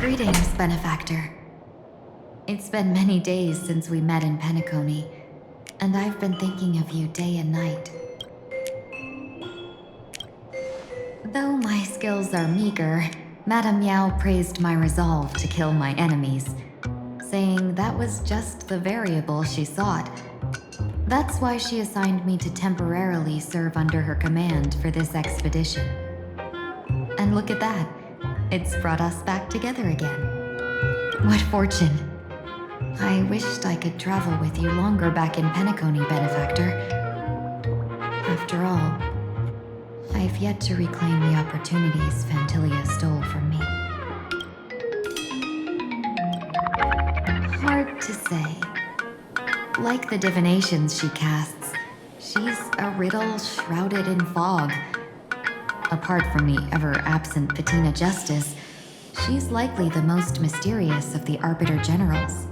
Greetings, Benefactor. It's been many days since we met in Penacony, and I've been thinking of you day and night. Though my skills are meager, Madame Yao praised my resolve to kill my enemies, saying that was just the variable she sought. That's why she assigned me to temporarily serve under her command for this expedition. And look at that. It's brought us back together again. What fortune. I wished I could travel with you longer back in Penacony, Benefactor. After all, I've yet to reclaim the opportunities Fantilia stole from me. Hard to say. Like the divinations she casts, she's a riddle shrouded in fog. Apart from the ever-absent Patina Justice, she's likely the most mysterious of the Arbiter Generals.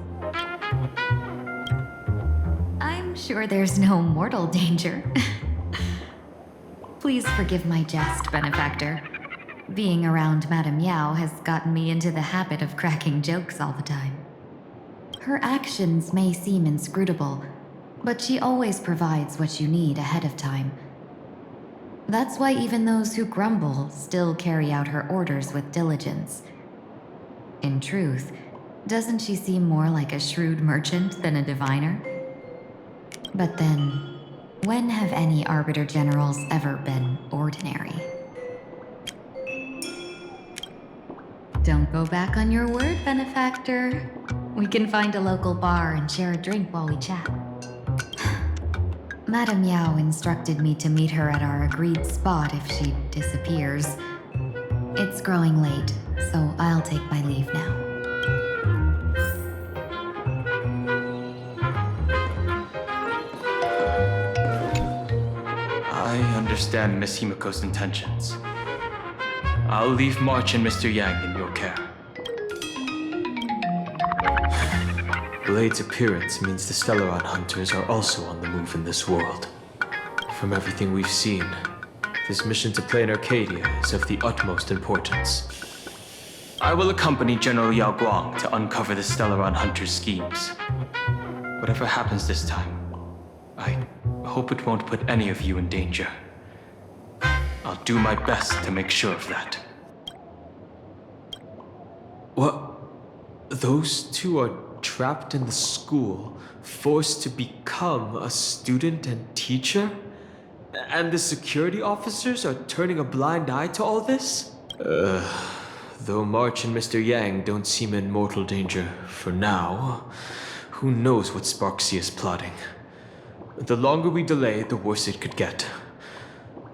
I'm sure there's no mortal danger. Please forgive my jest, Benefactor. Being around Madame Yao has gotten me into the habit of cracking jokes all the time. Her actions may seem inscrutable, but she always provides what you need ahead of time. That's why even those who grumble still carry out her orders with diligence. In truth, doesn't she seem more like a shrewd merchant than a diviner? But then, when have any Arbiter Generals ever been ordinary? Don't go back on your word, Benefactor. We can find a local bar and share a drink while we chat. Madame Yao instructed me to meet her at our agreed spot if she disappears. It's growing late, so I'll take my leave now. I understand Miss Himiko's intentions. I'll leave March and Mr. Yang in your care. Blade's appearance means the Stellaron hunters are also on the move in this world. From everything we've seen, this mission to Planarcadia is of the utmost importance. I will accompany General Yao Guang to uncover the Stellaron hunters' schemes. Whatever happens this time, I hope it won't put any of you in danger. I'll do my best to make sure of that. What? Those two are trapped in the school, forced to become a student and teacher? And the security officers are turning a blind eye to all this? Though March and Mr. Yang don't seem in mortal danger for now, who knows what Sparksy is plotting. The longer we delay, the worse it could get.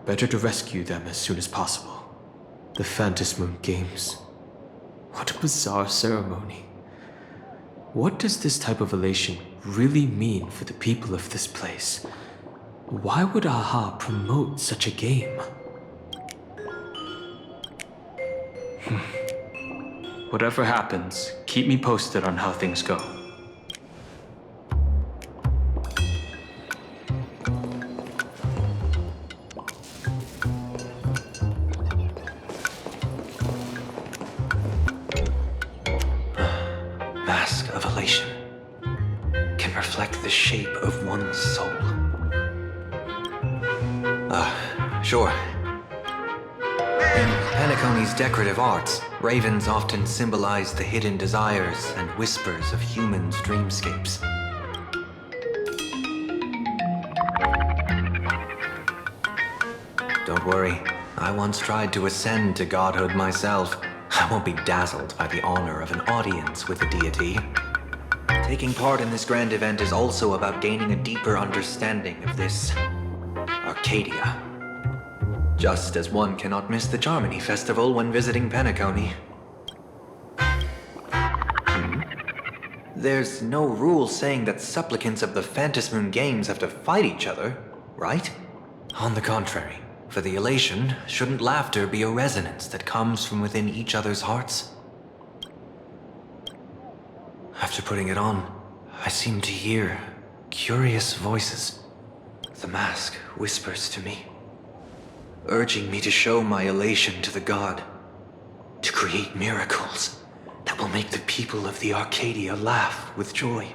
Better to rescue them as soon as possible. The Phantasmoon Games. What a bizarre ceremony. What does this type of elation really mean for the people of this place? Why would AHA promote such a game? Whatever happens, keep me posted on how things go. Mask of elation can reflect the shape of one's soul. Sure. In Penacony's decorative arts, ravens often symbolize the hidden desires and whispers of humans' dreamscapes. Don't worry, I once tried to ascend to godhood myself. I won't be dazzled by the honor of an audience with a deity. Taking part in this grand event is also about gaining a deeper understanding of this Arcadia. Just as one cannot miss the Charmony Festival when visiting Penacony. There's no rule saying that supplicants of the Phantasmoon Games have to fight each other, right? On the contrary, for the elation, shouldn't laughter be a resonance that comes from within each other's hearts? After putting it on, I seem to hear curious voices. The mask whispers to me, urging me to show my elation to the god, to create miracles that will make the people of the Arcadia laugh with joy.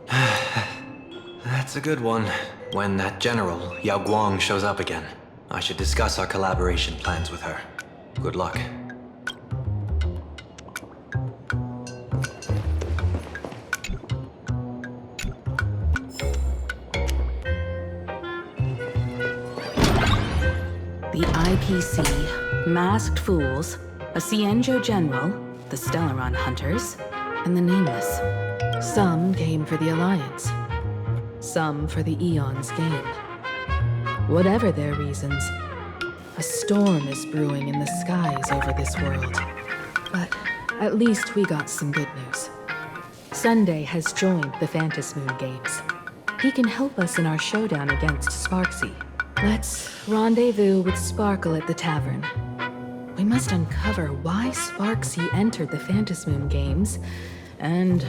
That's a good one. When that general, Yao Guang, shows up again, I should discuss our collaboration plans with her. Good luck. The IPC, Masked Fools, a Cienjo General, the Stellaron Hunters, and the Nameless. Some came for the Alliance. Some for the Eon's gain. Whatever their reasons, a storm is brewing in the skies over this world. But at least we got some good news. Sunday has joined the Phantasmoon Games. He can help us in our showdown against Sparksy. Let's rendezvous with Sparkle at the tavern. We must uncover why Sparksy entered the Phantasmoon Games, and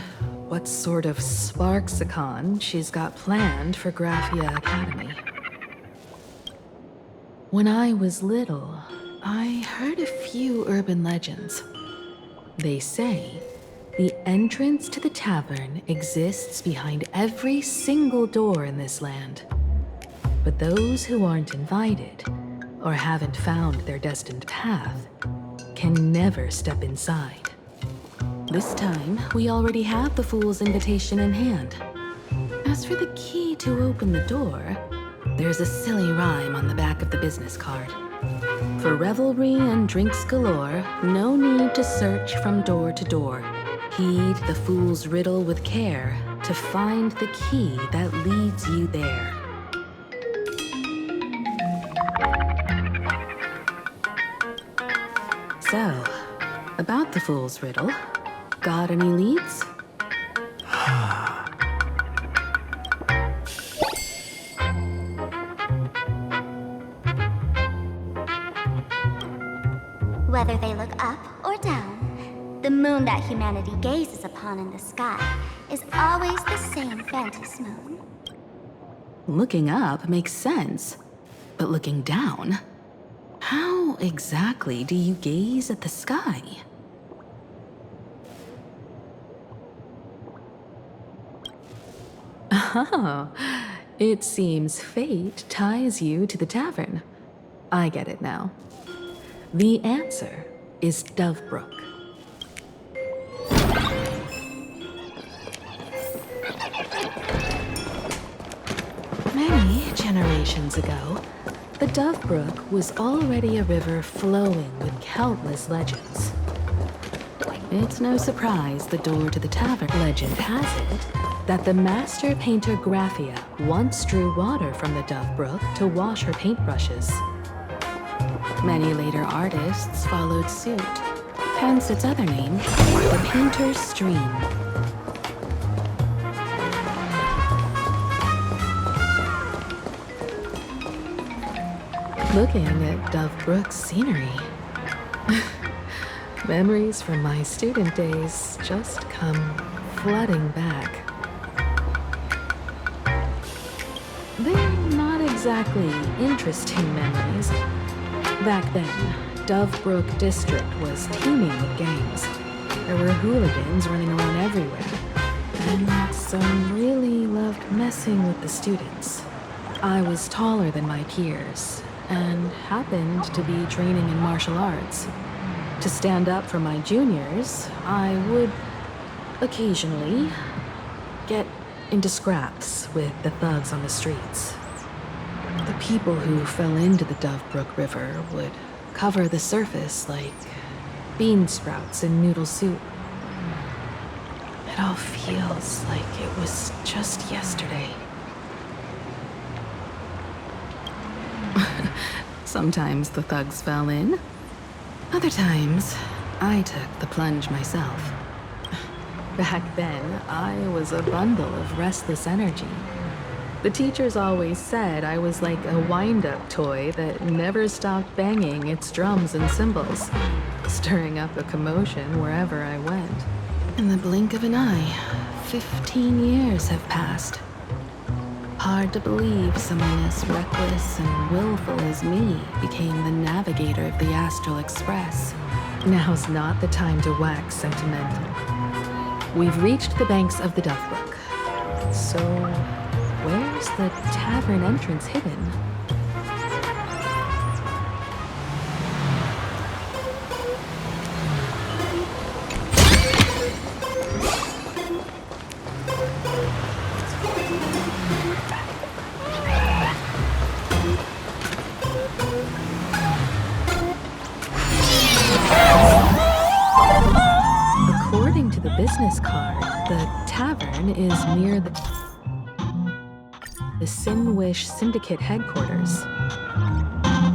what sort of Sparksicon she's got planned for Graphia Academy. When I was little, I heard a few urban legends. They say the entrance to the tavern exists behind every single door in this land. But those who aren't invited, or haven't found their destined path, can never step inside. This time, we already have the Fool's invitation in hand. As for the key to open the door, there's a silly rhyme on the back of the business card. For revelry and drinks galore, no need to search from door to door. Heed the fool's riddle with care to find the key that leads you there. So, about the fool's riddle, got any leads? Whether they look up or down, the moon that humanity gazes upon in the sky is always the same Phantasmoon. Looking up makes sense, but looking down? How exactly do you gaze at the sky? Oh, it seems fate ties you to the tavern. I get it now. The answer is Dovebrook. Many generations ago, the Dovebrook was already a river flowing with countless legends. It's no surprise the door to the tavern. Legend has it that the master painter Graphia once drew water from the Dovebrook to wash her paintbrushes. Many later artists followed suit, hence its other name, the Painter's Stream. Looking at Dovebrook's scenery, memories from my student days just come flooding back. They're not exactly interesting memories. Back then, Dovebrook District was teeming with gangs. There were hooligans running around everywhere, and some really loved messing with the students. I was taller than my peers, and happened to be training in martial arts. To stand up for my juniors, I would occasionally get into scraps with the thugs on the streets. The people who fell into the Dovebrook River would cover the surface like bean sprouts in noodle soup. It all feels like it was just yesterday. Sometimes the thugs fell in. Other times, I took the plunge myself. Back then, I was a bundle of restless energy. The teachers always said I was like a wind-up toy that never stopped banging its drums and cymbals, stirring up a commotion wherever I went. In the blink of an eye, 15 years have passed. hard to believe someone as reckless and willful as me became the navigator of the Astral Express. Now's not the time to wax sentimental. We've reached the banks of the Dove Brook. So, where's the tavern entrance hidden? According to the business card, the tavern is near the Sinwish Syndicate headquarters.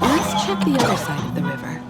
Let's check the other side of the river.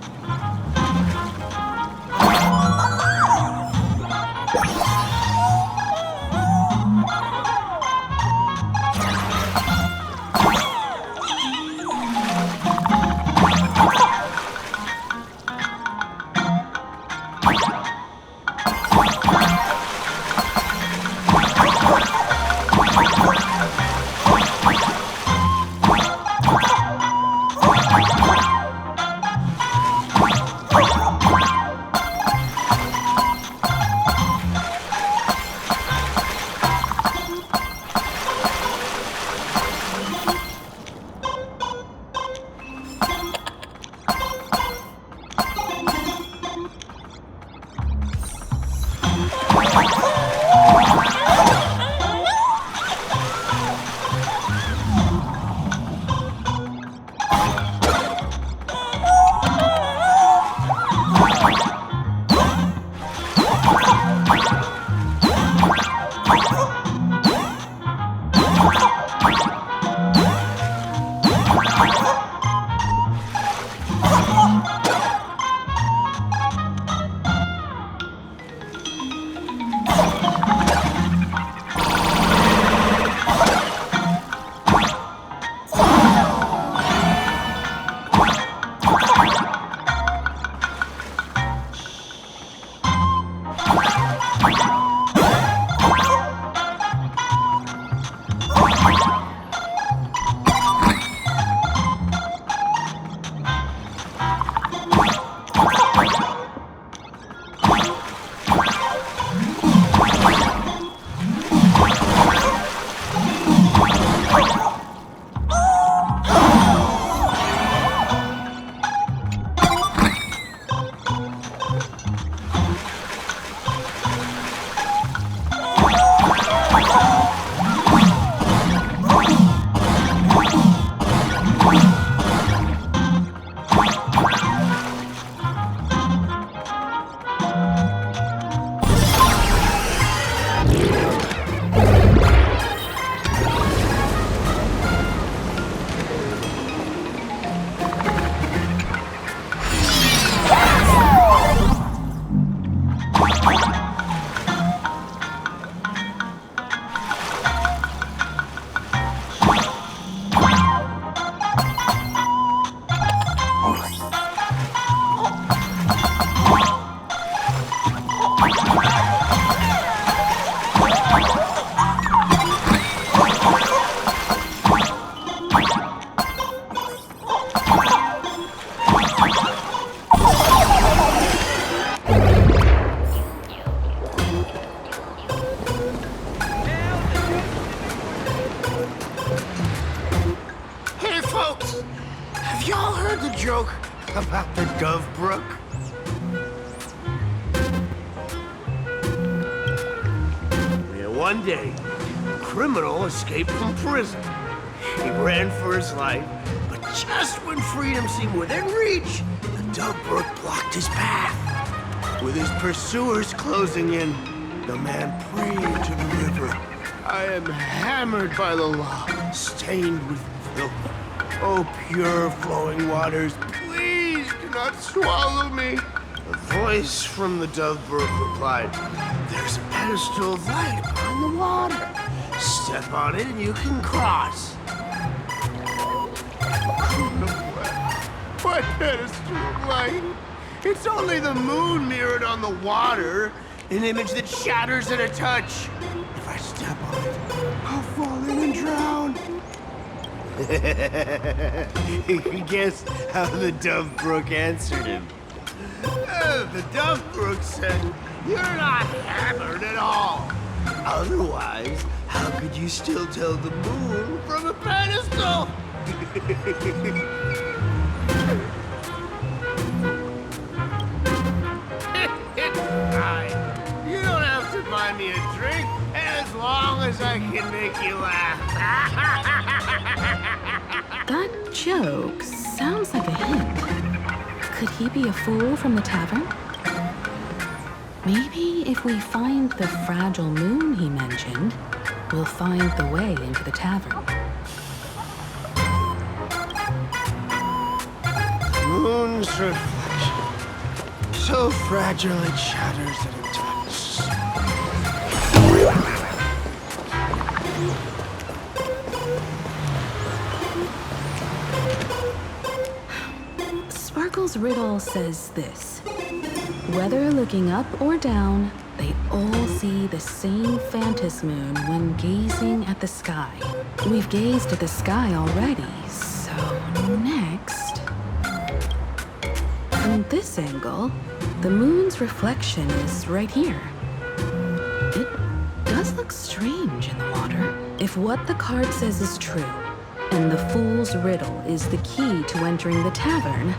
joke about the Dove Brook? Yeah, one day, a criminal escaped from prison. He ran for his life, but just when freedom seemed within reach, the Dove Brook blocked his path. With his pursuers closing in, the man prayed to the river. I am hammered by the law, stained with filth. Oh, pure flowing waters, please do not swallow me. A voice from the Dove Brook replied, there's a pedestal of light upon the water. Step on it and you can cross. No way. What pedestal of light? It's only the moon mirrored on the water, an image that shatters at a touch. If I step on it, I'll fall in and drown. Guess how the Dove Brook answered him? The Dove Brook said, "You're not hammered at all. Otherwise, how could you still tell the moon from a pedestal?" It's fine. You don't have to buy me a drink as long as I can make you laugh. That joke sounds like a hint. Could he be a fool from the tavern? Maybe if we find the fragile moon he mentioned, we'll find the way into the tavern. Moon's reflection. So fragile it shatters at a touch. Sparkle's riddle says this. Whether looking up or down, they all see the same phantom moon when gazing at the sky. We've gazed at the sky already, so next... From this angle, the moon's reflection is right here. It does look strange in the water. If what the card says is true, and the fool's riddle is the key to entering the tavern,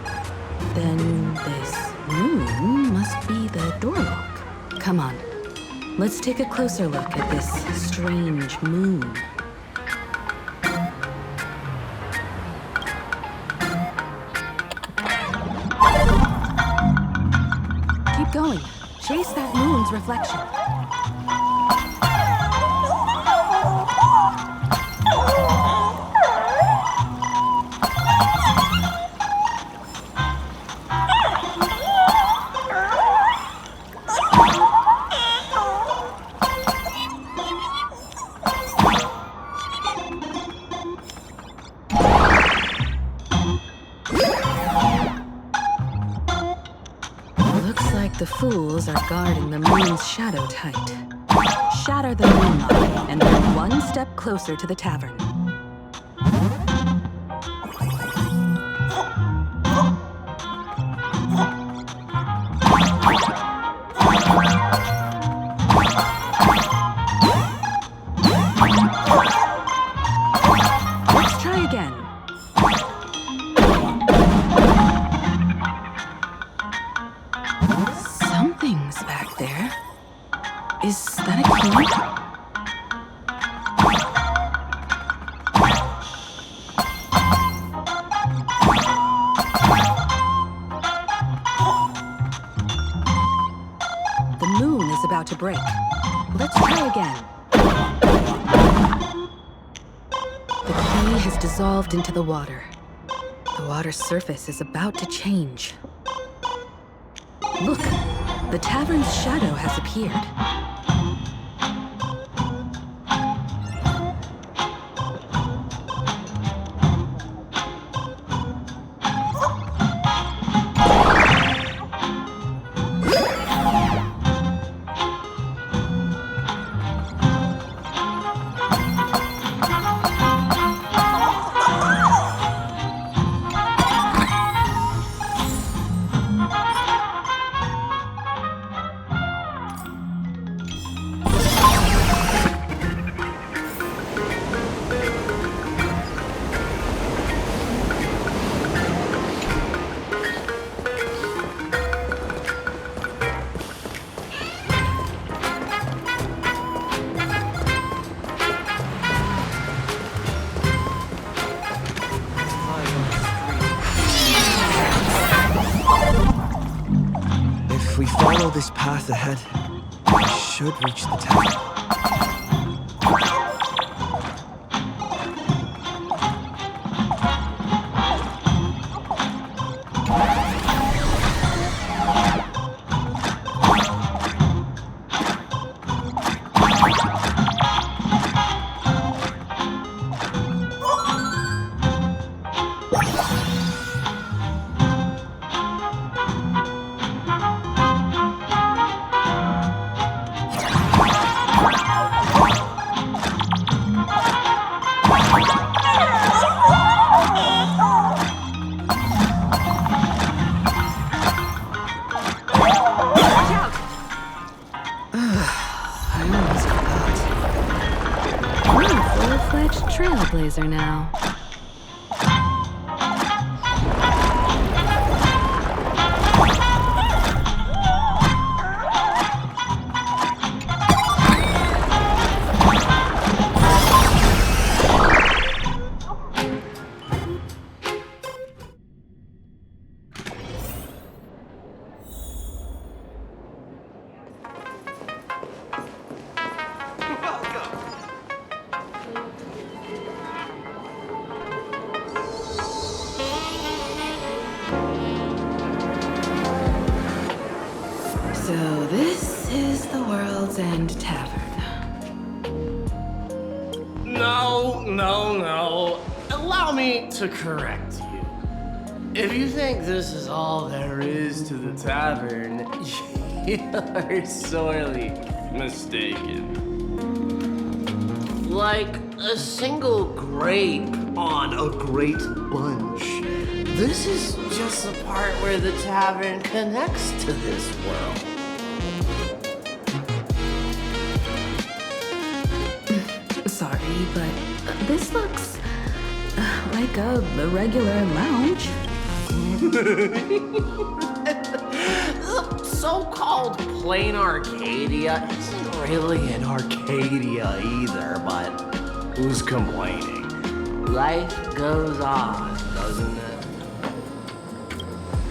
then this moon must be the door lock. Come on, let's take a closer look at this strange moon. Keep going. Chase that moon's reflection. The fools are guarding the moon's shadow tight. Shatter the moonlight, and they're one step closer to the tavern. Let's try again. Something's back there. Is that a key? The moon is about to break. Let's try again. The key has dissolved into the water. The water's surface is about to change. Look, the tavern's shadow has appeared. If we follow this path ahead, we should reach the tavern. full-fledged trailblazer now. So this is the World's End Tavern. No. Allow me to correct you. If you think this is all there is to the tavern, you're sorely mistaken. Like a single grape on a great bunch. This is just the part where the tavern connects to this world. Sorry, but this looks like a regular lounge. The so-called Planarcadia isn't really an Arcadia either, but who's complaining? Life goes on, doesn't it?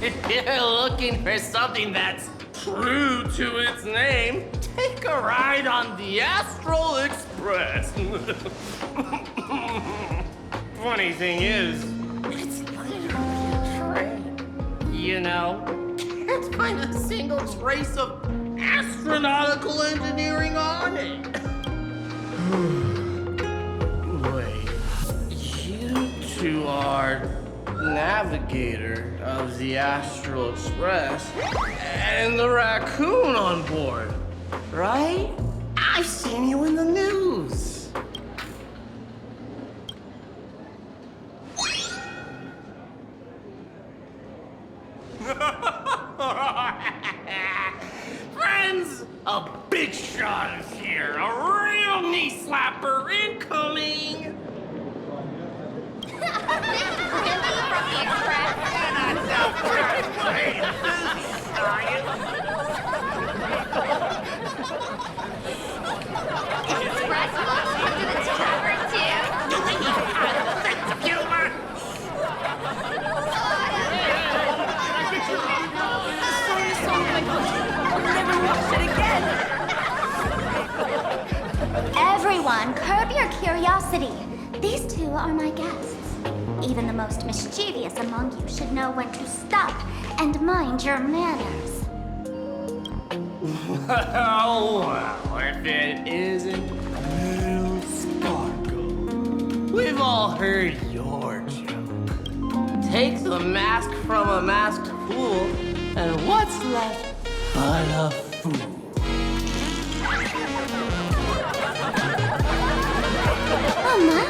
If you're looking for something that's true to its name, take a ride on the Astral Express. Funny thing is, it's literally a train. You know, there's kind of a single trace of astronautical engineering on it. Wait, you two are navigator of the Astral Express and the raccoon on board, right? I've seen you in the news. Friends, a big shot is here. A real knee slapper incoming. Everyone, curb your curiosity. These two are my guests. Even the most mischievous among you should know when to stop and mind your manners. Well, if it isn't Little Sparkle. We've all heard your joke. Take the mask from a masked fool, and what's left but a fool? Oh my!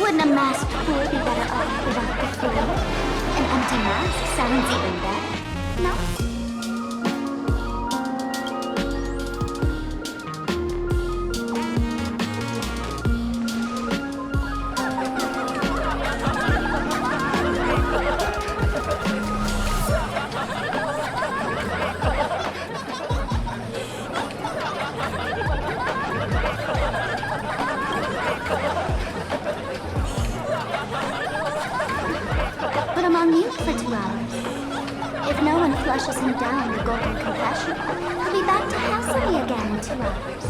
Wouldn't a masked fool be better off without the fool? An empty mask sounds even better. No? But I'm on mute for 2 hours. If no one flushes him down the golden confessional, he'll be back to hassle me again in 2 hours.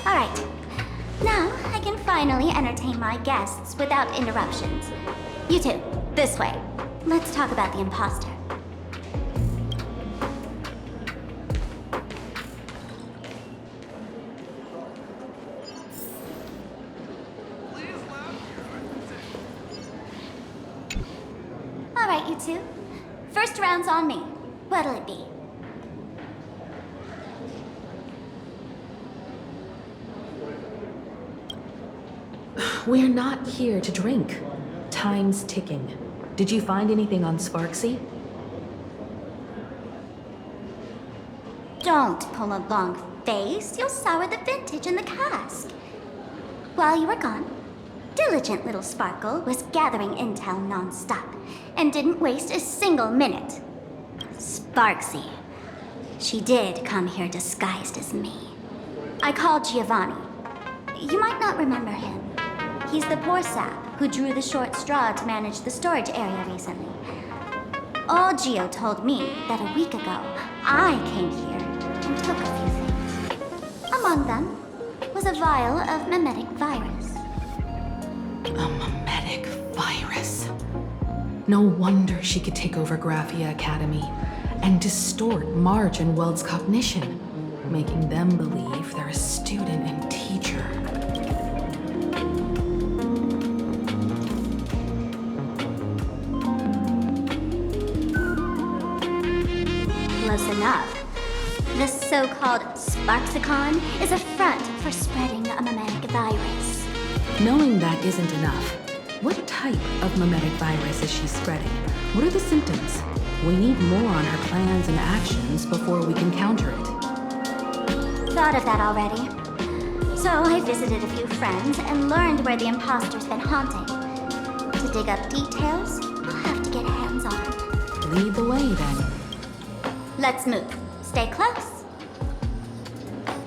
Alright. Now I can finally entertain my guests without interruptions. You two, this way. Let's talk about the imposter. All right, you two. First round's on me. What'll it be? We're not here to drink. Time's ticking. Did you find anything on Sparksy? Don't pull a long face. You'll sour the vintage in the cask. While you were gone, diligent little Sparkle was gathering intel non-stop and didn't waste a single minute. Sparksy. She did come here disguised as me. I called Giovanni. You might not remember him. He's the poor sap who drew the short straw to manage the storage area recently. Old Gio told me that a week ago, I came here and took a few things. Among them was a vial of mimetic virus. A mimetic virus. No wonder she could take over Graphia Academy and distort Marge and Weld's cognition, making them believe they're a student and teacher. Close enough. This so-called Sparksicon is a front for spreading a mimetic virus. Knowing that isn't enough, what type of mimetic virus is she spreading? What are the symptoms? We need more on her plans and actions before we can counter it. Thought of that already. So I visited a few friends and learned where the imposter's been haunting. To dig up details, I'll have to get hands-on. Lead the way, then. Let's move. Stay close.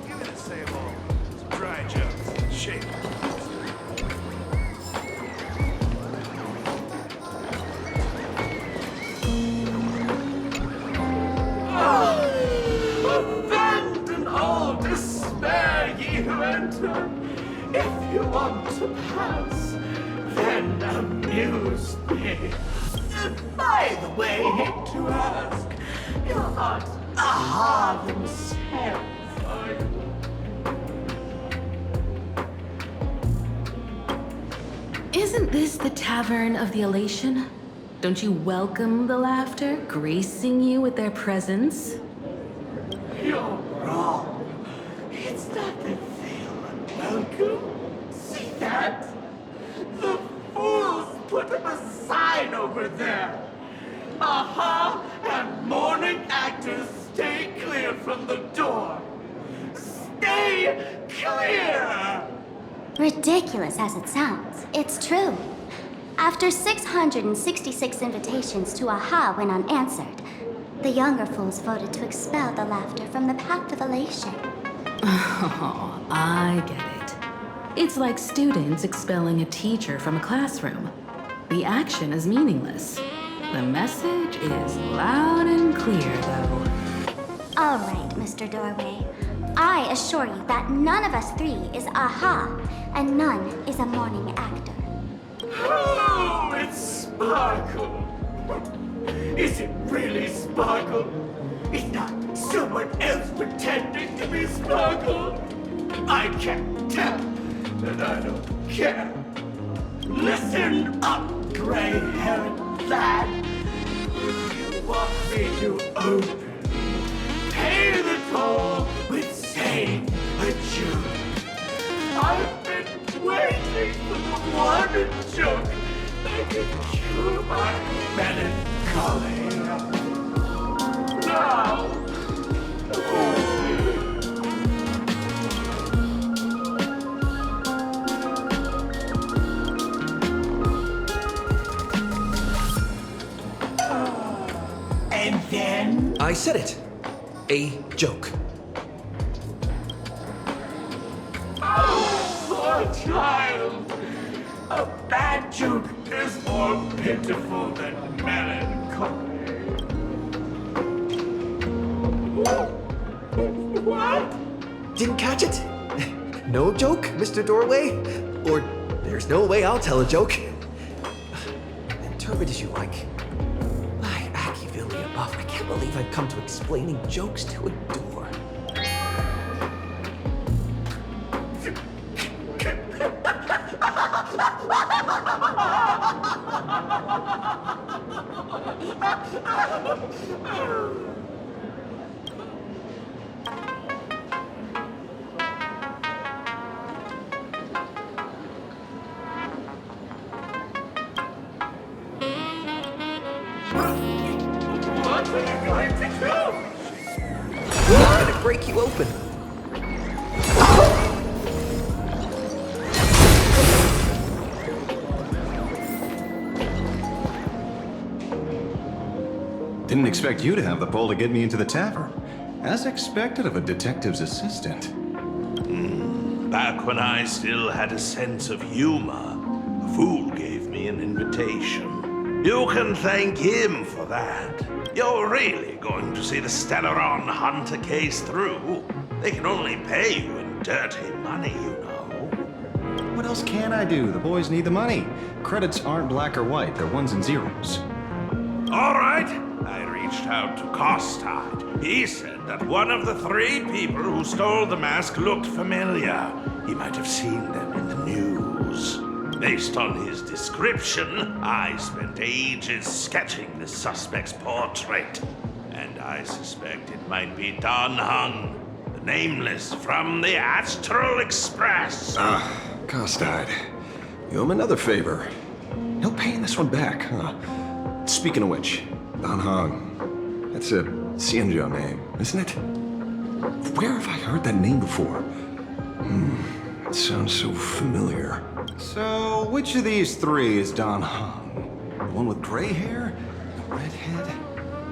Give it a save all. Some dry jokes. Shake. Abandon all despair, ye who enter. If you want to pass, then amuse me. By the way, hate to ask, you're not Aha themselves, are you? Isn't this the Tavern of the Elation? Don't you welcome the laughter, gracing you with their presence? You're wrong. It's not that they'll unwelcome. See that? The fools put up a sign over there. Aha and morning actors stay clear from the door. Stay clear! Ridiculous as it sounds, it's true. After 666 invitations to Aha went unanswered, the younger fools voted to expel the laughter from the path of elation. Oh, I get it. It's like students expelling a teacher from a classroom. The action is meaningless. The message is loud and clear, though. All right, Mr. Doorway. I assure you that none of us three is Aha, and none is a morning actor. Oh, it's Sparkle. Is it really Sparkle? It's not someone else pretending to be Sparkle. I can't tell, and I don't care. Listen up, gray-haired lad. If you want me to open, pay the toll with saying a joke. I've been waiting for the one joke that can cure my melancholy. Now, and then I said it. A joke. poor child, a bad joke is more pitiful than melancholy. What? Didn't catch it? No joke, Mr. Doorway? Or there's no way I'll tell a joke. Interpret as you like. My Machiavellia buff, I can't believe I've come to explaining jokes to a door. What are you going to do? Not gonna break you open. Didn't expect you to have the pull to get me into the tavern. As expected of a detective's assistant. Back when I still had a sense of humor, a fool gave me an invitation. You can thank him for that. You're really going to see the Stellaron Hunter case through. They can only pay you in dirty money, you know. What else can I do? The boys need the money. Credits aren't black or white, they're ones and zeros. All right. I reached out to Costard. He said that one of the 3 people who stole the mask looked familiar. He might have seen them in the news. Based on his description, I spent ages sketching the suspect's portrait. And I suspect it might be Don Hung, the nameless from the Astral Express. Costard. You owe him another favor. He'll pay this one back, huh? Speaking of which, Don Hong. That's a Xianzhou name, isn't it? Where have I heard that name before? It sounds so familiar. So, which of these 3 is Don Hong? The one with gray hair? The redhead?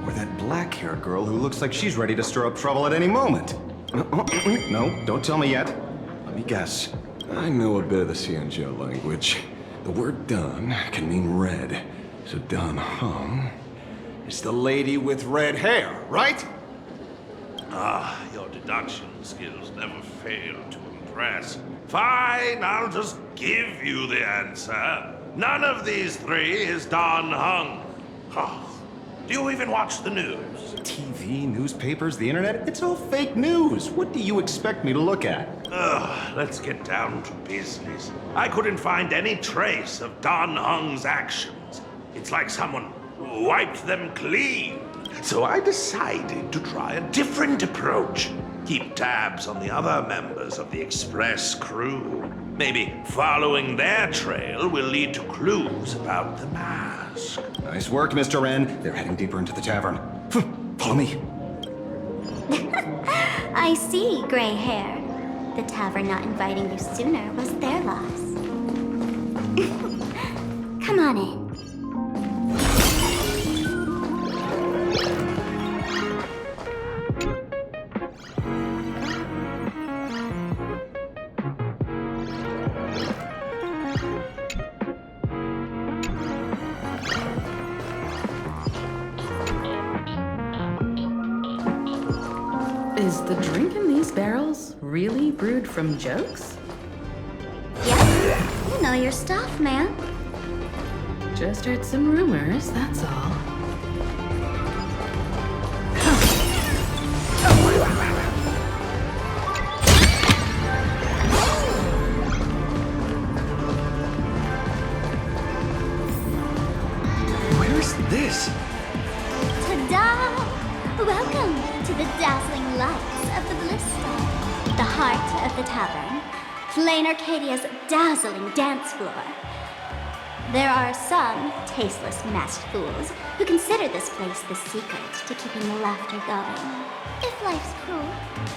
Or that black-haired girl who looks like she's ready to stir up trouble at any moment? No, don't tell me yet. Let me guess. I know a bit of the Xianzhou language. The word Don can mean red. So Don Hong is the lady with red hair, right? Your deduction skills never fail to impress. Fine, I'll just give you the answer. None of these 3 is Don Hung. Do you even watch the news? TV, newspapers, the internet, it's all fake news. What do you expect me to look at? Let's get down to business. I couldn't find any trace of Don Hung's actions. It's like someone wiped them clean. So I decided to try a different approach. Keep tabs on the other members of the Express crew. Maybe following their trail will lead to clues about the mask. Nice work, Mr. Wren. They're heading deeper into the tavern. Follow me. I see, gray hair. The tavern not inviting you sooner was their loss. Come on in. Is the drink in these barrels really brewed from jokes? Yep, you know your stuff, man. Just heard some rumors, that's all. Where's this? Ta-da! Welcome to the dazzling lights of the Blister, the heart of the tavern, Planarcadia's dazzling dance floor. There are some tasteless masked fools who consider this place the secret to keeping the laughter going. If life's cruel,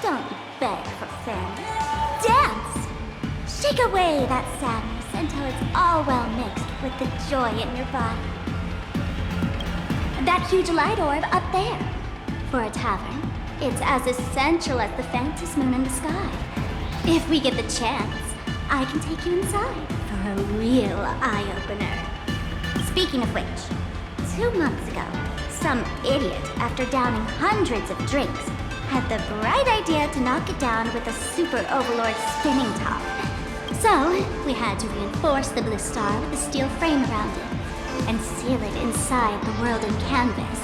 don't beg for fairness. Dance! Shake away that sadness until it's all well mixed with the joy in your body. That huge light orb up there. For a tavern, it's as essential as the faintest moon in the sky. If we get the chance, I can take you inside for a real eye-opener. Speaking of which, 2 months ago, some idiot, after downing hundreds of drinks, had the bright idea to knock it down with a super overlord spinning top. So, we had to reinforce the Bliss Star with a steel frame around it and seal it inside the world in canvas.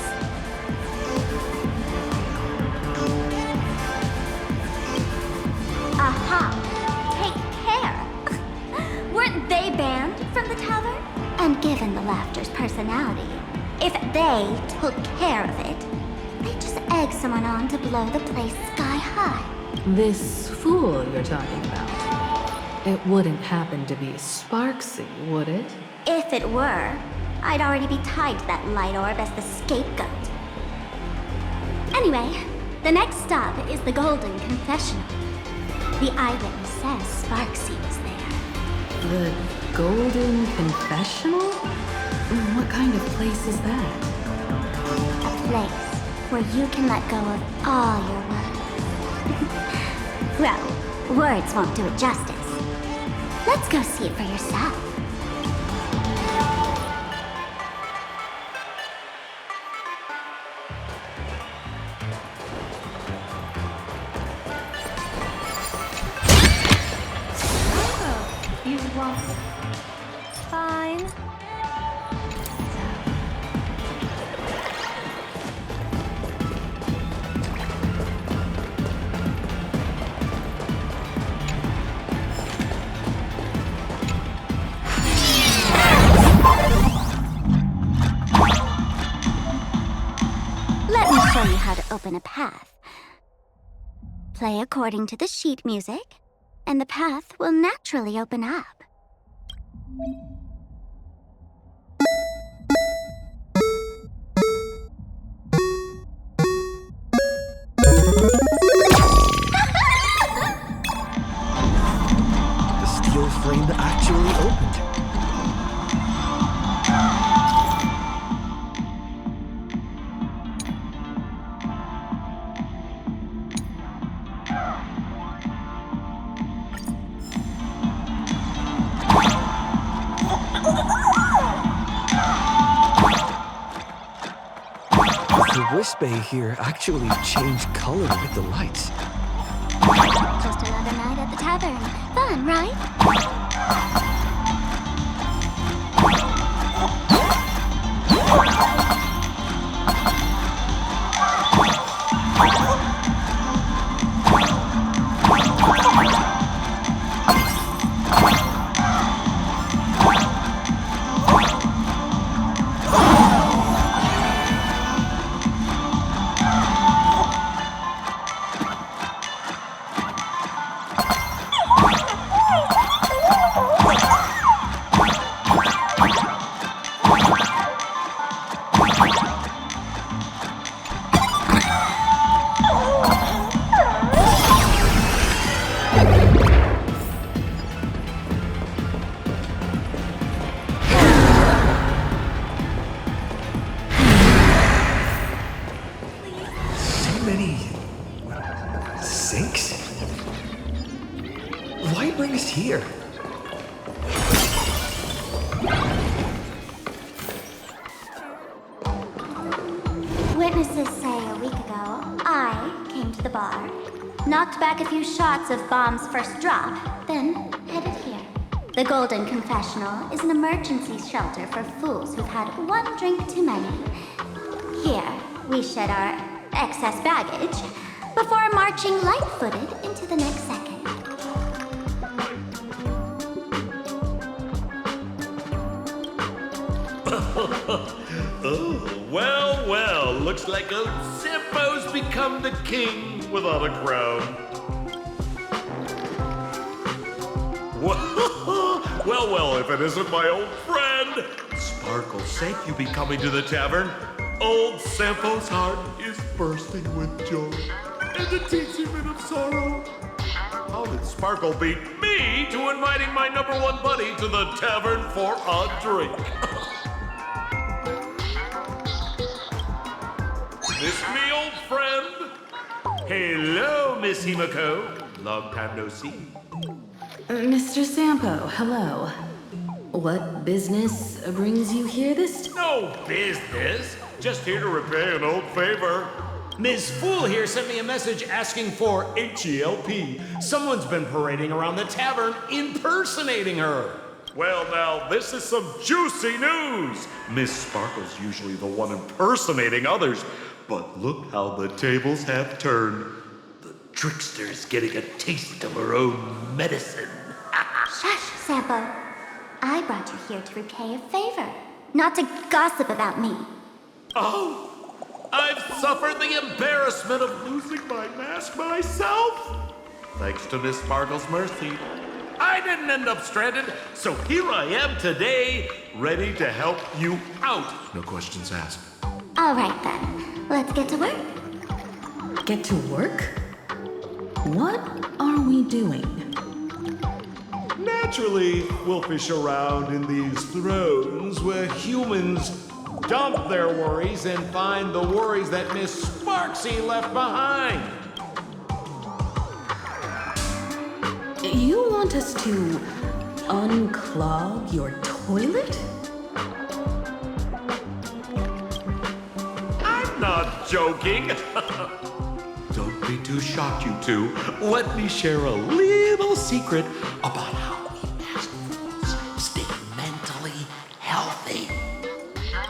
Aha! Take care! Weren't they banned from the tavern? And given the laughter's personality, if they took care of it, they'd just egg someone on to blow the place sky high. This fool you're talking about, it wouldn't happen to be Sparksy, would it? If it were, I'd already be tied to that light orb as the scapegoat. Anyway, The next stop is the Golden Confessional. The eyewitness says Sparksy was there. The Golden Confessional? What kind of place is that? A place where you can let go of all your worries. Well, words won't do it justice. Let's go see it for yourself. You want... Fine. Let me show you how to open a path. Play according to the sheet music, and the path will naturally open up. The steel frame actually opened. The whisk bay here actually changed color with the lights. Just another night at the tavern. Fun, right? So many sinks? Why bring us here? Witnesses say a week ago, I came to the bar, knocked back a few shots of Bomb's first drop, then headed here. The Golden Confessional is an emergency shelter for fools who've had one drink too many. Here, we shed our excess baggage before marching light-footed into the next second. Oh, well, well, looks like old Zippo's become the king without a crown. Well, if it isn't my old friend. Sparkle's sake, you be coming to the tavern. Old Sampo's heart is bursting with joy and a teensy bit of sorrow. How did Sparkle beat me to inviting my number one buddy to the tavern for a drink? This me, old friend? Hello, Miss Himiko. Long time no see. Mr. Sampo, hello. What business brings you here this No business. Just here to repay an old favor. Ms. Fool here sent me a message asking for HELP. Someone's been parading around the tavern impersonating her. Well, now, this is some juicy news. Miss Sparkle's usually the one impersonating others, but look how the tables have turned. The trickster's getting a taste of her own medicine. Shush, Sampo. I brought you here to repay a favor, not to gossip about me. Oh, I've suffered the embarrassment of losing my mask myself. Thanks to Miss Sparkle's mercy, I didn't end up stranded, so here I am today, ready to help you out. No questions asked. All right, then. Let's get to work. get to work? What are we doing? Naturally, we'll fish around in these thrones where humans dump their worries and find the worries that Miss Sparksy left behind. You want us to unclog your toilet? I'm not joking. Don't be too shocked, you two. Let me share a little secret about how we masked fools stay mentally healthy.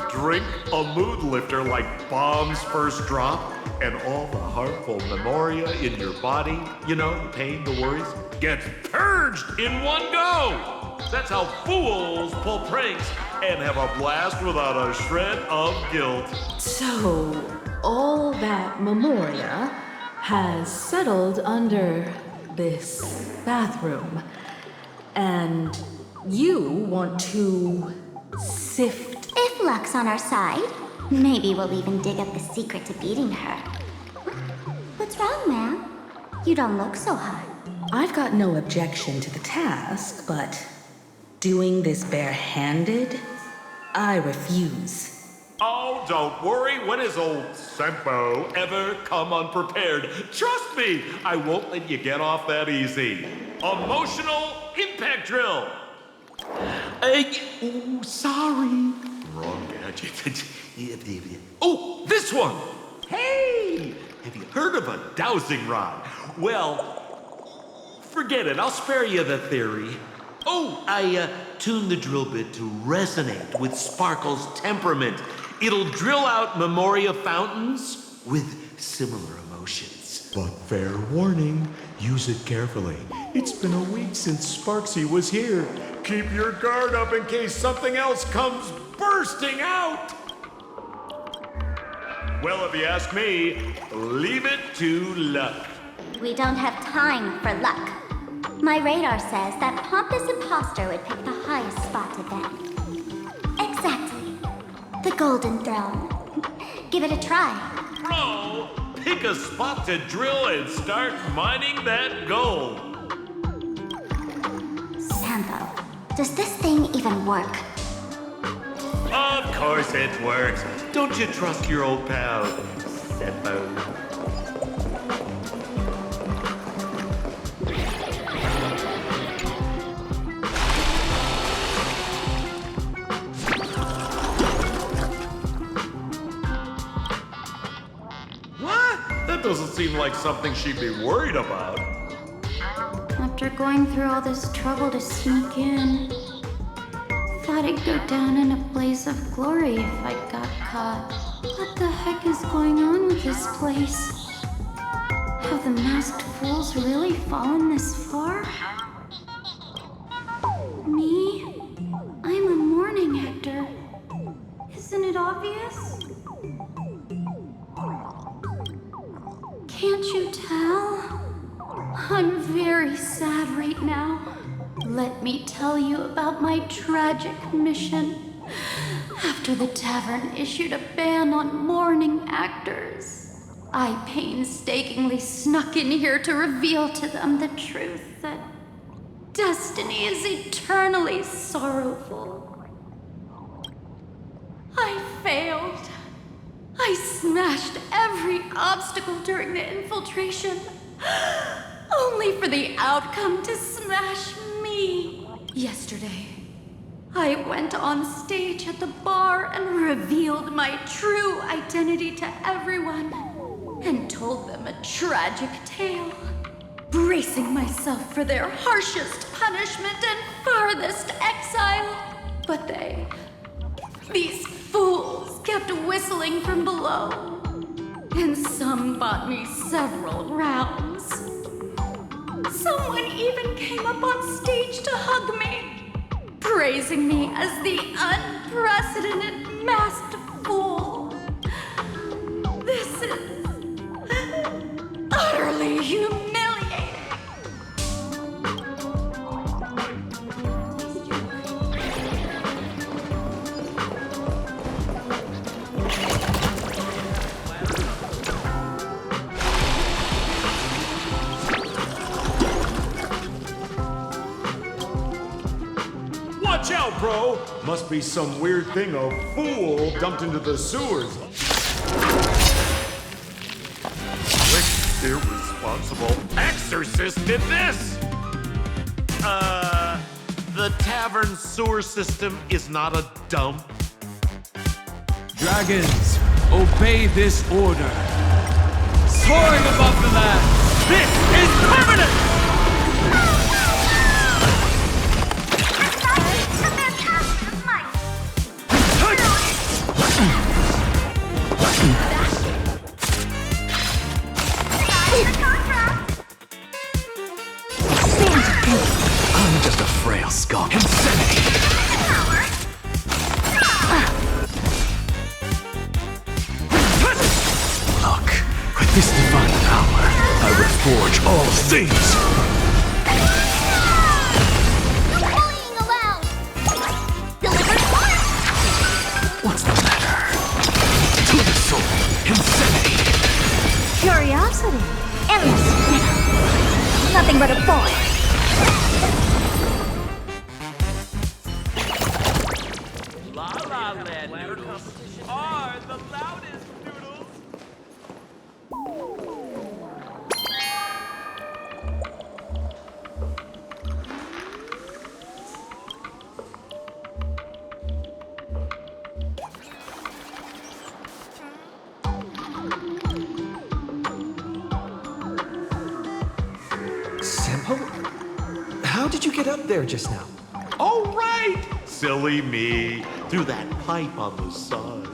Drink a mood lifter like Bomb's First Drop, and all the harmful memoria in your body, you know, the pain, the worries, gets purged in one go. That's how fools pull pranks and have a blast without a shred of guilt. So, all that memoria has settled under this bathroom, and you want to sift. If luck's on our side, maybe we'll even dig up the secret to beating her. What's wrong, ma'am? You don't look so hot. I've got no objection to the task, but doing this barehanded, I refuse. Oh, don't worry. When has old Sempo ever come unprepared? Trust me, I won't let you get off that easy. Emotional impact drill. Ooh, sorry. Wrong gadget. Oh, this one. Hey, have you heard of a dowsing rod? Well, forget it. I'll spare you the theory. Oh, I tuned the drill bit to resonate with Sparkle's temperament. It'll drill out memoria fountains with similar emotions. But fair warning, use it carefully. It's been a week since Sparksy was here. Keep your guard up in case something else comes bursting out. Well, if you ask me, leave it to luck. We don't have time for luck. My radar says that pompous imposter would pick the highest spot to vent. Exactly. The Golden Throne. Give it a try. Bro, pick a spot to drill and start mining that gold. Sambo, does this thing even work? Of course it works. Don't you trust your old pal, Seppo? That doesn't seem like something she'd be worried about. After going through all this trouble to sneak in, thought I'd go down in a blaze of glory if I got caught. What the heck is going on with this place? Have the masked fools really fallen this far? Me? I'm a morning actor. Isn't it obvious? Can't you tell? I'm very sad right now. Let me tell you about my tragic mission. After the tavern issued a ban on morning actors, I painstakingly snuck in here to reveal to them the truth that destiny is eternally sorrowful. I failed. I smashed every obstacle during the infiltration, only for the outcome to smash me. Yesterday, I went on stage at the bar and revealed my true identity to everyone and told them a tragic tale, bracing myself for their harshest punishment and farthest exile. But these fools kept whistling from below, and some bought me several rounds. Someone even came up on stage to hug me, praising me as the unprecedented masked fool. This is utterly humiliating. Watch out, bro! Must be some weird thing a fool dumped into the sewers. Which irresponsible exorcist did this? The tavern sewer system is not a dump. Dragons, obey this order. Soaring above the land, this is permanent! I'm just a frail skunk. Insanity! Look, with this divine power, I reforge all things! What's the matter? To the soul, insanity! Curiosity. Endless. Nothing but a boy. La La Land noodles are the loudest noodles. Simple? How did you get up there just now? Oh, right! Silly me. Through that pipe on the side.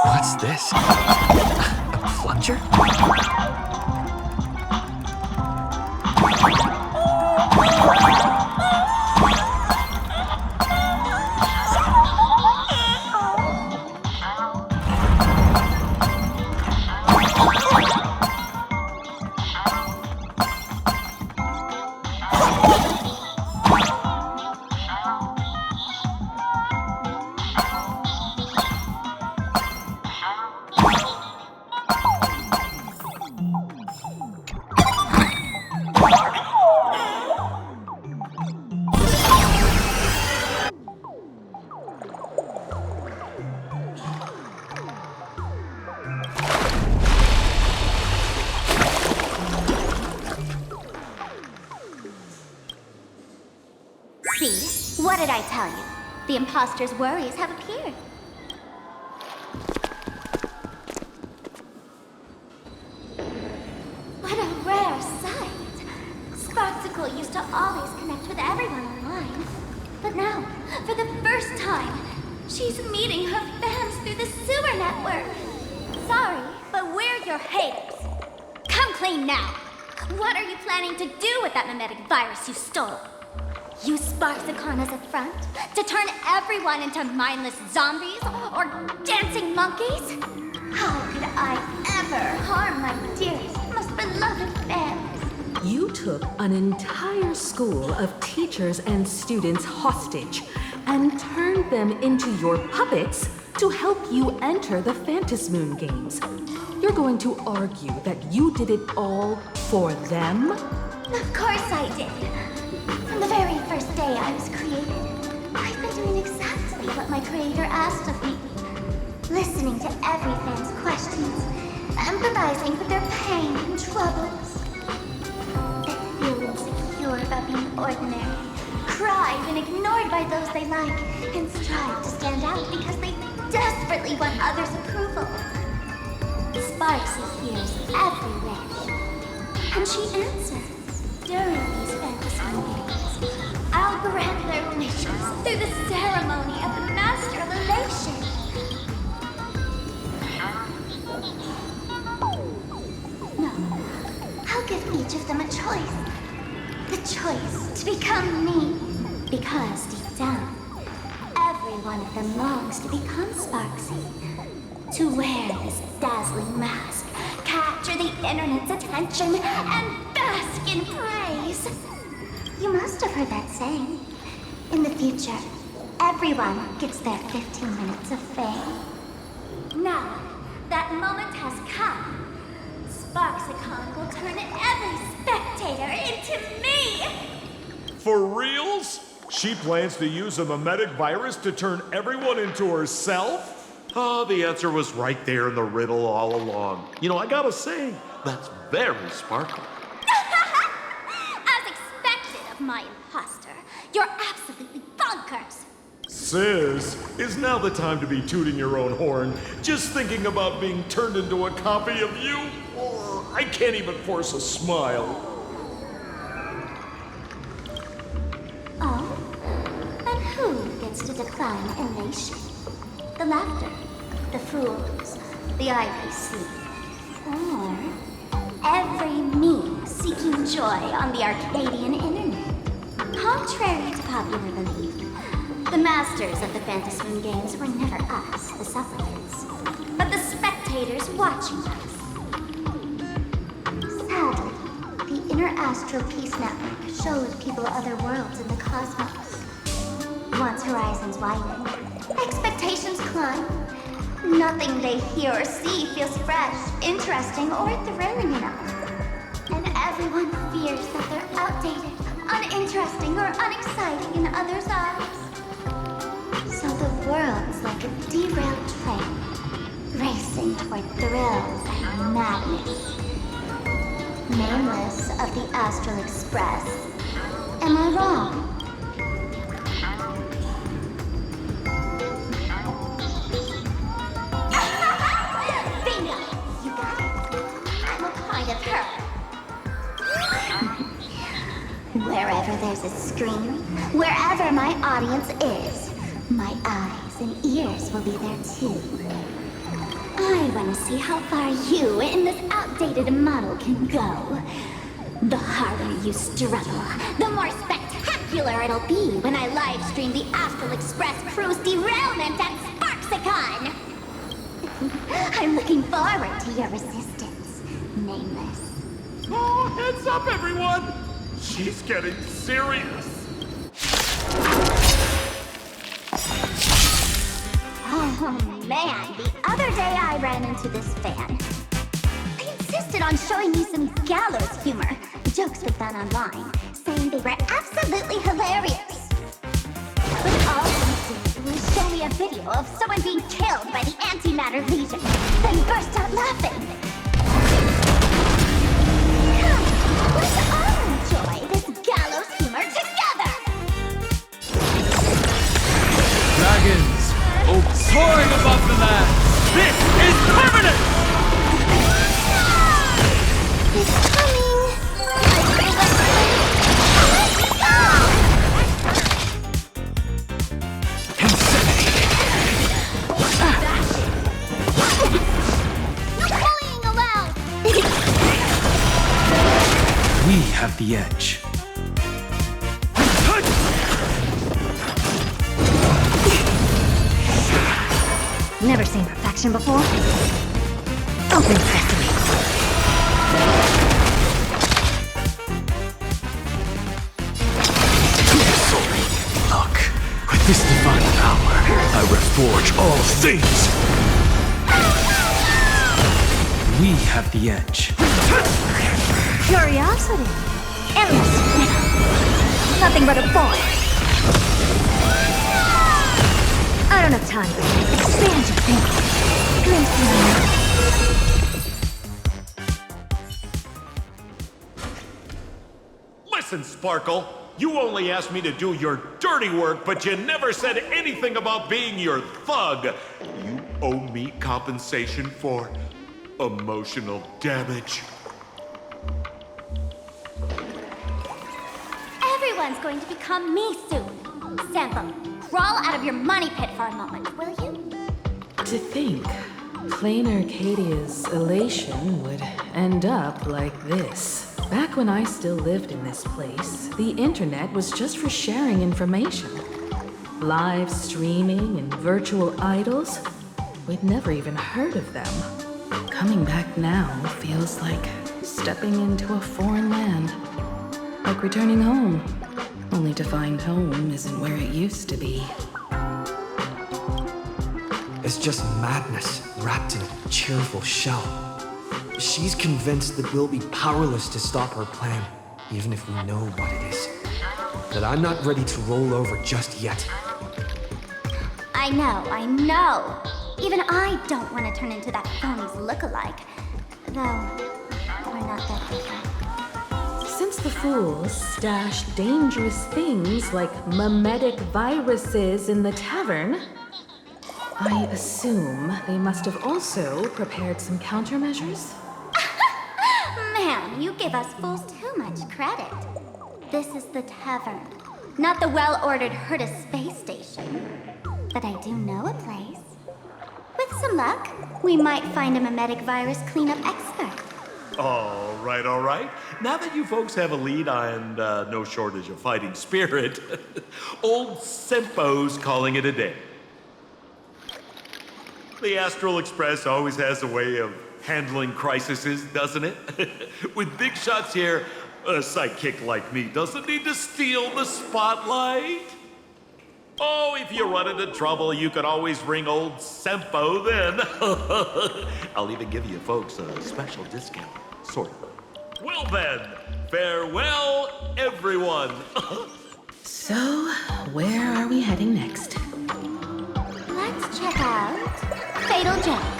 What's this? A plunger? See? What did I tell you? The imposter's worries have appeared. What a rare sight. Sparksicle used to always connect with everyone online. But now, for the first time, she's meeting her fans through the sewer network. Sorry, but we're your haters. Come clean now. What are you planning to do with that mimetic virus you stole? Use Sparksicon as a front to turn everyone into mindless zombies or dancing monkeys? How could I ever harm my dearest, most beloved fans? You took an entire school of teachers and students hostage and turned them into your puppets to help you enter the Phantasmoon games. You're going to argue that you did it all for them? Of course I did. From the very first day I was created, I've been doing exactly what my creator asked of me. Listening to every fan's questions, empathizing with their pain and troubles. They feel insecure about being ordinary, cry when ignored by those they like, and strive to stand out because they desperately want others' approval. Sparksy hears every wish, and she answers. During these fantasy meetings, I'll grant their wishes through the ceremony of the Master of Elation. No, I'll give each of them a choice. The choice to become me. Because deep down, every one of them longs to become Sparksy. To wear this dazzling mask, capture the internet's attention, and bask in praise. You must have heard that saying. In the future, everyone gets their 15 minutes of fame. Now, that moment has come. Sparksicon will turn every spectator into me! For reals? She plans to use a mimetic virus to turn everyone into herself? Oh, the answer was right there in the riddle all along. You know, I gotta say, that's very Sparkle. As expected of my imposter, you're absolutely bonkers! Sis, is now the time to be tooting your own horn, just thinking about being turned into a copy of you? Or I can't even force a smile. Oh? And who gets to decline elation? The laughter, the fools, the IPC, or every me seeking joy on the Arcadian internet. Contrary to popular belief, the masters of the Phantasm games were never us, the supplicants, but the spectators watching us. Sadly, the Inter-Astral Peace Network showed people other worlds in the cosmos. Once horizons widen, expectations climb. Nothing they hear or see feels fresh, interesting, or thrilling enough. And everyone fears that they're outdated, uninteresting, or unexciting in others' eyes. So the world's like a derailed train, racing toward thrills and madness. Nameless of the Astral Express. Am I wrong? Bingo! You got it. I'm a kind of her. Wherever there's a screen, wherever my audience is, my eyes and ears will be there too. I want to see how far you in this outdated model can go. The harder you struggle, the more spectacular it'll be when I live stream the Astral Express Cruise derailment at Sparksicon. I'm looking forward to your resistance, Nameless. Oh, heads up, everyone! She's getting serious. Oh man, the other day I ran into this fan. I insisted on showing me some gallows humor, jokes we found online, saying they were absolutely hilarious. But all he did was show me a video of someone being killed by the Antimatter Legion, then burst out laughing. Come, let's all enjoy this gallows humor together! Dragons, soaring above the land! This is permanent! It's coming! Bullying allowed! We have the edge. Never seen perfection before. Open sesame. Look, with this divine power, I reforge all things. We have the edge. Curiosity. Endless. Nothing but a boy. I don't have time for this. Expand your thinking. Glimpse me. Listen, Sparkle, you only asked me to do your dirty work, but you never said anything about being your thug. You owe me compensation for emotional damage. Everyone's going to become me soon. Sample, crawl out of your money pit for a moment, will you? To think, Planarcadia's elation would end up like this. Back when I still lived in this place, the internet was just for sharing information. Live streaming and virtual idols, we'd never even heard of them. Coming back now feels like stepping into a foreign land. Like returning home. Only to find home isn't where it used to be. It's just madness wrapped in a cheerful shell. She's convinced that we'll be powerless to stop her plan, even if we know what it is. But I'm not ready to roll over just yet. I know. Even I don't want to turn into that phony's look-alike. Though, we're not that different. Since the fools stash dangerous things like mimetic viruses in the tavern, I assume they must have also prepared some countermeasures? Man, you give us fools too much credit. This is the tavern, not the well-ordered herd of space station. But I do know a place. With some luck, we might find a mimetic virus cleanup expert. All right. Now that you folks have a lead and no shortage of fighting spirit, old Sempo's calling it a day. The Astral Express always has a way of handling crises, doesn't it? With big shots here, a sidekick like me doesn't need to steal the spotlight. Oh, if you run into trouble, you can always ring old Sempo then. I'll even give you folks a special discount, sort of. Well then, farewell, everyone. So, where are we heading next? Let's check out Fatal Joke.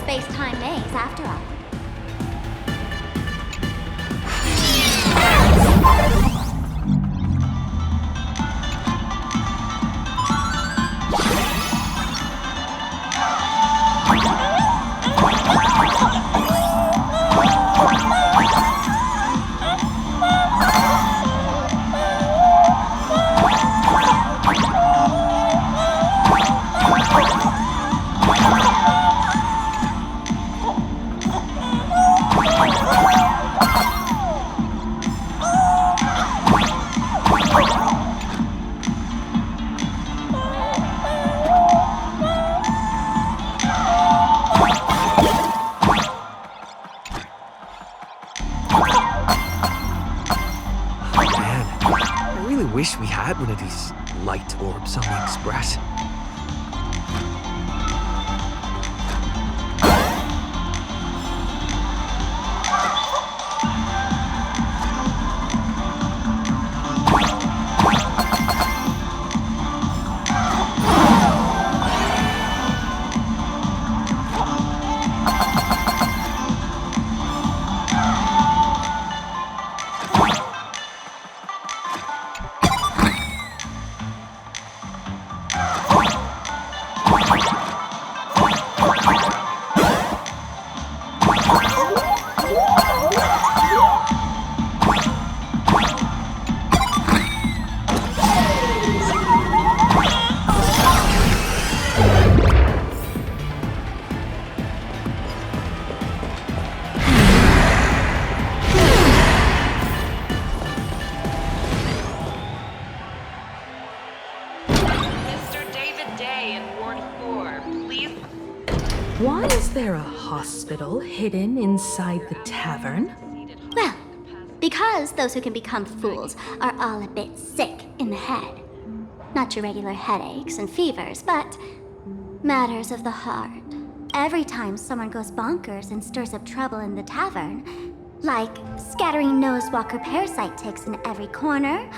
Space-time maze, after all. Wish we had one of these light orbs on the Express. Why is there a hospital hidden inside the tavern? Well, because those who can become fools are all a bit sick in the head. Not your regular headaches and fevers, but matters of the heart. Every time someone goes bonkers and stirs up trouble in the tavern, like scattering nosewalker parasite ticks in every corner,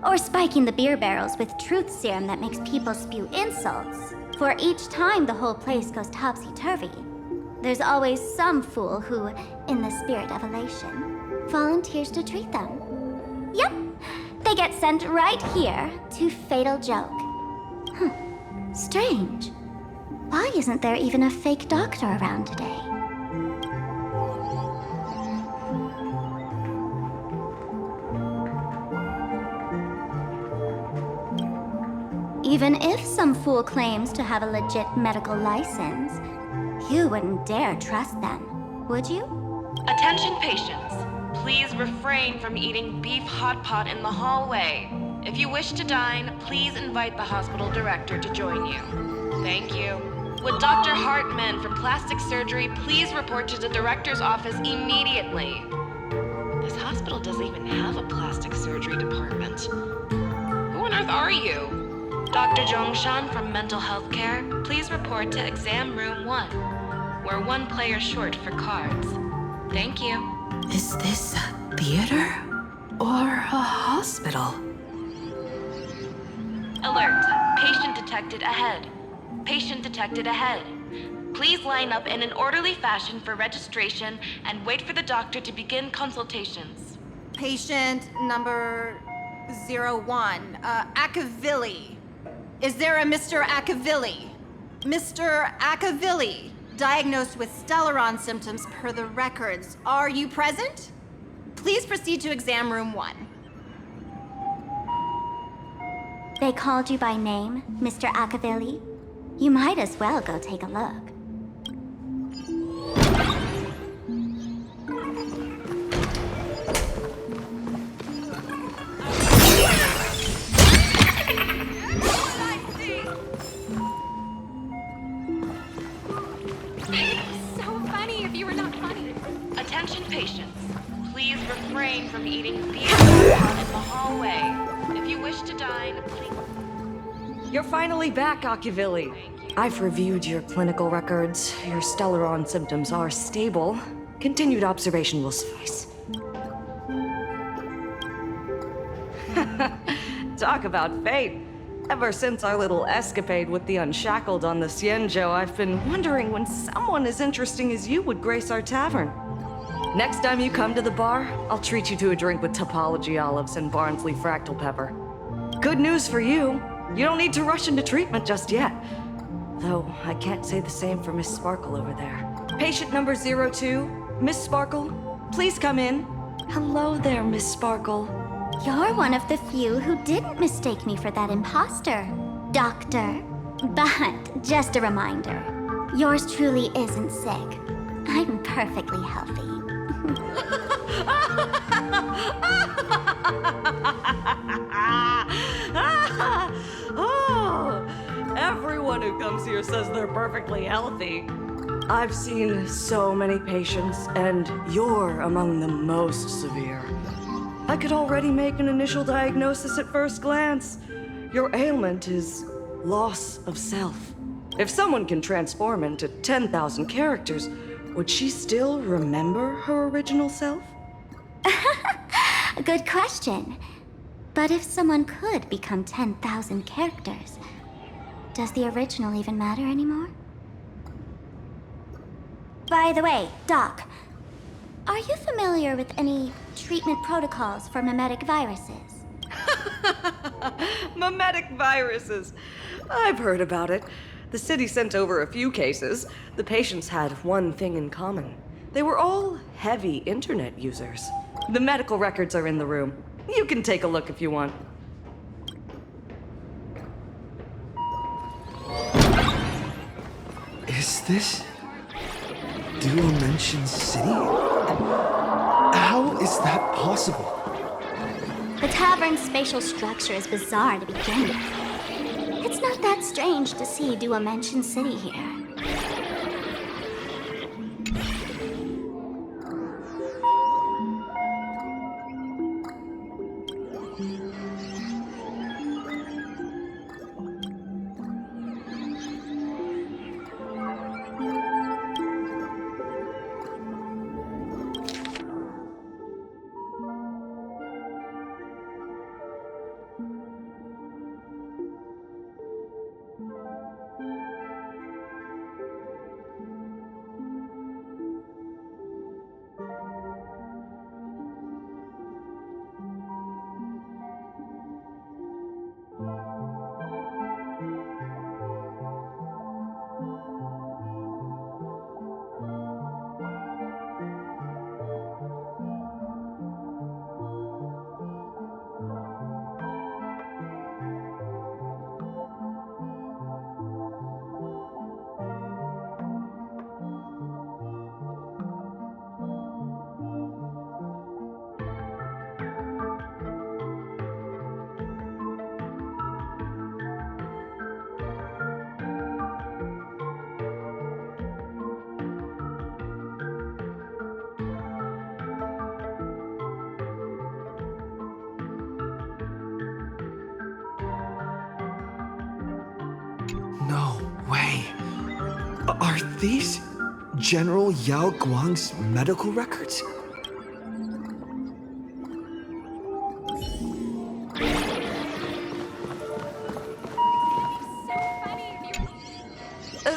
or spiking the beer barrels with truth serum that makes people spew insults, for each time the whole place goes topsy-turvy, there's always some fool who, in the spirit of elation, volunteers to treat them. Yep, they get sent right here to Fatal Joke. Strange. Why isn't there even a fake doctor around today? Even if some fool claims to have a legit medical license, you wouldn't dare trust them, would you? Attention patients. Please refrain from eating beef hot pot in the hallway. If you wish to dine, please invite the hospital director to join you. Thank you. Would Dr. Hartman from plastic surgery please report to the director's office immediately? This hospital doesn't even have a plastic surgery department. Who on earth are you? Dr. Zhongshan from mental health care, please report to exam room 1. We're 1 player short for cards. Thank you. Is this a theater or a hospital? Alert. Patient detected ahead. Patient detected ahead. Please line up in an orderly fashion for registration and wait for the doctor to begin consultations. Patient number 01, Akavilli. Is there a Mr. Akavilli? Mr. Akavilli, diagnosed with Stellaron symptoms per the records. Are you present? Please proceed to exam room 1. They called you by name, Mr. Akavilli? You might as well go take a look. Attention patients. Please refrain from eating beef in the hallway. If you wish to dine, please... You're finally back, Akavilli. I've reviewed your clinical records. Your Stellaron symptoms are stable. Continued observation will suffice. Talk about fate. Ever since our little escapade with the Unshackled on the Xianzhou, I've been wondering when someone as interesting as you would grace our tavern. Next time you come to the bar, I'll treat you to a drink with topology olives and Barnsley fractal pepper. Good news for you. You don't need to rush into treatment just yet. Though, I can't say the same for Miss Sparkle over there. Patient number 02, Miss Sparkle, please come in. Hello there, Miss Sparkle. You're one of the few who didn't mistake me for that imposter, Doctor. But just a reminder, yours truly isn't sick. I'm perfectly healthy. Oh, everyone who comes here says they're perfectly healthy. I've seen so many patients, and you're among the most severe. I could already make an initial diagnosis at first glance. Your ailment is loss of self. If someone can transform into 10,000 characters, would she still remember her original self? Good question. But if someone could become 10,000 characters, does the original even matter anymore? By the way, Doc, are you familiar with any treatment protocols for mimetic viruses? Mimetic viruses. I've heard about it. The city sent over a few cases. The patients had one thing in common. They were all heavy internet users. The medical records are in the room. You can take a look if you want. Is this Duomension City? How is that possible? The tavern's spatial structure is bizarre to begin with. It's not that strange to see Duomension City here. Are these General Yao Guang's medical records?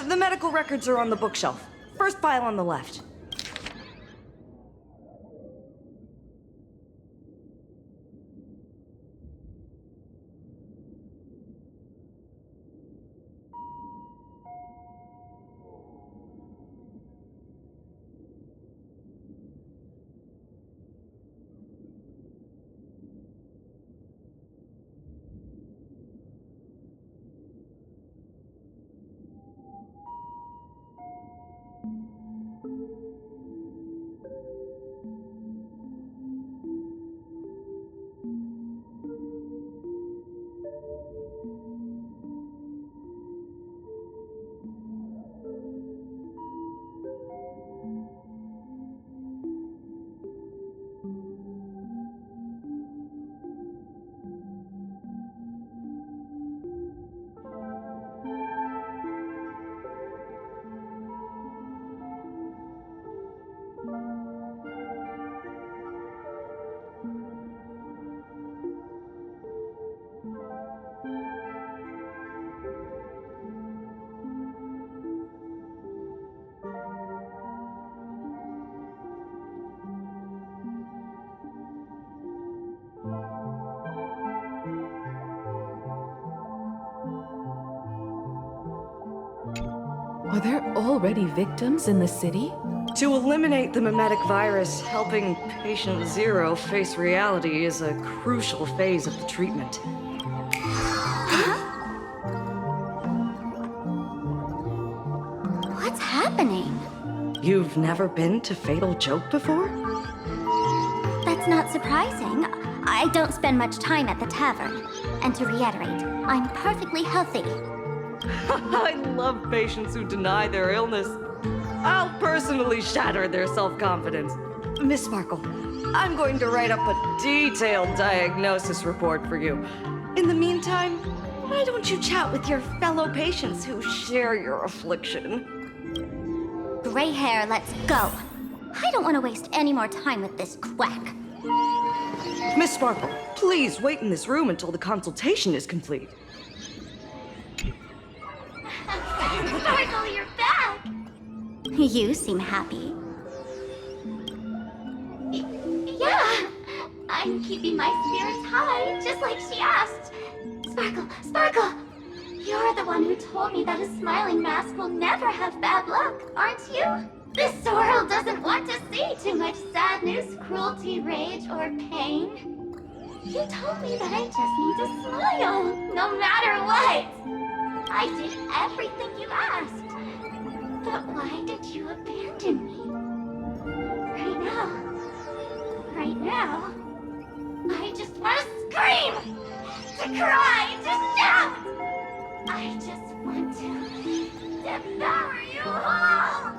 The medical records are on the bookshelf. First pile on the left. Are there already victims in the city? To eliminate the mimetic virus, helping patient zero face reality is a crucial phase of the treatment. What's happening? You've never been to Fatal Joke before? That's not surprising. I don't spend much time at the tavern. And to reiterate, I'm perfectly healthy. I love patients who deny their illness. I'll personally shatter their self-confidence. Miss Sparkle, I'm going to write up a detailed diagnosis report for you. In the meantime, why don't you chat with your fellow patients who share your affliction? Gray hair, let's go. I don't want to waste any more time with this quack. Miss Sparkle, please wait in this room until the consultation is complete. Sparkle, you're back! You seem happy. Yeah, I'm keeping my spirits high, just like she asked. Sparkle, Sparkle! You're the one who told me that a smiling mask will never have bad luck, aren't you? This world doesn't want to see too much sadness, cruelty, rage, or pain. You told me that I just need to smile, no matter what. I did everything you asked. But why did you abandon me? Right now, I just want to scream, to cry, to shout. I just want to devour you all.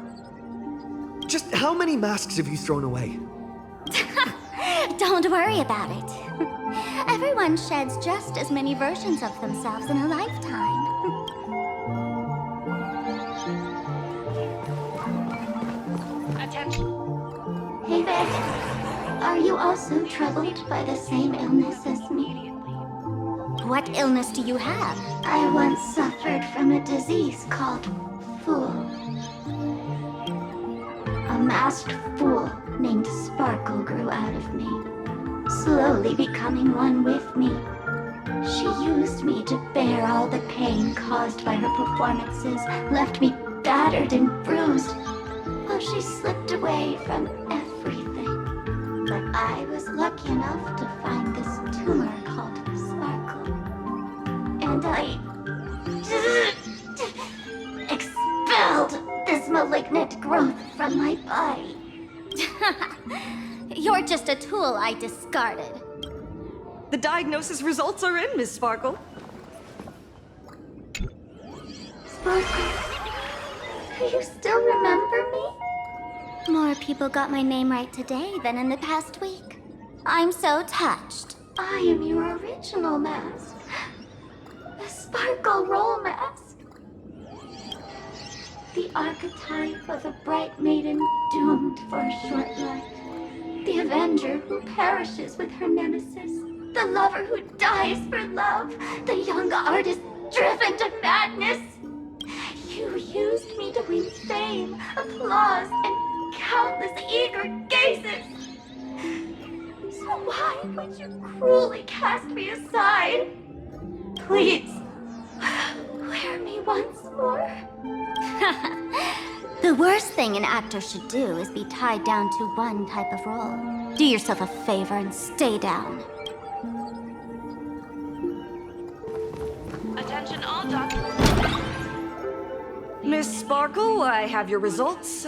Just how many masks have you thrown away? Don't worry about it. Everyone sheds just as many versions of themselves in a lifetime. Attention. Hey there. Are you also troubled by the same illness as me? What illness do you have? I once suffered from a disease called Fool. A masked fool named Sparkle grew out of me, slowly becoming one with me. She used me to bear all the pain caused by her performances, left me battered and bruised, while she slipped away from everything. But I was lucky enough to find this tumor called Sparkle. And I expelled this malignant growth from my body. You're just a tool I discarded. The diagnosis results are in, Miss Sparkle. Sparkle, do you still remember me? More people got my name right today than in the past week. I'm so touched. I am your original mask. The Sparkle Roll mask. The archetype of a bright maiden doomed for a short life. The avenger who perishes with her nemesis. The lover who dies for love. The young artist driven to madness. You used me to win fame, applause, and countless eager gazes. So why would you cruelly cast me aside? Please, wear me once more. The worst thing an actor should do is be tied down to one type of role. Do yourself a favor and stay down. Attention all documents. Miss Sparkle, I have your results.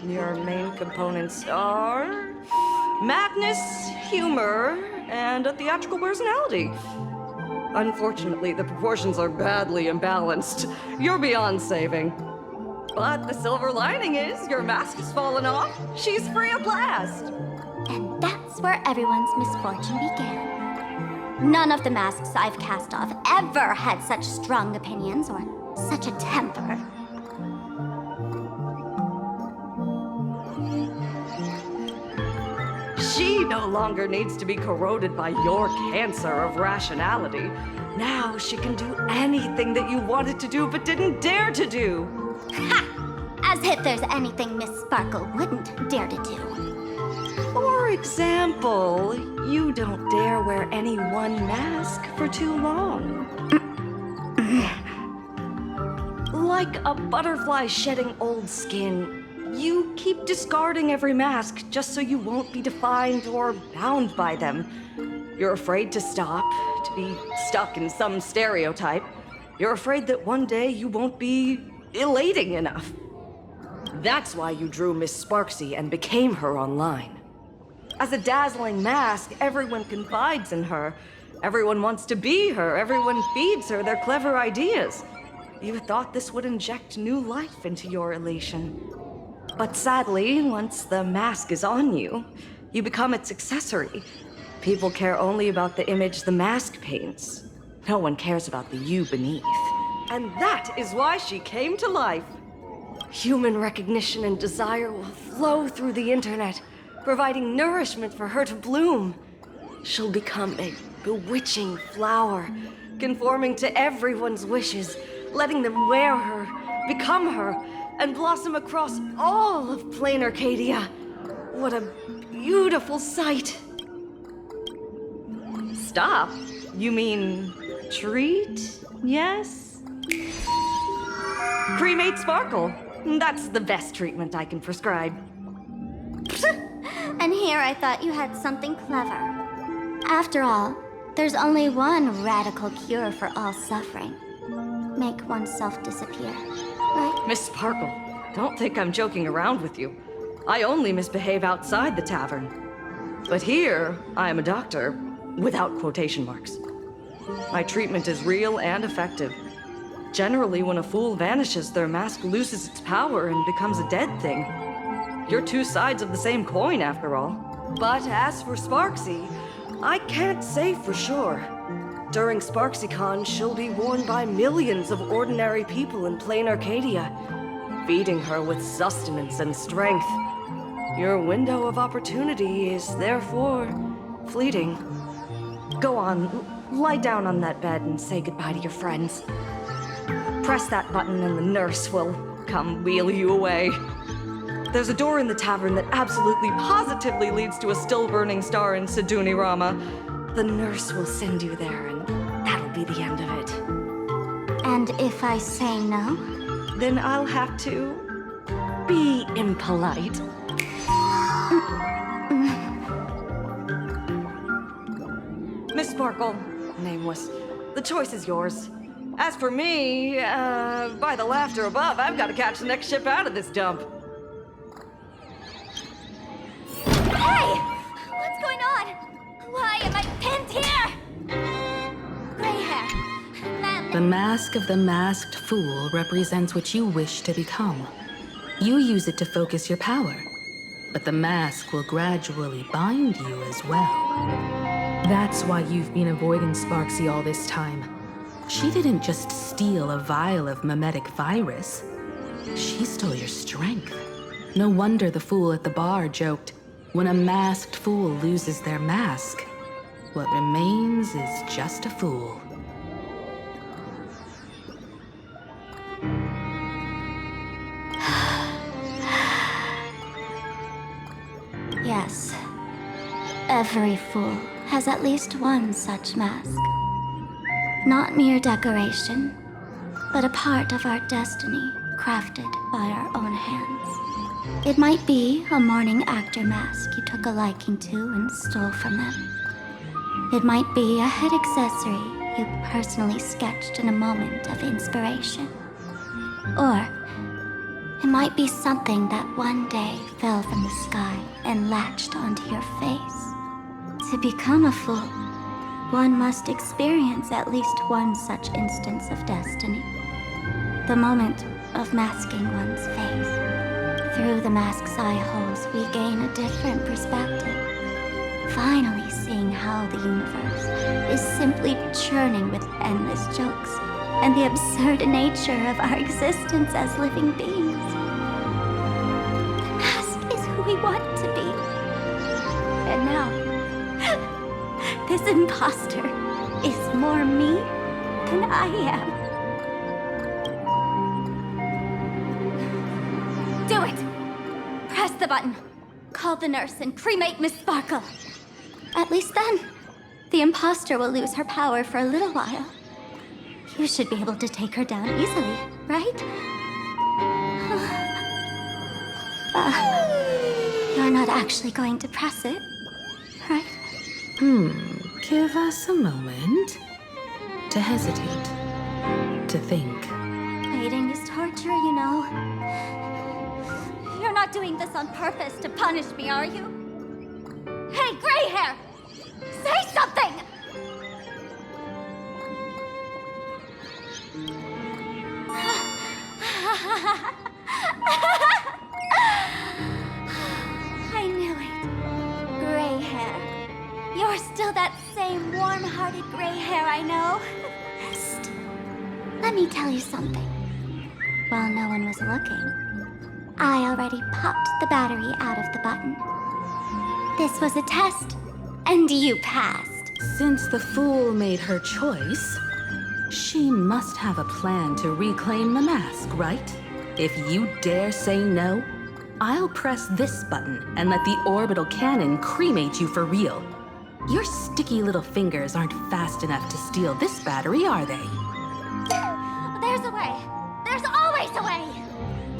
Your main components are madness, humor, and a theatrical personality. Unfortunately, the proportions are badly imbalanced. You're beyond saving. But the silver lining is your mask has fallen off. She's free at last. And that's where everyone's misfortune began. None of the masks I've cast off ever had such strong opinions or such a temper. She no longer needs to be corroded by your cancer of rationality. Now she can do anything that you wanted to do but didn't dare to do. Ha! As if there's anything Miss Sparkle wouldn't dare to do. For example, you don't dare wear any one mask for too long. Like a butterfly shedding old skin, you keep discarding every mask just so you won't be defined or bound by them. You're afraid to stop, to be stuck in some stereotype. You're afraid that one day you won't be elating enough. That's why you drew Miss Sparksy and became her online. As a dazzling mask, everyone confides in her. Everyone wants to be her. Everyone feeds her their clever ideas. You thought this would inject new life into your elation. But sadly, once the mask is on you, you become its accessory. People care only about the image the mask paints. No one cares about the you beneath. And that is why she came to life. Human recognition and desire will flow through the internet, providing nourishment for her to bloom. She'll become a bewitching flower, conforming to everyone's wishes, letting them wear her, become her, and blossom across all of Planarcadia. What a beautiful sight. Stop? You mean treat? Yes? Cremate Sparkle. That's the best treatment I can prescribe. And here I thought you had something clever. After all, there's only one radical cure for all suffering. Make oneself disappear, right? Miss Sparkle, don't think I'm joking around with you. I only misbehave outside the tavern. But here, I am a doctor, without quotation marks. My treatment is real and effective. Generally, when a fool vanishes, their mask loses its power and becomes a dead thing. You're two sides of the same coin, after all. But as for Sparksy, I can't say for sure. During SparksyCon, she'll be worn by millions of ordinary people in Planarcadia, feeding her with sustenance and strength. Your window of opportunity is therefore fleeting. Go on, lie down on that bed and say goodbye to your friends. Press that button and the nurse will come wheel you away. There's a door in the tavern that absolutely positively leads to a still-burning star in Siduni Rama. The nurse will send you there, and that'll be the end of it. And if I say no? Then I'll have to be impolite. Miss Sparkle, nameless, the choice is yours. As for me, by the laughter above, I've got to catch the next ship out of this dump. Hey! What's going on? Why am I pinned here? Gray hair. The mask of the masked fool represents what you wish to become. You use it to focus your power, but the mask will gradually bind you as well. That's why you've been avoiding Sparksy all this time. She didn't just steal a vial of mimetic virus. She stole your strength. No wonder the fool at the bar joked, when a masked fool loses their mask, what remains is just a fool. Yes. Every fool has at least one such mask. Not mere decoration, but a part of our destiny, crafted by our own hands. It might be a mourning actor mask you took a liking to and stole from them. It might be a head accessory you personally sketched in a moment of inspiration. Or it might be something that one day fell from the sky and latched onto your face. To become a fool, one must experience at least one such instance of destiny. The moment of masking one's face. Through the mask's eye holes, we gain a different perspective. Finally seeing how the universe is simply churning with endless jokes and the absurd nature of our existence as living beings. The mask is who we want to be. And now, this imposter is more me than I am. Do it! Press the button. Call the nurse and cremate Miss Sparkle. At least then, the imposter will lose her power for a little while. You should be able to take her down easily, right? You're not actually going to press it, right? Give us a moment to hesitate, to think. Waiting is torture, you know. You're not doing this on purpose to punish me, are you? Hey, gray hair! Say something! I knew it. Gray hair. You're still that same warm-hearted gray hair I know. Psst. Let me tell you something. While no one was looking, I already popped the battery out of the button. This was a test, and you passed. Since the fool made her choice, she must have a plan to reclaim the mask, right? If you dare say no, I'll press this button and let the orbital cannon cremate you for real. Your sticky little fingers aren't fast enough to steal this battery, are they? There's a way. There's always a way.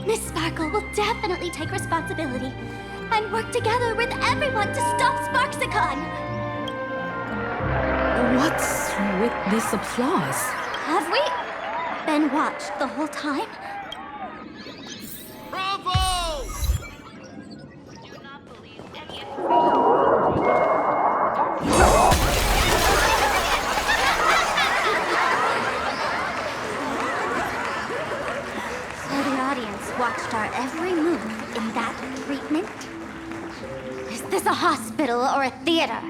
Miss Sparkle will definitely take responsibility and work together with everyone to stop Sparksicon. What's with this applause? Have we been watched the whole time? Bravo! So the audience watched our every move in that treatment? Is this a hospital or a theater?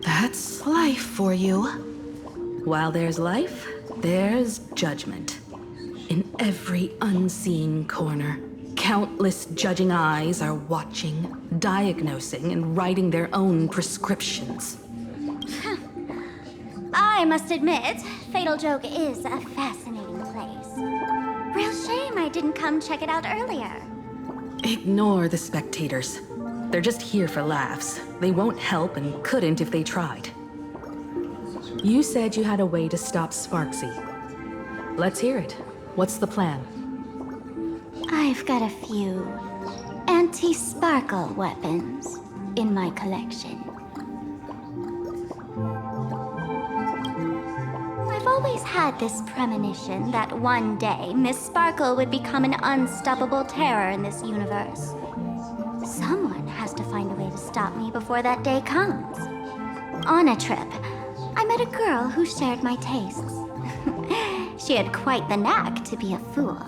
That's life for you. While there's life, there's judgment. In every unseen corner, countless judging eyes are watching, diagnosing, and writing their own prescriptions. I must admit, Fatal Joke is a fascinating place. Real shame I didn't come check it out earlier. Ignore the spectators. They're just here for laughs. They won't help and couldn't if they tried. You said you had a way to stop Sparksy. Let's hear it. What's the plan? I've got a few anti-sparkle weapons in my collection. I've always had this premonition that one day Miss Sparkle would become an unstoppable terror in this universe. Someone has to find a way to stop me before that day comes. On a trip, I met a girl who shared my tastes. She had quite the knack to be a fool.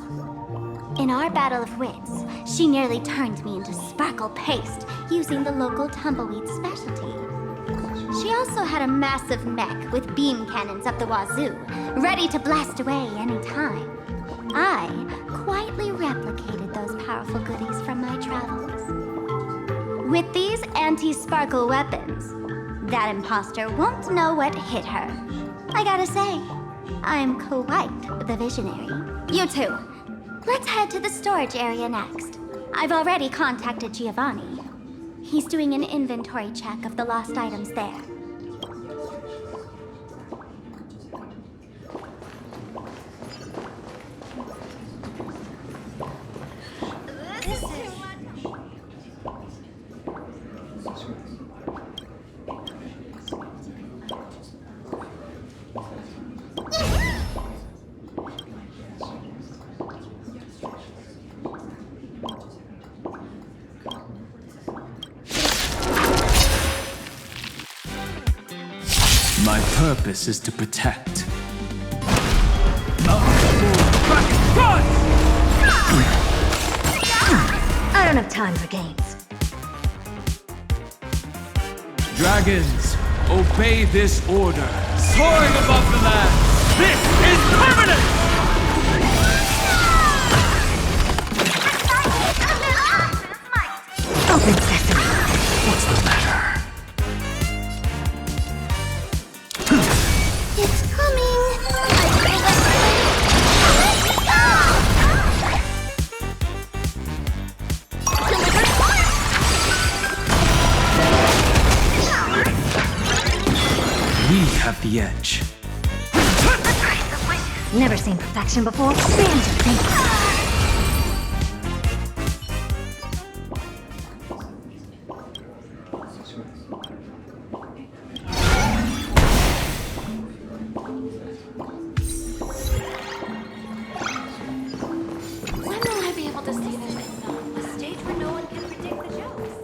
In our battle of wits, she nearly turned me into sparkle paste using the local tumbleweed specialty. She also had a massive mech with beam cannons up the wazoo, ready to blast away any time. I quietly replicated those powerful goodies from my travels. With these anti-sparkle weapons, that imposter won't know what hit her. I gotta say, I'm quite the visionary. You two, let's head to the storage area next. I've already contacted Giovanni. He's doing an inventory check of the lost items there. My purpose is to protect. I don't have time for games. Dragons, obey this order. Soaring above the land. This is permanent! Open sesame. What's the matter? It's coming! We have the edge. Never seen perfection before. Stand to think. When will I be able to see this? A stage where no one can predict the jokes.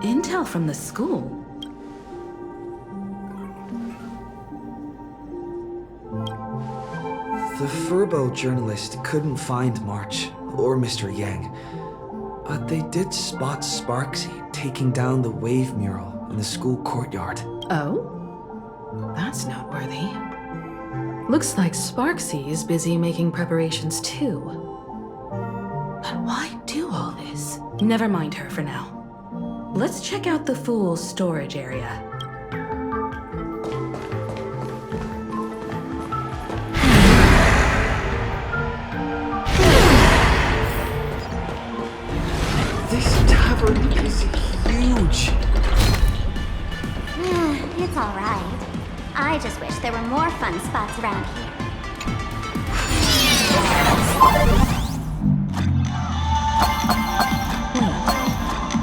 Intel from the school? The Furbo journalist couldn't find March or Mr. Yang, but they did spot Sparksy taking down the wave mural in the school courtyard. Oh? That's noteworthy. Looks like Sparksy is busy making preparations too. But why do all this? Never mind her for now. Let's check out the Fool's storage area. This tavern is huge. It's alright. I just wish there were more fun spots around here.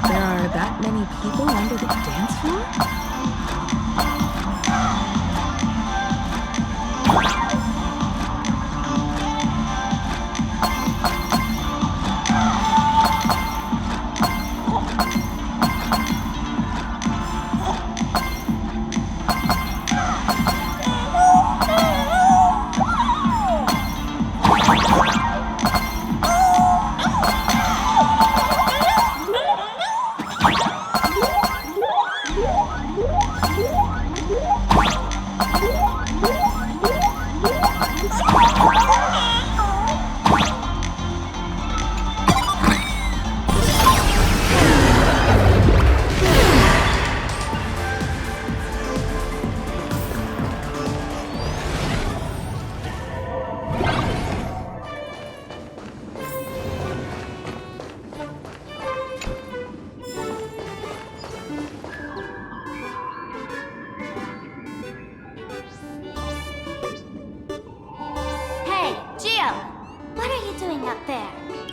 There are that many people under the dance floor?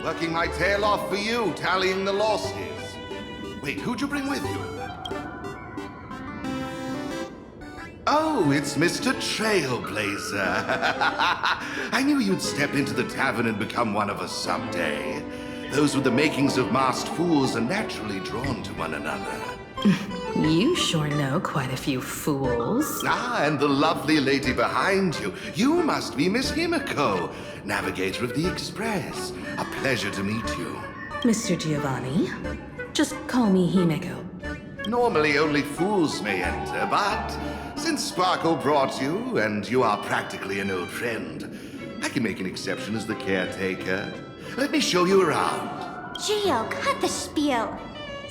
Working my tail off for you, tallying the losses. Wait, who'd you bring with you? Oh, it's Mr. Trailblazer. I knew you'd step into the tavern and become one of us someday. Those with the makings of masked fools are naturally drawn to one another. You sure know quite a few fools. Ah, and the lovely lady behind you. You must be Miss Himiko, navigator of the Express. A pleasure to meet you. Mr. Giovanni, just call me Himeko. Normally only fools may enter, but since Sparkle brought you, and you are practically an old friend, I can make an exception as the caretaker. Let me show you around. Gio, cut the spiel.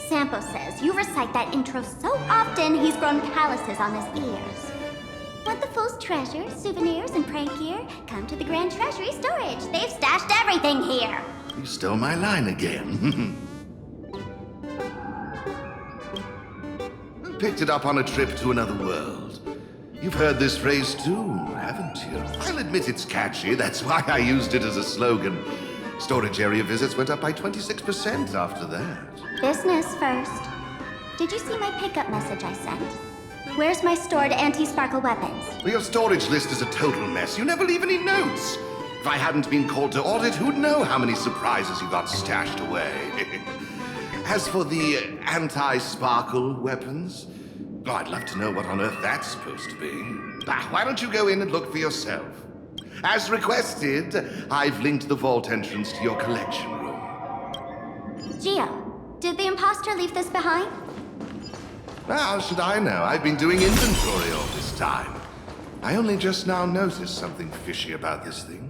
Sampo says you recite that intro so often he's grown calluses on his ears. Want the fool's treasures, souvenirs, and prank gear? Come to the Grand Treasury Storage. They've stashed everything here. You stole my line again. Picked it up on a trip to another world. You've heard this phrase too, haven't you? I'll admit it's catchy. That's why I used it as a slogan. Storage area visits went up by 26% after that. Business first. Did you see my pickup message I sent? Where's my stored anti-sparkle weapons? Well, your storage list is a total mess. You never leave any notes. If I hadn't been called to audit, who'd know how many surprises you got stashed away? As for the anti-sparkle weapons, oh, I'd love to know what on earth that's supposed to be. Why don't you go in and look for yourself? As requested, I've linked the vault entrance to your collection room. Gio, did the imposter leave this behind? How should I know? I've been doing inventory all this time. I only just now noticed something fishy about this thing.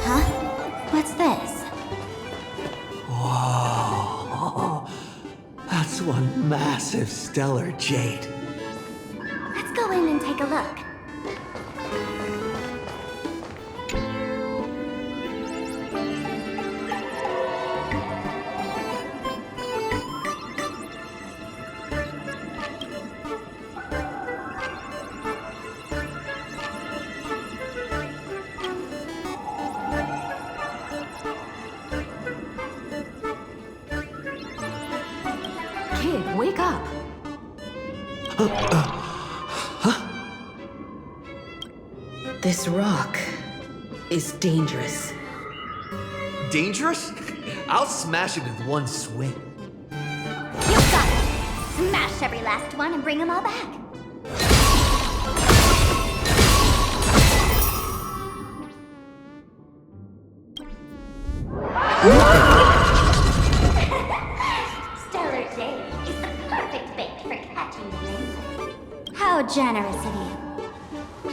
Huh? What's this? Whoa. That's one massive stellar jade. Let's go in and take a look. Kid, wake up. This rock is dangerous. Dangerous? I'll smash it with one swing. You got it! Smash every last one and bring them all back. Stellar Jade is the perfect bait for catching things. How generous of you.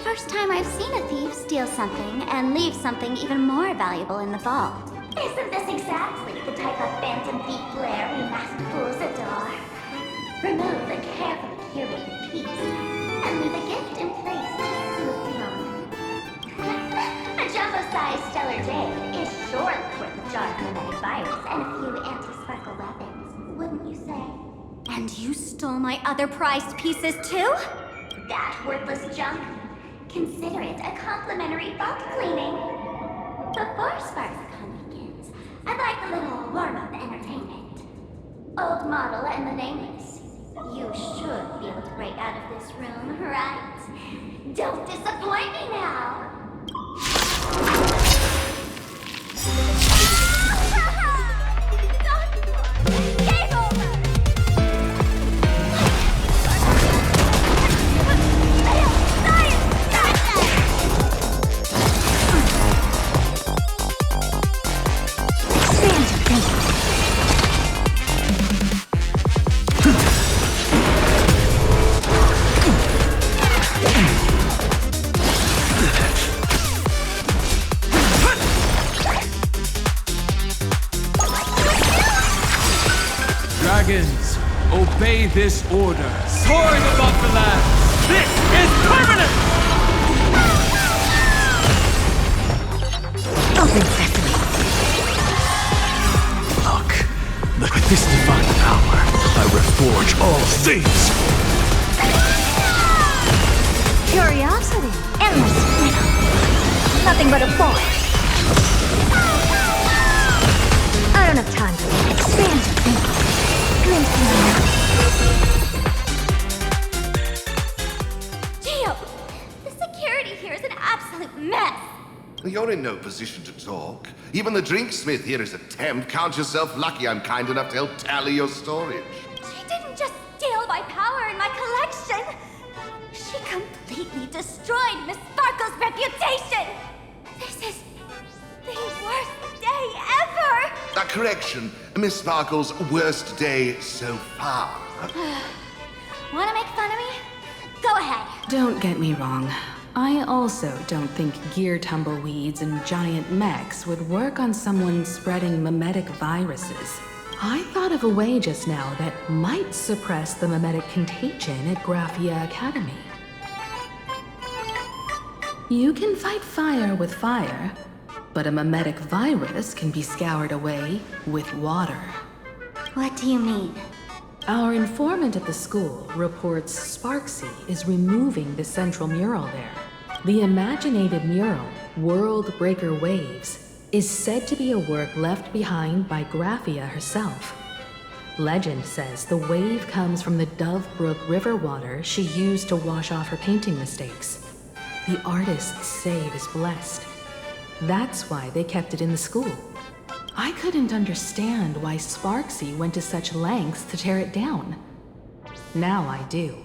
First time I've seen a thief steal something and leave something even more valuable in the vault. Isn't this exactly the type of phantom thief flair we masked fools adore? Remove the carefully curated piece and leave a gift in place to soothe the moment. A jumbo-sized Stellar Jade is surely worth a jar of mimetic virus and a few anti-sparkle weapons, wouldn't you say? And you stole my other prized pieces too? That worthless junk? Consider it a complimentary vault cleaning. Before SparkleCon begins, I'd like a little warm-up entertainment. Old model and the nameless. You should be able to break out of this room, right? Don't disappoint me now! Game over! Dragons, obey this order. Soaring above the land. This is permanent! Open sesame. Look. With this divine power, I reforge all things! Curiosity, endless freedom. Nothing but a bore. I don't have time to expand your thinking. Glint Gio, the security here is an absolute mess. You're in no position to talk. Even the drinksmith here is a temp. Count yourself lucky I'm kind enough to help tally your storage. She didn't just steal my power and my collection. She completely destroyed Miss Sparkle's reputation. This is the worst day ever. A correction, Miss Sparkle's worst day so far. Wanna make fun of me? Go ahead. Don't get me wrong. I also don't think gear tumbleweeds and giant mechs would work on someone spreading mimetic viruses. I thought of a way just now that might suppress the mimetic contagion at Graphia Academy. You can fight fire with fire, but a mimetic virus can be scoured away with water. What do you mean? Our informant at the school reports Sparksy is removing the central mural there. The imaginated mural, World Breaker Waves, is said to be a work left behind by Graphia herself. Legend says the wave comes from the Dove Brook river water she used to wash off her painting mistakes. The artists say it is blessed. That's why they kept it in the school. I couldn't understand why Sparksy went to such lengths to tear it down. Now I do.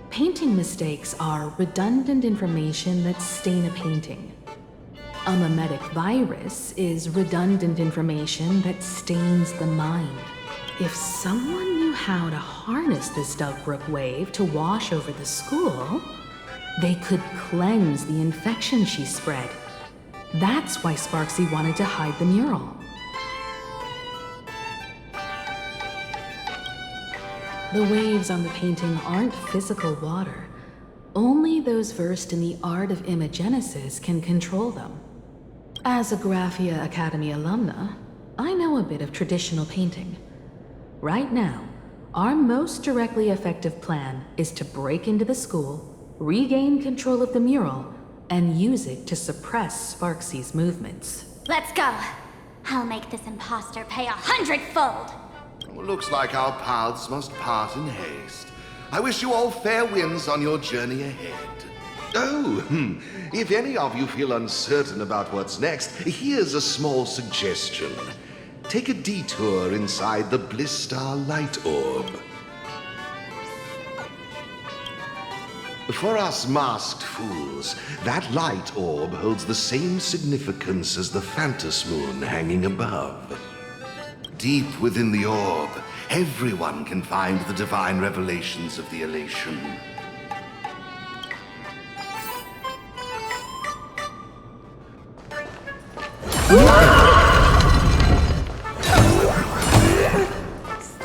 Painting mistakes are redundant information that stain a painting. A mimetic virus is redundant information that stains the mind. If someone knew how to harness this Dovebrook wave to wash over the school, they could cleanse the infection she spread. That's why Sparksy wanted to hide the mural. The waves on the painting aren't physical water. Only those versed in the art of imagenesis can control them. As a Graphia Academy alumna, I know a bit of traditional painting. Right now, our most directly effective plan is to break into the school, regain control of the mural, and use it to suppress Sparksy's movements. Let's go. I'll make this imposter pay 100-fold. Looks like our paths must part in haste. I wish you all fair winds on your journey ahead. Oh, if any of you feel uncertain about what's next, here's a small suggestion. Take a detour inside the Blistar Light Orb. For us masked fools, that light orb holds the same significance as the Phantos Moon hanging above. Deep within the orb, everyone can find the divine revelations of the elation.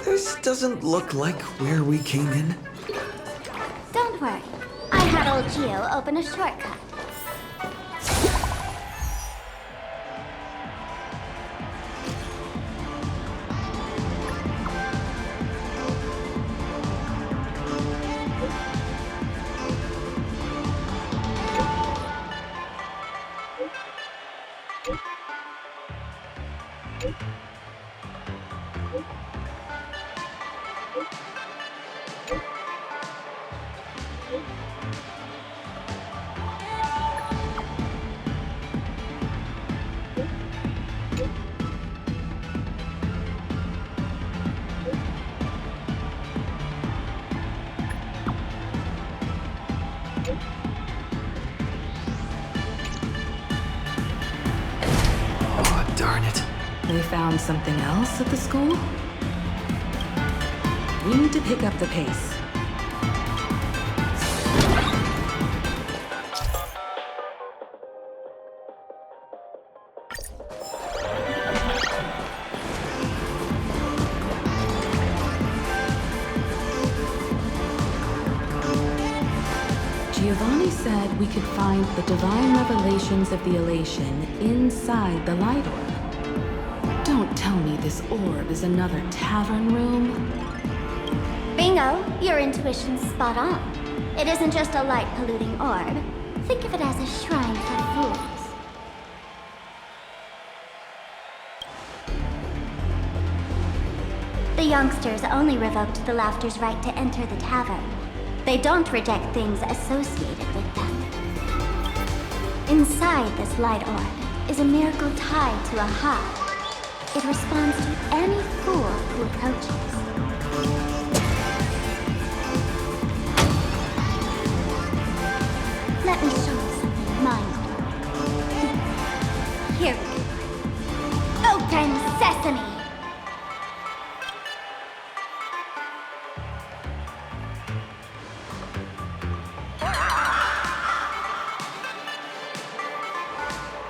This doesn't look like where we came in. Don't worry. I had old Gio open a shortcut. Darn it. They found something else at the school? We need to pick up the pace. Giovanni said we could find the divine revelations of the elation inside the light orb. Don't tell me this orb is another tavern room. Bingo, your intuition's spot on. It isn't just a light-polluting orb. Think of it as a shrine for fools. The youngsters only revoked the Laughter's right to enter the tavern. They don't reject things associated with them. Inside this light orb is a miracle tied to a heart. It responds to any fool who approaches. Let me show you something mind-blowing. Here we go. Open sesame!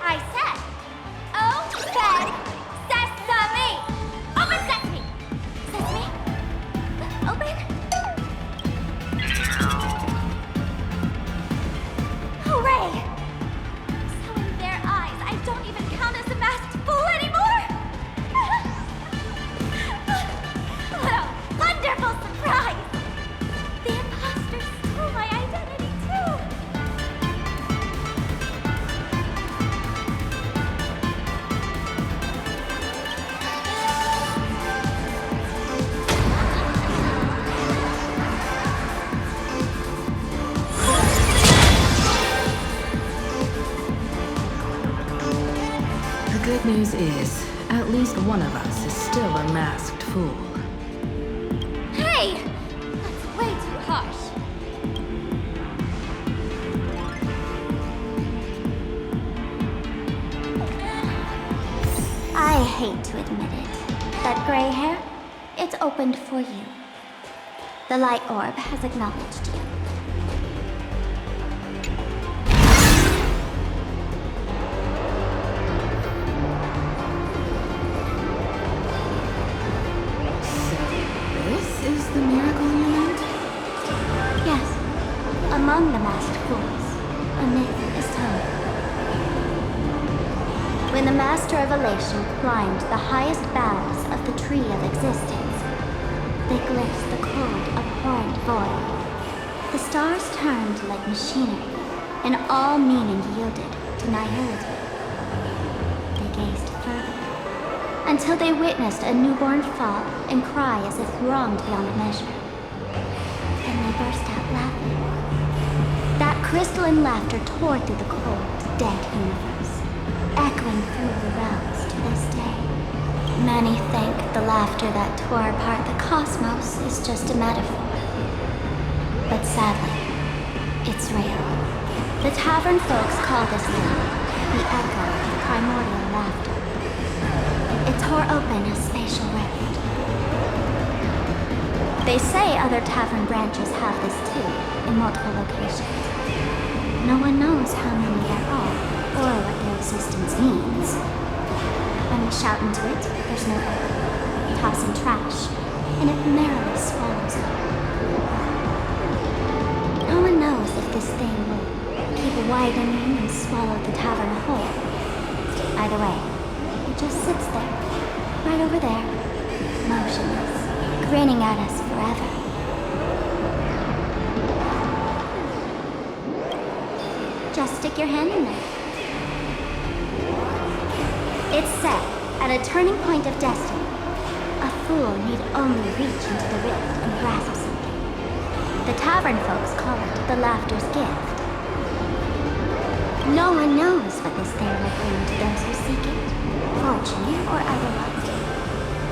I said, open sesame! Open sesame! Sesame? Open? Hooray! So in their eyes, I don't even count as a masked fool anymore! What a wonderful surprise! The imposter stole my identity too! The good news is, at least one of us is still a masked fool. Hey! That's way too harsh. I hate to admit it. That gray hair, it's opened for you. The light orb has acknowledged you. This is the miracle you meant? Yes, among the masked fools, a myth is told. When the Master of Elation climbed the highest boughs of the Tree of Existence, they glimpsed the cold, abhorrent void. The stars turned like machinery, and all meaning yielded to nihility. They gazed further, until they witnessed a newborn fall and cry as if wronged beyond measure. Then they burst out laughing. That crystalline laughter tore through the cold, dead universe, echoing through the realms to this day. Many think the laughter that tore apart the cosmos is just a metaphor. But sadly, it's real. The tavern folks call this thing the echo of primordial laughter. It tore open a spatial rift. They say other tavern branches have this too, in multiple locations. No one knows how many there are, or what their existence means. When we shout into it, there's no echo. Toss in trash, and it merrily swallows up. No one knows if this thing will keep widening and swallow the tavern whole. Either way, it just sits there, right over there, motionless, grinning at us forever. Just stick your hand in there. It's said, at a turning point of destiny, a fool need only reach into the rift and grasp something. The tavern folks call it the Laughter's Gift. No one knows what this thing will bring to those who seek it, fortune or otherwise.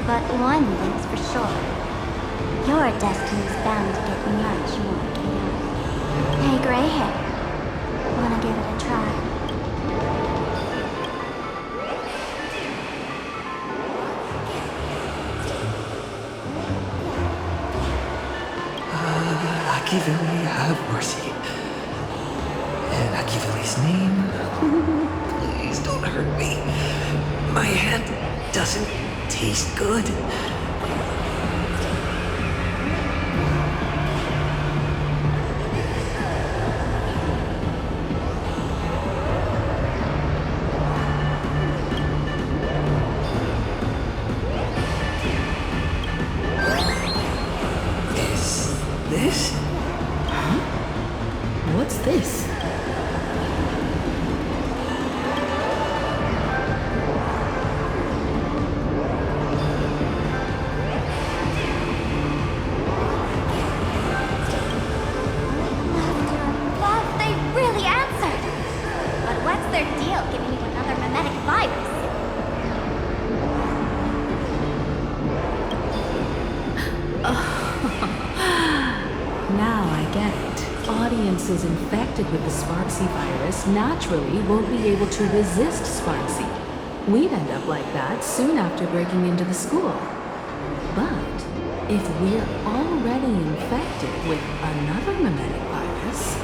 But one thing's for sure. Your destiny's bound to get much more chaotic. Hey, gray hair. Wanna give it a try? Akivili, have mercy. In Akivili's name, please don't hurt me. My hand doesn't taste good. Is this? Huh? What's this? Love, they really answered! But what's their deal giving you another mimetic virus? Now I get it. Audiences infected with the Sparksy virus naturally won't be able to resist Sparksy. We'd end up like that soon after breaking into the school. But if we're already infected with another mimetic virus,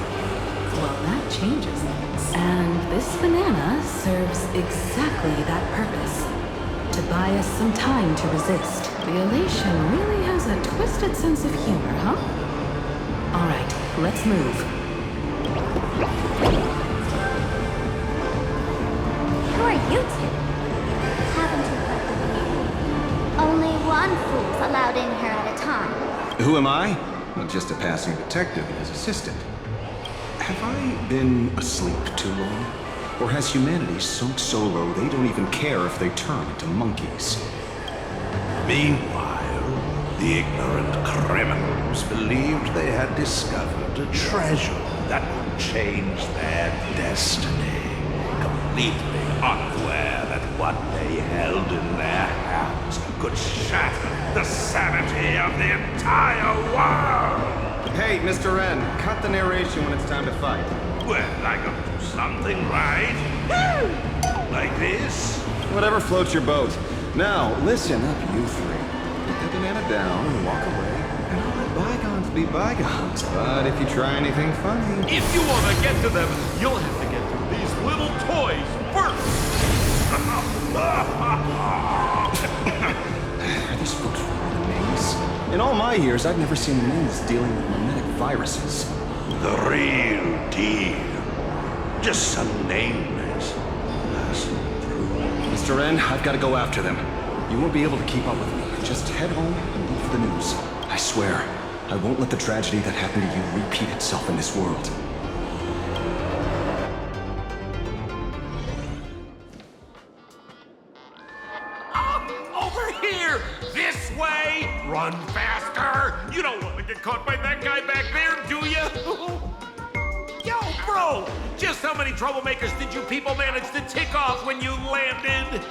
well, that changes things. And this banana serves exactly that purpose. To buy us some time to resist. The elation really has a twisted sense of humor, huh? All right, let's move. Who are you two? Haven't you heard the rule? Only one fool's allowed in here at a time. Who am I? Well, just a passing detective and his assistant. Have I been asleep too long? Or has humanity sunk so low they don't even care if they turn into monkeys? Meanwhile, the ignorant criminals believed they had discovered a treasure that would change their destiny, completely unaware that what they held in their hands could shatter the sanity of the entire world! Hey, Mr. Wren, cut the narration when it's time to fight. Well, I gotta do something, right? Like this? Whatever floats your boat. Now, listen up, you three. Put that banana down and walk away, and I'll let bygones be bygones. But if you try anything funny... If you want to get to them, you'll have to get to these little toys first! Are these folks really the names? In all my years, I've never seen names dealing with mimetic viruses. The real deal. Just some nameless passing through. Mr. Wren, I've got to go after them. You won't be able to keep up with me. Just head home and wait for the news. I swear, I won't let the tragedy that happened to you repeat itself in this world. Over here! This way! Run faster! You don't want to get caught by that guy back there, do you? Yo, bro! Just how many troublemakers did you people manage to tick off when you landed?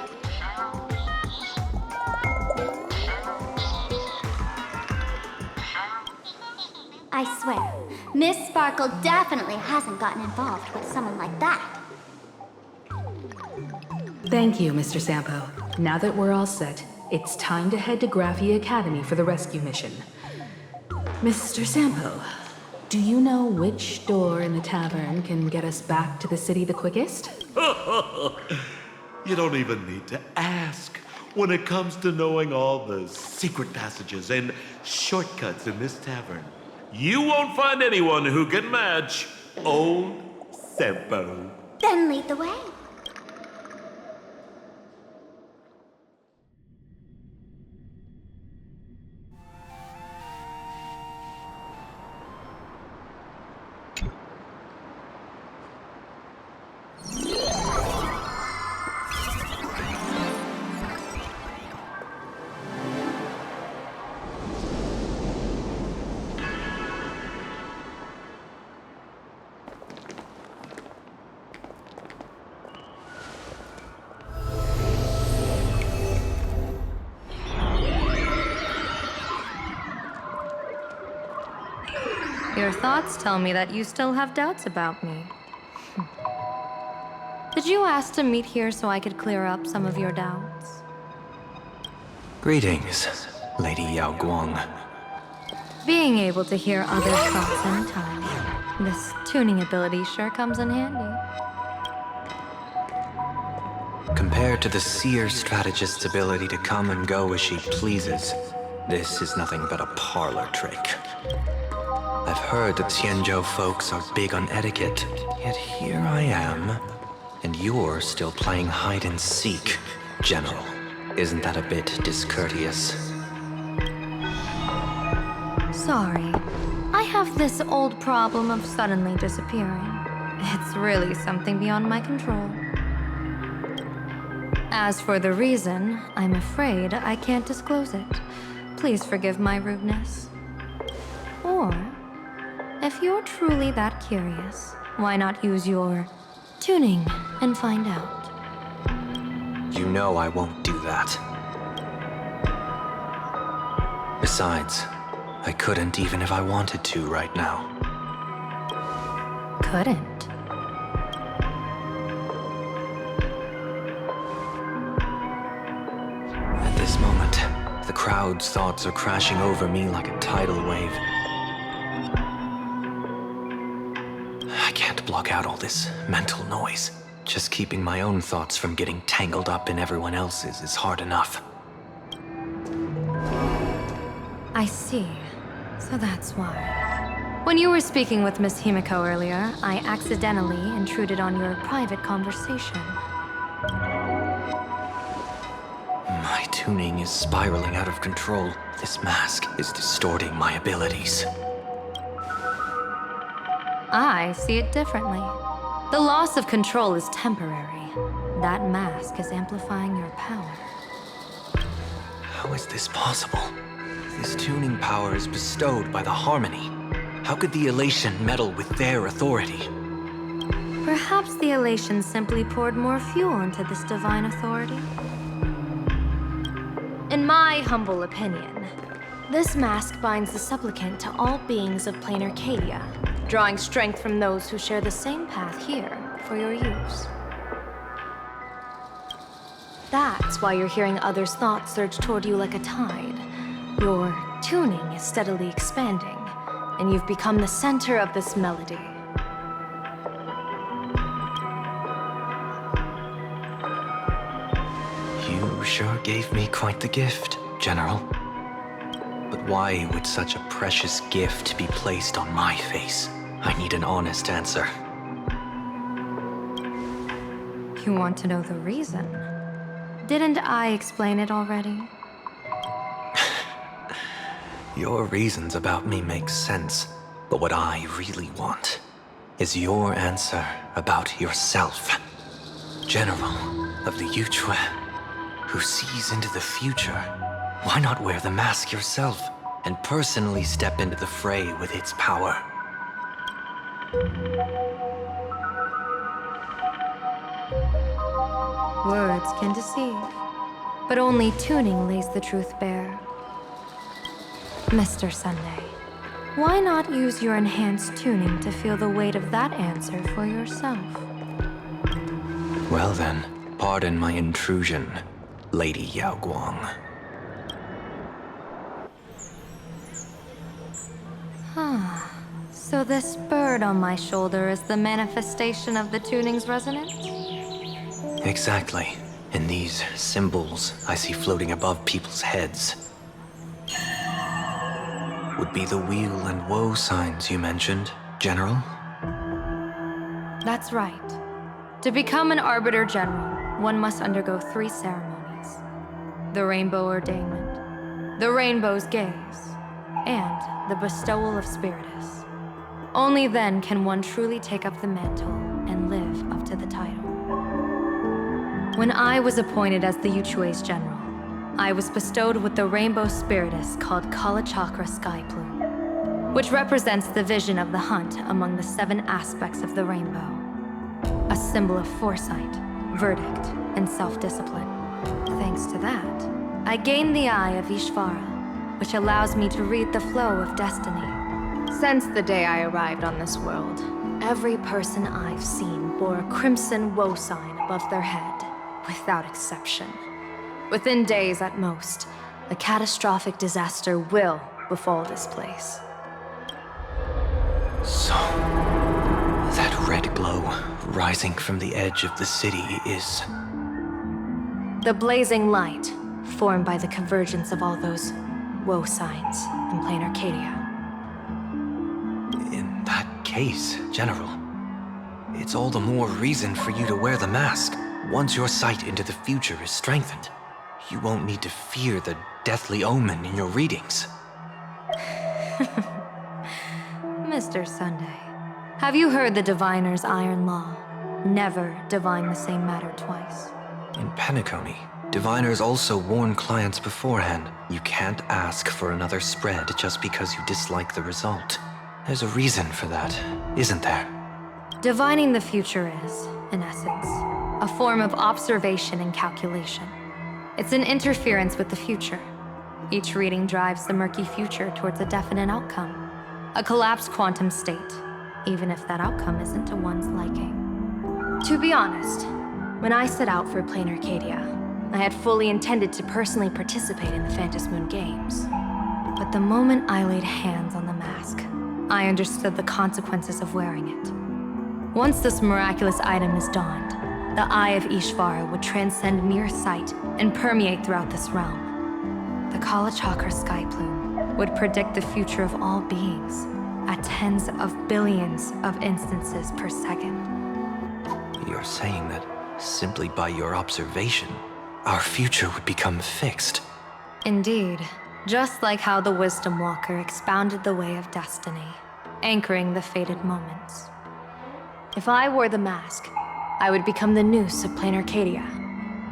I swear, Miss Sparkle definitely hasn't gotten involved with someone like that. Thank you, Mr. Sampo. Now that we're all set, it's time to head to Graffy Academy for the rescue mission. Mr. Sampo, do you know which door in the tavern can get us back to the city the quickest? You don't even need to ask. When it comes to knowing all the secret passages and shortcuts in this tavern, you won't find anyone who can match old Sampo. Then lead the way. Your thoughts tell me that you still have doubts about me. Did you ask to meet here so I could clear up some of your doubts? Greetings, Lady Yao Guang. Being able to hear others' thoughts in time. This tuning ability sure comes in handy. Compared to the seer strategist's ability to come and go as she pleases, this is nothing but a parlor trick. I've heard that Xianzhou folks are big on etiquette, yet here I am, and you're still playing hide and seek, General. Isn't that a bit discourteous? Sorry. I have this old problem of suddenly disappearing. It's really something beyond my control. As for the reason, I'm afraid I can't disclose it. Please forgive my rudeness. Or, if you're truly that curious, why not use your tuning and find out? You know I won't do that. Besides, I couldn't even if I wanted to right now. Couldn't. At this moment, the crowd's thoughts are crashing over me like a tidal wave. I can't block out all this mental noise. Just keeping my own thoughts from getting tangled up in everyone else's is hard enough. I see. So that's why. When you were speaking with Miss Himiko earlier, I accidentally intruded on your private conversation. My tuning is spiraling out of control. This mask is distorting my abilities. I see it differently. The loss of control is temporary. That mask is amplifying your power. How is this possible? This tuning power is bestowed by the Harmony. How could the Elation meddle with their authority? Perhaps the Elation simply poured more fuel into this divine authority. In my humble opinion, this mask binds the supplicant to all beings of Planarcadia, drawing strength from those who share the same path here for your use. That's why you're hearing others' thoughts surge toward you like a tide. Your tuning is steadily expanding, and you've become the center of this melody. You sure gave me quite the gift, General. But why would such a precious gift be placed on my face? I need an honest answer. You want to know the reason? Didn't I explain it already? Your reasons about me make sense, but what I really want is your answer about yourself. General of the Yuchue, who sees into the future. Why not wear the mask yourself and personally step into the fray with its power? Words can deceive, but only tuning lays the truth bare. Mr. Sunday, why not use your enhanced tuning to feel the weight of that answer for yourself? Well then, pardon my intrusion, Lady Yao Guang. So this bird on my shoulder is the manifestation of the tuning's resonance? Exactly. And these symbols I see floating above people's heads would be the weal and woe signs you mentioned, General? That's right. To become an Arbiter General, one must undergo 3 ceremonies. The Rainbow Ordainment, the Rainbow's Gaze, and the Bestowal of Spiritus. Only then can one truly take up the mantle and live up to the title. When I was appointed as the Yuchue's general, I was bestowed with the Rainbow Spiritus called Kalachakra Sky Plume, which represents the vision of the hunt among the 7 aspects of the rainbow. A symbol of foresight, verdict, and self-discipline. Thanks to that, I gained the Eye of Ishvara, which allows me to read the flow of destiny. Since the day I arrived on this world, every person I've seen bore a crimson woe sign above their head, without exception. Within days at most, a catastrophic disaster will befall this place. So, that red glow rising from the edge of the city is... The blazing light, formed by the convergence of all those woe signs in Planarcadia. In that case, General, it's all the more reason for you to wear the mask. Once your sight into the future is strengthened, you won't need to fear the deathly omen in your readings. Mr. Sunday, have you heard the diviner's iron law? Never divine the same matter twice. In Penacony, diviners also warn clients beforehand. You can't ask for another spread just because you dislike the result. There's a reason for that, isn't there? Divining the future is, in essence, a form of observation and calculation. It's an interference with the future. Each reading drives the murky future towards a definite outcome, a collapsed quantum state, even if that outcome isn't to one's liking. To be honest, when I set out for Planarcadia, I had fully intended to personally participate in the Phantasmoon Games. But the moment I laid hands on the mask, I understood the consequences of wearing it. Once this miraculous item is donned, the Eye of Ishvara would transcend mere sight and permeate throughout this realm. The Kalachakra sky plume would predict the future of all beings at tens of billions of instances per second. You're saying that simply by your observation, our future would become fixed. Indeed, just like how the Wisdom Walker expounded the way of destiny, anchoring the fated moments. If I wore the mask, I would become the noose of Planarcadia,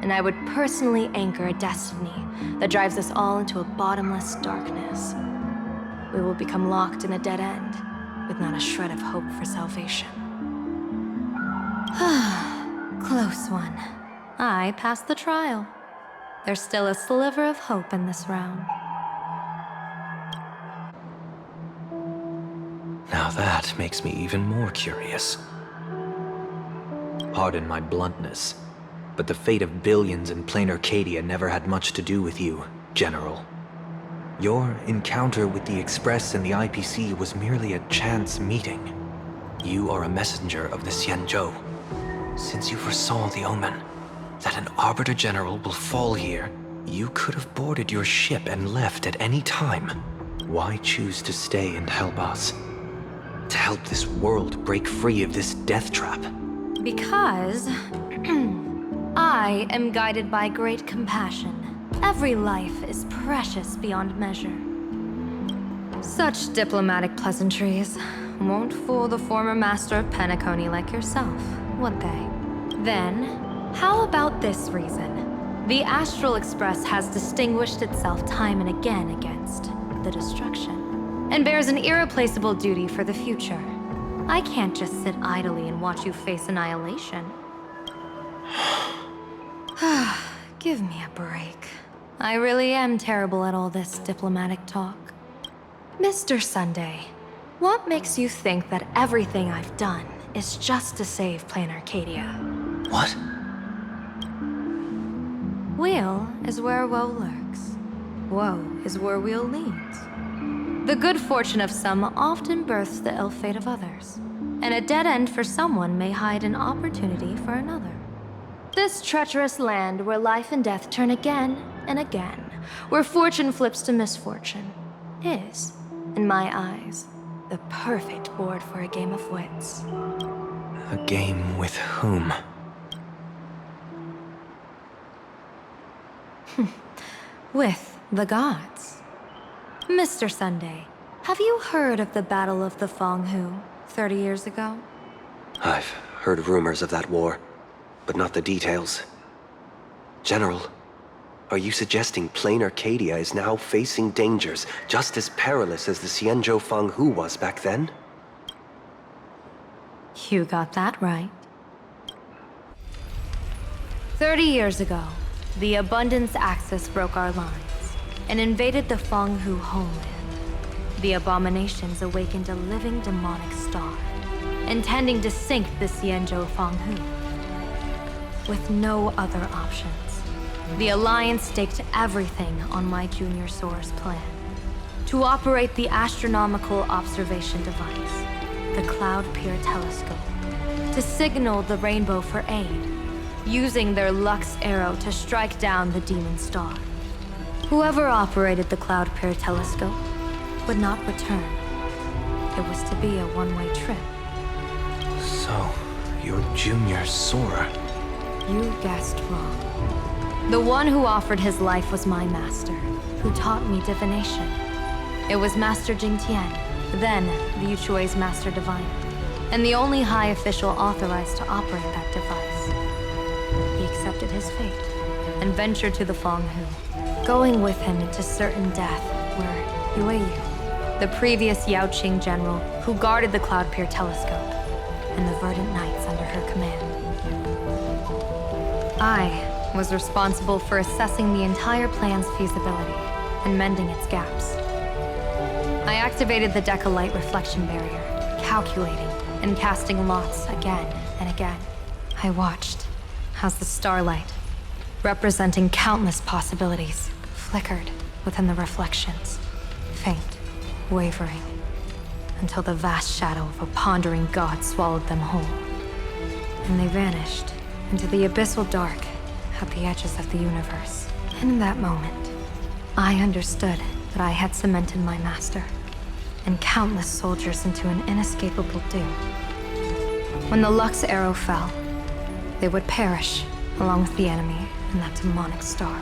and I would personally anchor a destiny that drives us all into a bottomless darkness. We will become locked in a dead end, with not a shred of hope for salvation. Close one. I passed the trial. There's still a sliver of hope in this round. Now that makes me even more curious. Pardon my bluntness, but the fate of billions in Planarcadia never had much to do with you, General. Your encounter with the Express and the IPC was merely a chance meeting. You are a messenger of the Xianzhou. Since you foresaw the omen, that an Arbiter General will fall here, you could have boarded your ship and left at any time. Why choose to stay and help us? To help this world break free of this death trap? Because I am guided by great compassion. Every life is precious beyond measure. Such diplomatic pleasantries won't fool the former master of Penacony like yourself, would they? Then, how about this reason? The Astral Express has distinguished itself time and again against the destruction, and bears an irreplaceable duty for the future. I can't just sit idly and watch you face annihilation. Give me a break. I really am terrible at all this diplomatic talk. Mr. Sunday, what makes you think that everything I've done is just to save Planarcadia? What? Weal is where woe lurks. Woe is where weal leads. The good fortune of some often births the ill fate of others, and a dead end for someone may hide an opportunity for another. This treacherous land where life and death turn again and again, where fortune flips to misfortune, is, in my eyes, the perfect board for a game of wits. A game with whom? With the gods. Mr. Sunday, have you heard of the Battle of the Fenghu 30 years ago? I've heard rumors of that war, but not the details. General, are you suggesting Planarcadia is now facing dangers just as perilous as the Xianzhou Fenghu was back then? You got that right. 30 years ago, the Abundance Axis broke our lines and invaded the Fenghu homeland. The abominations awakened a living demonic star, intending to sink the Xianzhou Fenghu. With no other options, the Alliance staked everything on my junior Soar's plan to operate the astronomical observation device, the Cloud Peer Telescope, to signal the rainbow for aid, using their Lux arrow to strike down the demon star. Whoever operated the Cloud Peer Telescope would not return. It was to be a one-way trip. So, your junior Soar. You guessed wrong. The one who offered his life was my master, who taught me divination. It was Master Jingtian, then the Yuchui's Master Divine, and the only high official authorized to operate that device. He accepted his fate and ventured to the Fanghu, going with him into certain death were Yueyu, the previous Yaoqing general who guarded the Cloud Pier telescope, and the Verdant Knights under her command. I was responsible for assessing the entire plan's feasibility and mending its gaps. I activated the Decalight reflection barrier, calculating and casting lots again and again. I watched as the starlight, representing countless possibilities, flickered within the reflections, faint, wavering, until the vast shadow of a pondering god swallowed them whole. And they vanished into the abyssal dark at the edges of the universe. And in that moment, I understood that I had cemented my master and countless soldiers into an inescapable doom. When the Lux arrow fell, they would perish along with the enemy and that demonic star.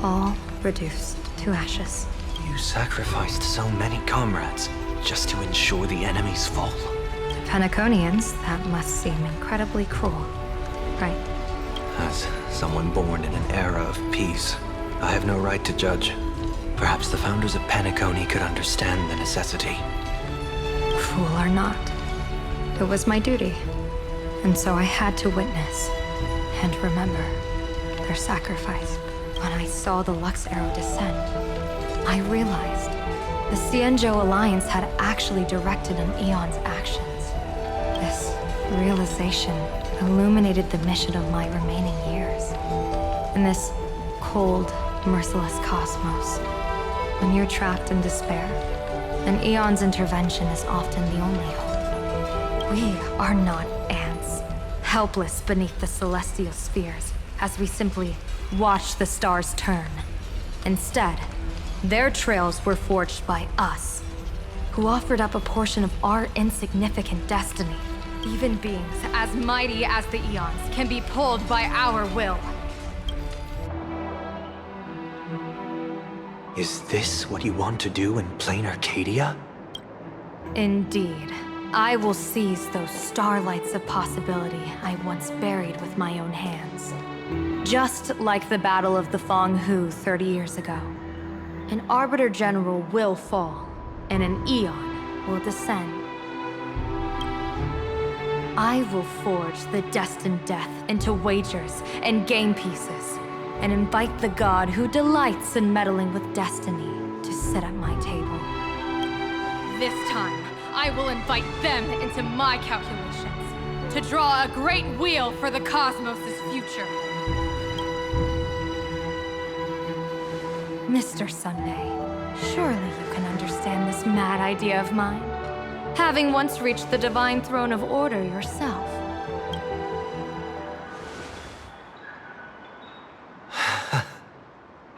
All reduced to ashes. You sacrificed so many comrades just to ensure the enemy's fall. To Penaconians, that must seem incredibly cruel, right? As someone born in an era of peace, I have no right to judge. Perhaps the founders of Penacony could understand the necessity. Fool or not, it was my duty. And so I had to witness and remember their sacrifice. When I saw the Lux arrow descend, I realized the Xianzhou Alliance had actually directed an Eon's actions. This realization illuminated the mission of my remaining years. In this cold, merciless cosmos, when you're trapped in despair, an Eon's intervention is often the only hope. We are not ants, helpless beneath the celestial spheres as we simply watch the stars turn. Instead, their trails were forged by us, who offered up a portion of our insignificant destiny. Even beings as mighty as the Eons can be pulled by our will. Is this what you want to do in Planarcadia? Indeed. I will seize those starlights of possibility I once buried with my own hands. Just like the Battle of the Fanghu 30 years ago. An Arbiter General will fall, and an Eon will descend. I will forge the destined death into wagers and game pieces, and invite the god who delights in meddling with destiny to sit at my table. This time, I will invite them into my calculations, to draw a great wheel for the cosmos' future. Mr. Sunday, surely you can understand this mad idea of mine, having once reached the divine throne of order yourself.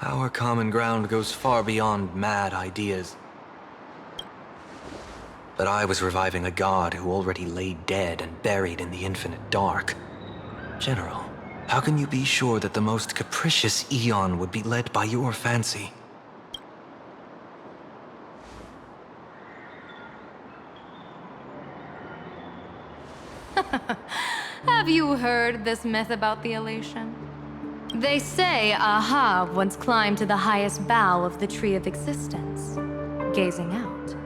Our common ground goes far beyond mad ideas. But I was reviving a god who already lay dead and buried in the infinite dark. General, how can you be sure that the most capricious Eon would be led by your fancy? Have you heard this myth about the elation? They say Aha once climbed to the highest bough of the Tree of Existence. Gazing out,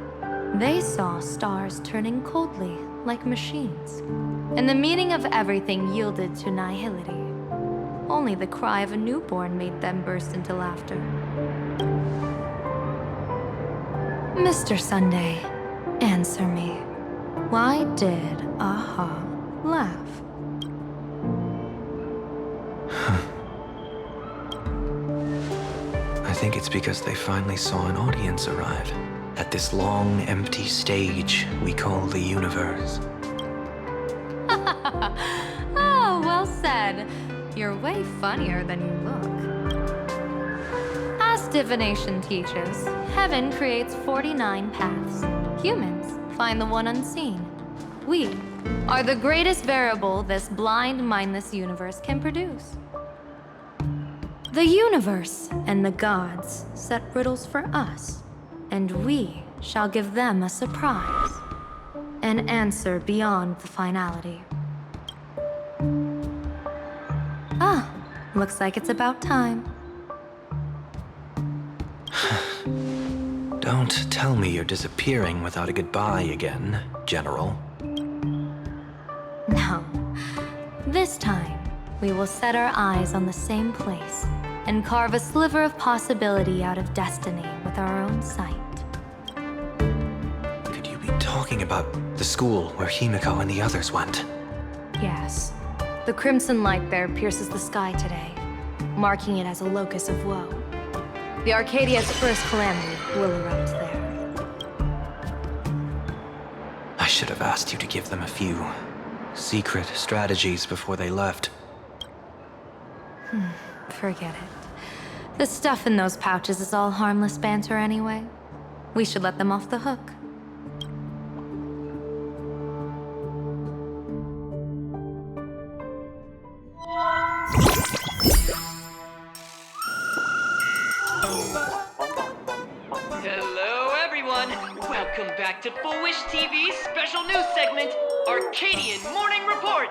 they saw stars turning coldly like machines, and the meaning of everything yielded to nihility. Only the cry of a newborn made them burst into laughter. Mr. Sunday, answer me. Why did Aha laugh? I think it's because they finally saw an audience arrive at this long, empty stage we call the universe. Oh, well said. You're way funnier than you look. As divination teaches, heaven creates 49 paths. Humans find the one unseen. We are the greatest variable this blind, mindless universe can produce. The universe and the gods set riddles for us, and we shall give them a surprise. An answer beyond the finality. Ah, looks like it's about time. Don't tell me you're disappearing without a goodbye again, General. No. This time, we will set our eyes on the same place and carve a sliver of possibility out of destiny with our own sight. Could you be talking about the school where Himiko and the others went? Yes. The crimson light there pierces the sky today, marking it as a locus of woe. The Arcadia's first calamity will erupt there. I should have asked you to give them a few secret strategies before they left. Forget it. The stuff in those pouches is all harmless banter anyway. We should let them off the hook. Hello, everyone. Welcome back to Full Wish TV's special news segment, Arcadian Morning Report.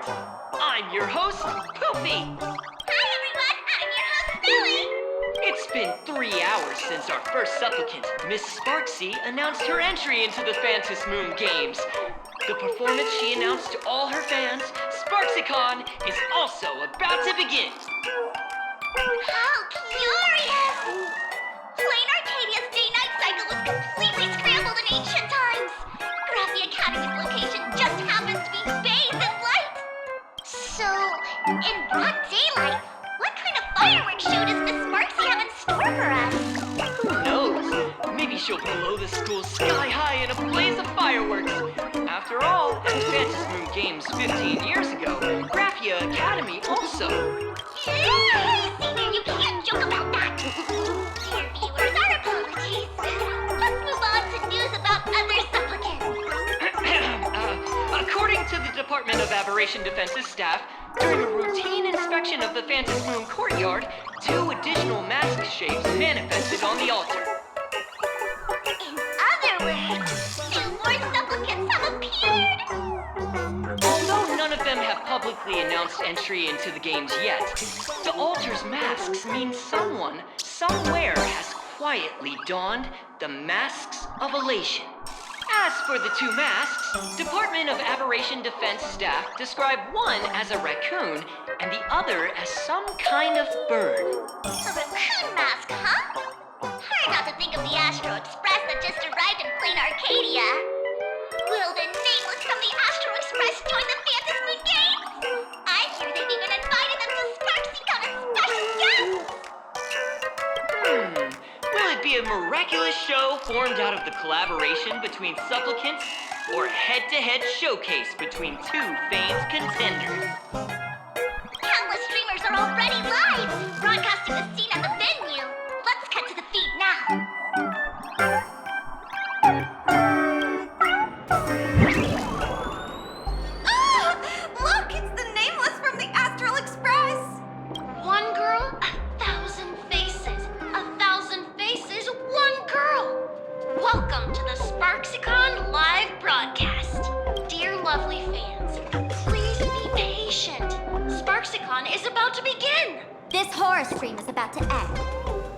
I'm your host, Poopy. Hi, everyone. I'm your host, Billy. It's been 3 hours since our first supplicant, Miss Sparksy, announced her entry into the Phantom Moon Games. The performance she announced to all her fans, SparksyCon, is also about to begin. How curious! Planarcadia's day-night cycle was completely scrambled in ancient times. Graphia Academy's location just happens to be bathed in light. So, in broad daylight, what kind of fireworks show does Miss Sparksy have in store for us? Who knows? Maybe she'll blow the school sky high in a blaze of fireworks. After all, at the Phantom Moon Games 15 years ago, Graphia Academy also. Senior, you can't joke about that. Dear viewers, our apologies. Let's move on to news about other supplicants. According to the Department of Aberration Defense's staff, during a routine inspection of the Phantom Moon courtyard, 2 additional mask shapes manifested on the altar. In other words, 2 more supplicants have appeared. Although none of them have publicly announced entry into the games yet, the altar's masks mean someone, somewhere, has quietly donned the masks of elation. As for the 2 masks, Department of Aberration Defense staff describe one as a raccoon and the other as some kind of bird. A raccoon mask, huh? Hard not to think of the Astro Express that just arrived in Planarcadia. Will the nameless from the Astro Express join the Phantom Moon Games? I hear they've even invited them to SparksyCon as special guests. Will it be a miraculous show formed out of the collaboration between supplicants, or a head-to-head showcase between 2 famed contenders? Countless streamers are already live, broadcasting the scene at the venue. Let's cut to the feed now. Look, it's the nameless from the Astral Express. One girl, 1,000 faces. 1,000 faces, one girl. Welcome to the SparksyCon live broadcast. Dear lovely fans, please be patient. SparksyCon is about to begin. This horror stream is about to end.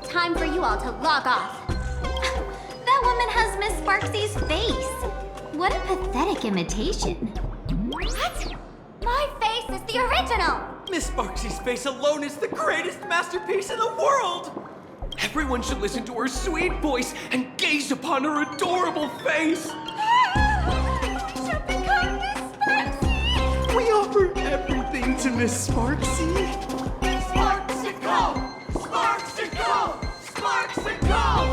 Time for you all to log off. That woman has Miss Sparksy's face. What a pathetic imitation. What? My face is the original. Miss Sparksy's face alone is the greatest masterpiece in the world! Everyone should listen to her sweet voice and gaze upon her adorable face! We offer everything to Miss Sparksy. SparksyCon! SparksyCon! SparksyCon!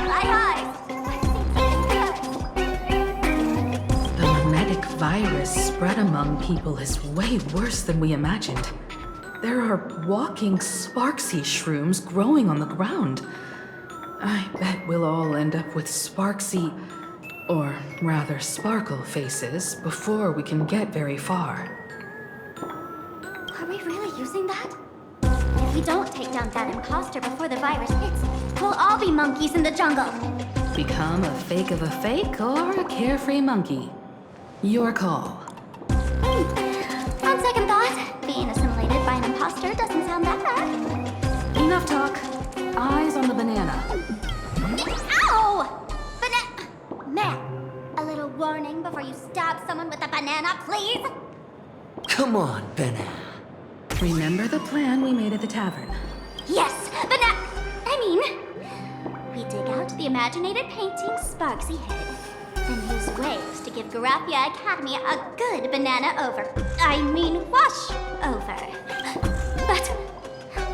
My eyes. The mimetic virus spread among people is way worse than we imagined. There are walking Sparksy shrooms growing on the ground. I bet we'll all end up with Sparksy, or rather Sparkle faces before we can get very far. Are we really using that? If we don't take down that imposter before the virus hits, we'll all be monkeys in the jungle. become a fake of a fake or a carefree monkey. Your call. On second thought, being assimilated by an imposter doesn't sound that bad. Enough talk. Eyes on the banana. Ow! Ma'am, a little warning before you stab someone with a banana, please? Come on, banana. Remember the plan we made at the tavern. Yes, we dig out the imaginated painting Sparksy hid, then use waves to give Garapia Academy a good banana wash over. But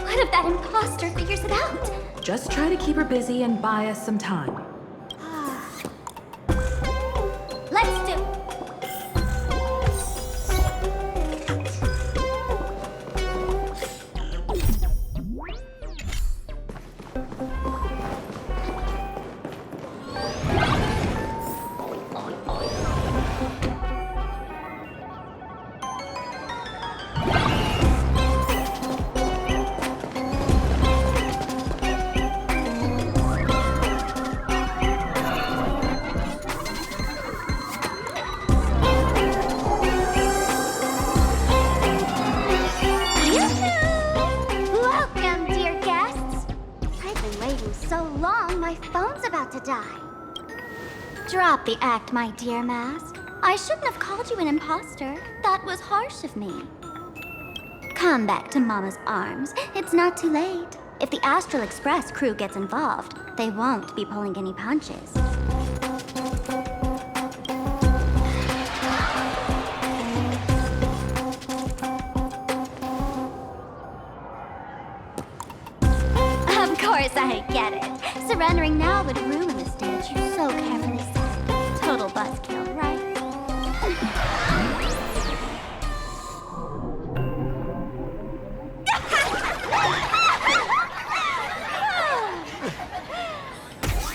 what if that imposter figures it out? Just try to keep her busy and buy us some time. Let's do. Drop the act, my dear Mask. I shouldn't have called you an imposter. That was harsh of me. Come back to Mama's arms. It's not too late. If the Astral Express crew gets involved, they won't be pulling any punches. Of course I get it. Surrendering now would ruin the stage you so carefully set. Total buzzkill, right?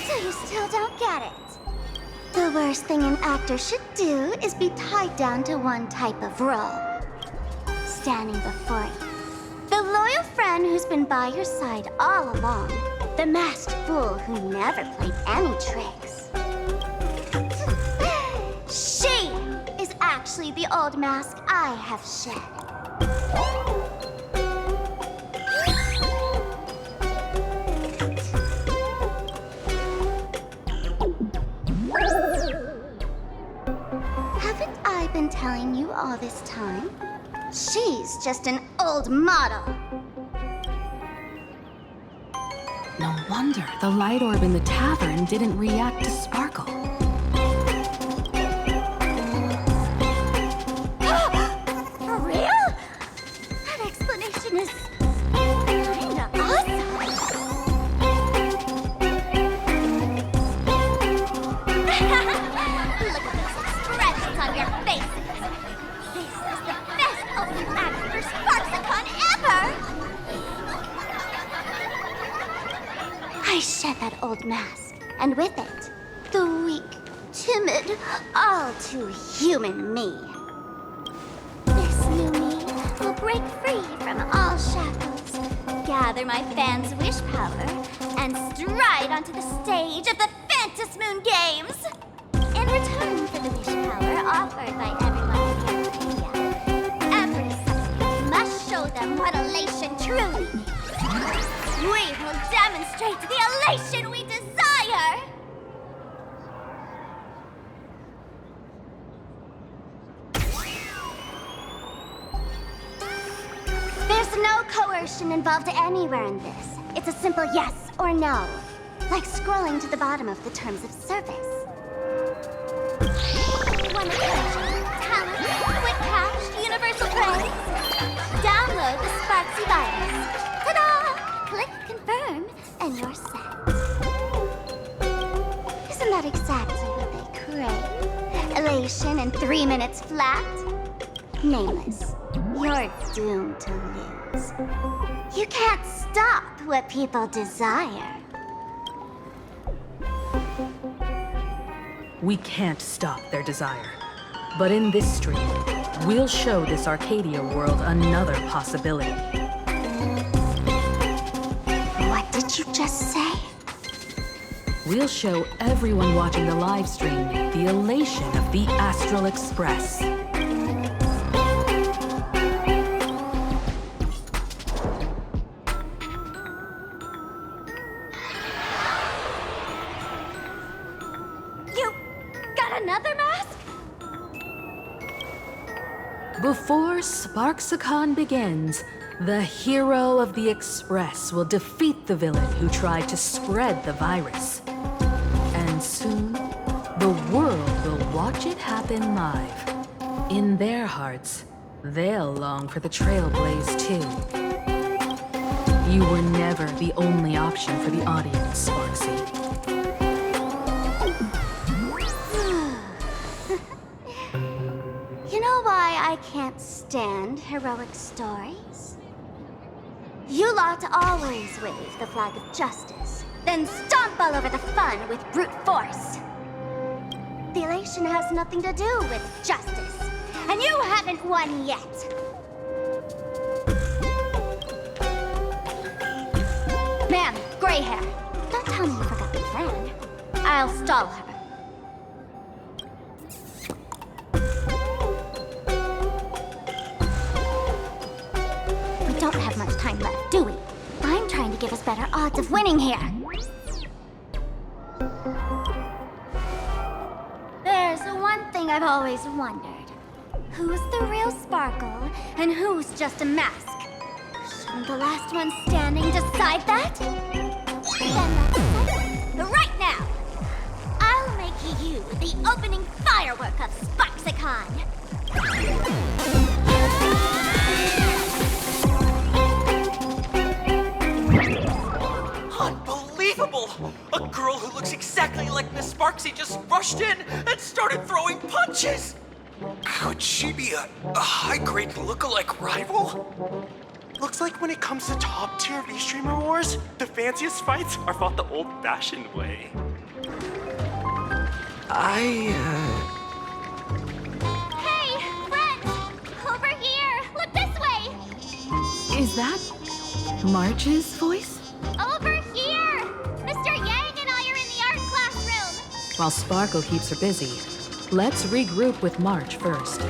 So you still don't get it? The worst thing an actor should do is be tied down to one type of role. Standing before you. The loyal friend who's been by your side all along. The masked fool who never played any tricks. She is actually the old mask I have shed. Haven't I been telling you all this time? She's just an old model. No wonder the light orb in the tavern didn't react to Sparkle. For real? That explanation is kinda awesome. Look at those expressions on your faces. This is the best opening act for Sparksicon ever! I shed that old mask, and with it, the weak, timid, all too human me. This new me will break free from all shackles, gather my fans' wish power, and stride onto the stage of the Fantasmoon Games! In return for the wish power offered by everyone in the Arcadia, every subject must show them what elation truly means. We will demonstrate the elation we desire! There's no coercion involved anywhere in this. It's a simple yes or no, like scrolling to the bottom of the terms of service. Want attention, talent, quick cash, universal praise? Download the Sparksy virus. Ta-da! Click confirm, and you're set. Isn't that exactly what they crave? Elation in 3 minutes flat? Nameless, you're doomed to lose. You can't stop what people desire. We can't stop their desire. But in this stream, we'll show this Arcadia world another possibility. What did you just say? we'll show everyone watching the live stream the elation of the Astral Express. You got another mask? Before Sparksicon begins, the hero of the Express will defeat the villain who tried to spread the virus. And soon, the world will watch it happen live. In their hearts, they'll long for the Trailblaze too. You were never the only option for the audience, Sparksy. You know why I can't stand heroic stories? You lot always wave the flag of justice, then stomp all over the fun with brute force. The elation has nothing to do with justice, and you haven't won yet. Ma'am, gray hair, don't tell me you forgot the plan. I'll stall her. We don't have much time left, do we? I'm trying to give us better odds of winning here. There's one thing I've always wondered. Who's the real Sparkle, and who's just a mask? Shouldn't the last one standing decide that? Then let's settle. Right now! I'll make you the opening firework of Sparksicon! Unbelievable! A girl who looks exactly like Miss Sparksy just rushed in and started throwing punches! Could she be a high-grade lookalike rival? Looks like when it comes to top-tier V-Streamer wars, the fanciest fights are fought the old-fashioned way. Hey, friends! Over here! Look this way! Is that Marge's voice? Over here! Mr. Yang and I are in the art classroom! While Sparkle keeps her busy, let's regroup with Marge first.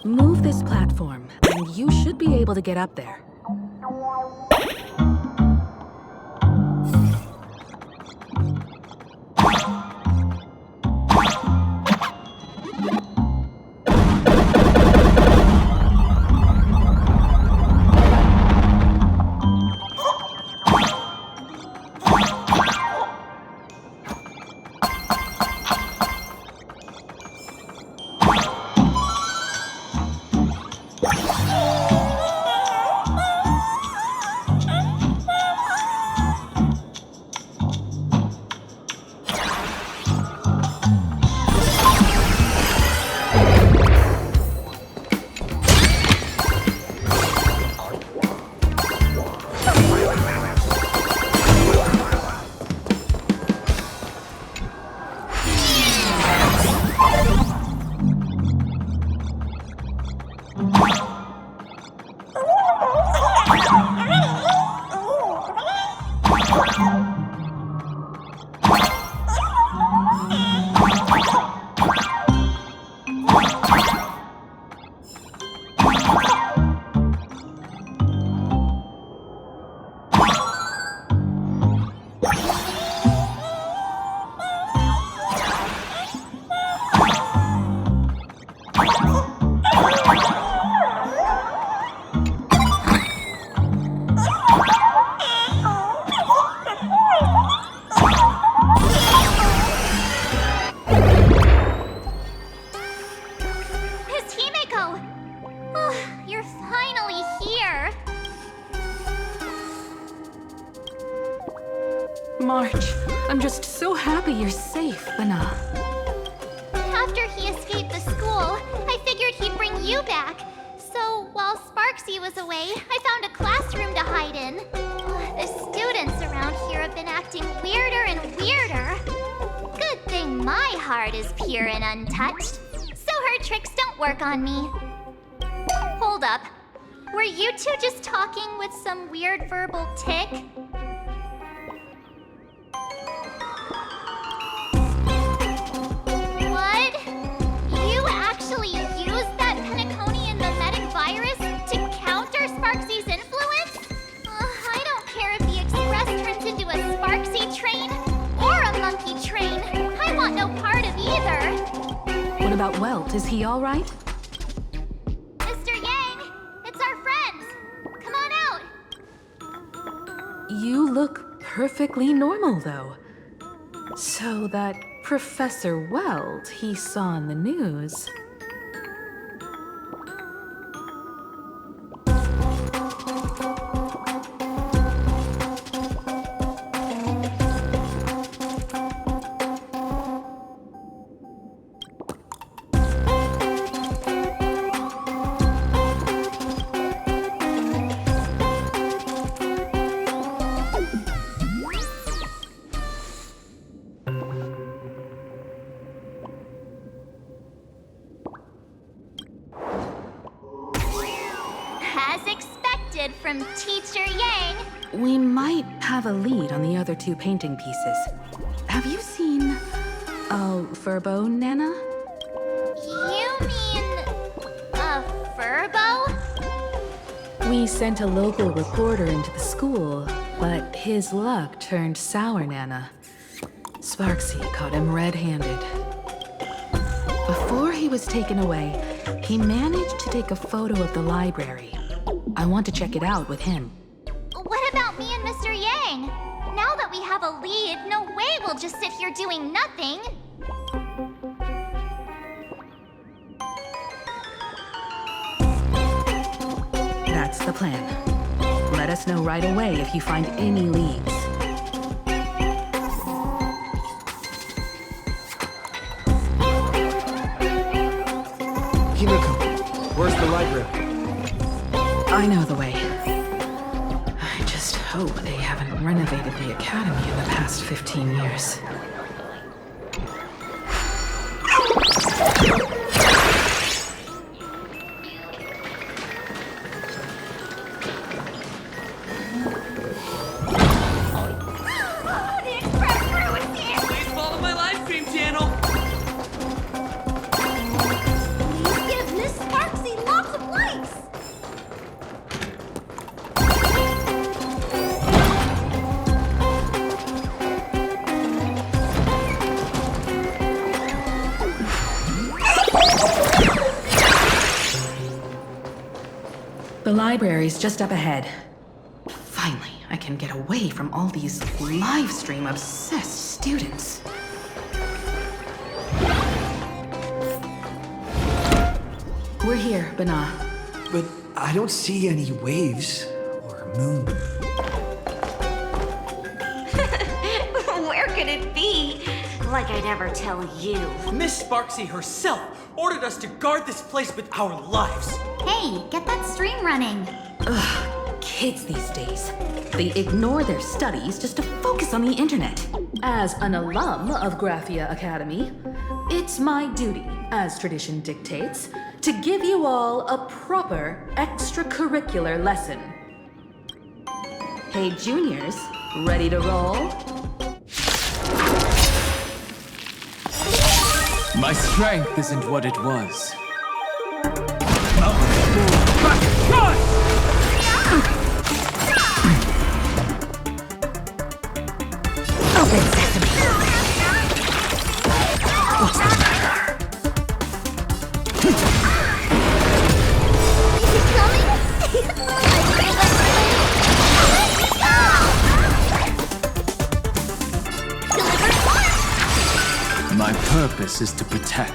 Move this platform, and you should be able to get up there. I'm just so happy you're safe, Bana. After he escaped the school, I figured he'd bring you back. So while Sparksy was away, I found a classroom to hide in. The students around here have been acting weirder and weirder. Good thing my heart is pure and untouched, so her tricks don't work on me. Hold up. Were you two just talking with some weird verbal tick? What? You actually used that Penaconian mimetic virus to counter Sparksy's influence? I don't care if the Express turns into a Sparksy train or a monkey train. I want no part of either. What about Welt? Is he all right? Mr. Yang, it's our friends. Come on out. You look perfectly normal, though. So that Professor Welt he saw on the news. As expected from Teacher Yang. We might have a lead on the other two painting pieces. Have you seen Furbo, Nana? You mean a Furbo? We sent a local reporter into the school, but his luck turned sour, Nana. Sparksy caught him red-handed. Before he was taken away, he managed to take a photo of the library. I want to check it out with him. What about me and Mr. Yang? Now that we have a lead, no way we'll just sit here doing nothing. That's the plan. Let us know right away if you find any leads. Himiko, where's the library? I know the way. I just hope they haven't renovated the academy in the past 15 years. Please follow my live stream channel. Please give Miss Sparksy lots of likes. The library's just up ahead. Finally, I can get away from all these live stream obsessed students. We're here, Bana. But I don't see any waves or moon. Where could it be? Like I'd ever tell you. Miss Sparksy herself ordered us to guard this place with our lives. Hey, get that stream running. Ugh, kids these days. They ignore their studies just to focus on the internet. As an alum of Graphia Academy, it's my duty, as tradition dictates, to give you all a proper extracurricular lesson. Hey, juniors, ready to roll? My strength isn't what it was. Open sesame. What's the matter? My purpose is to protect.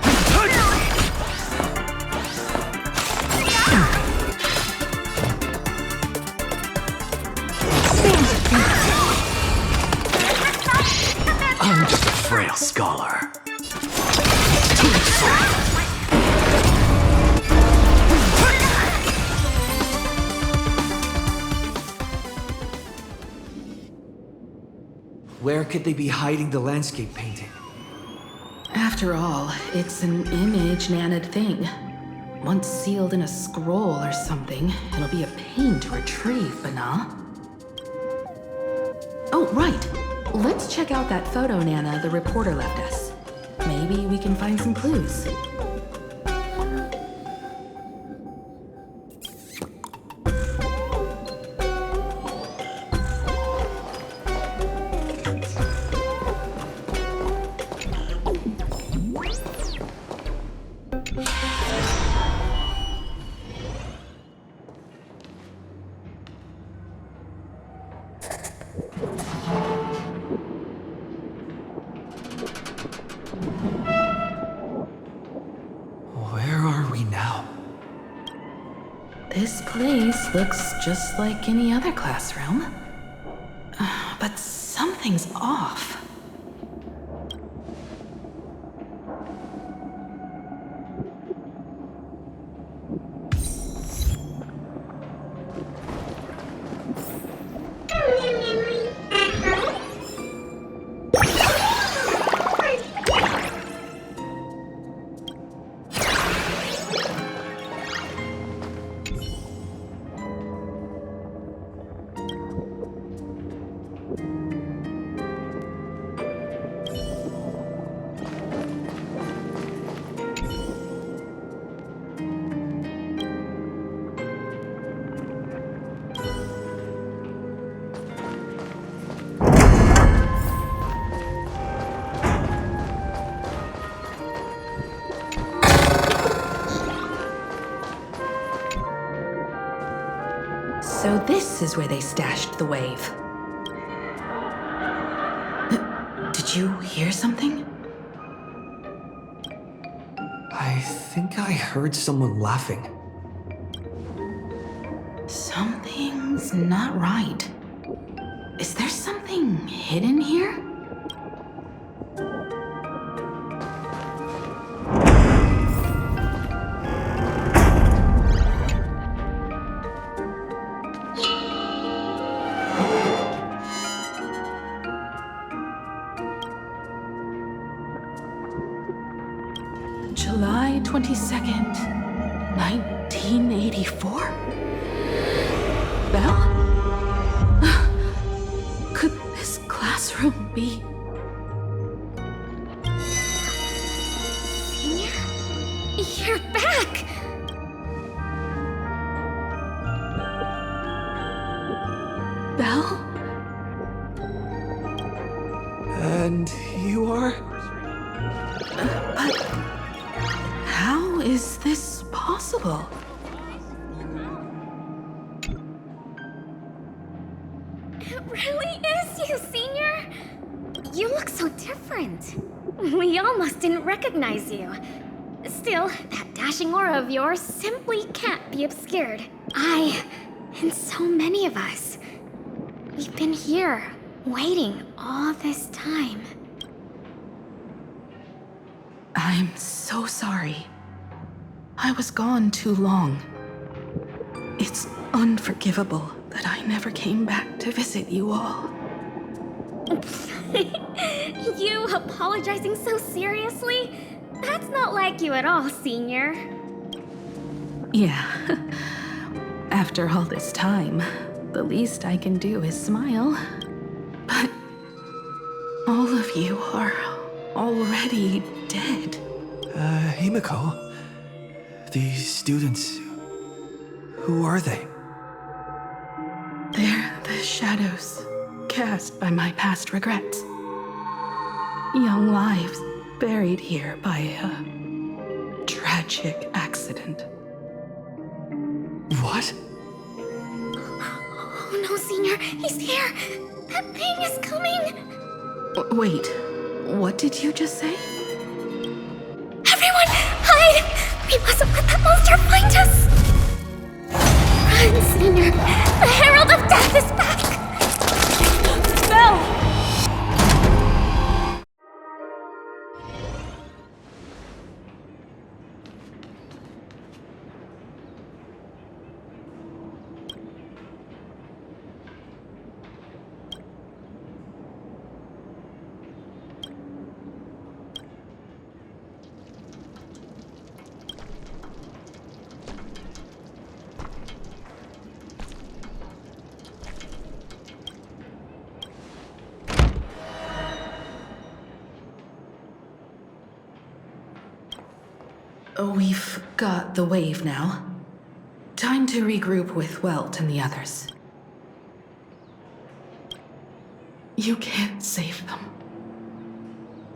I'm just a frail scholar. Where could they be hiding the landscape painting? After all, it's an image Nana'd thing. Once sealed in a scroll or something, it'll be a pain to retrieve, Bana. Oh, right. Let's check out that photo Nana the reporter left us. Maybe we can find some clues. Where are we now? This place looks just like any other classroom. But something's off. So this is where they stashed the wave. Did you hear something? I think I heard someone laughing. Something's not right. Is there something hidden here? July 22nd, 1984? Belle? Could this classroom be... You're back! Belle? And you are? But how is this possible? It really is you, Senior! You look so different. We almost didn't recognize you. Still, that dashing aura of yours simply can't be obscured. I, and so many of us, we've been here, waiting all this time. I'm so sorry. I was gone too long. It's unforgivable that I never came back to visit you all. You apologizing so seriously? That's not like you at all, Senior. Yeah. After all this time, the least I can do is smile. But all of you are already dead. Himiko? These students... who are they? They're the shadows cast by my past regrets. Young lives buried here by a tragic accident. What? Oh no, Senior, he's here! That thing is coming! Wait, what did you just say? Everyone, hide! We mustn't let that monster find us! Run, Senior! The Herald of Death is back! No! We've got the wave now. Time to regroup with Welt and the others. You can't save them.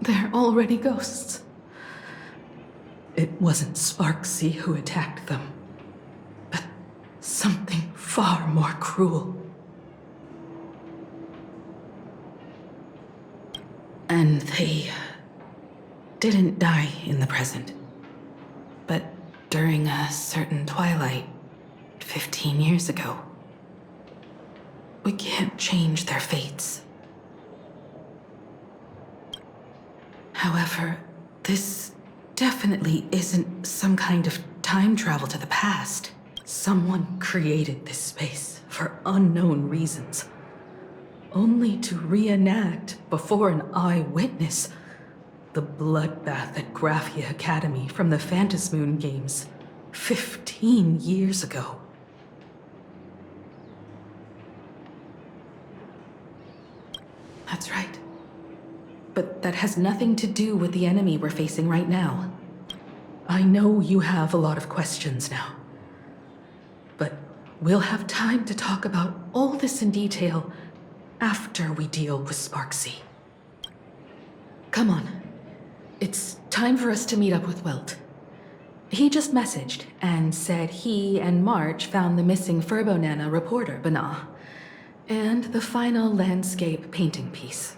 They're already ghosts. It wasn't Sparksy who attacked them, but something far more cruel. And they didn't die in the present, but during a certain twilight 15 years ago. We can't change their fates. However, this definitely isn't some kind of time travel to the past. Someone created this space for unknown reasons, only to reenact before an eyewitness the bloodbath at Graphia Academy from the Phantasmoon games 15 years ago. That's right. But that has nothing to do with the enemy we're facing right now. I know you have a lot of questions now, but we'll have time to talk about all this in detail after we deal with Sparksy. Come on. It's time for us to meet up with Welt. He just messaged and said he and March found the missing Furbonana reporter, Bana, and the final landscape painting piece.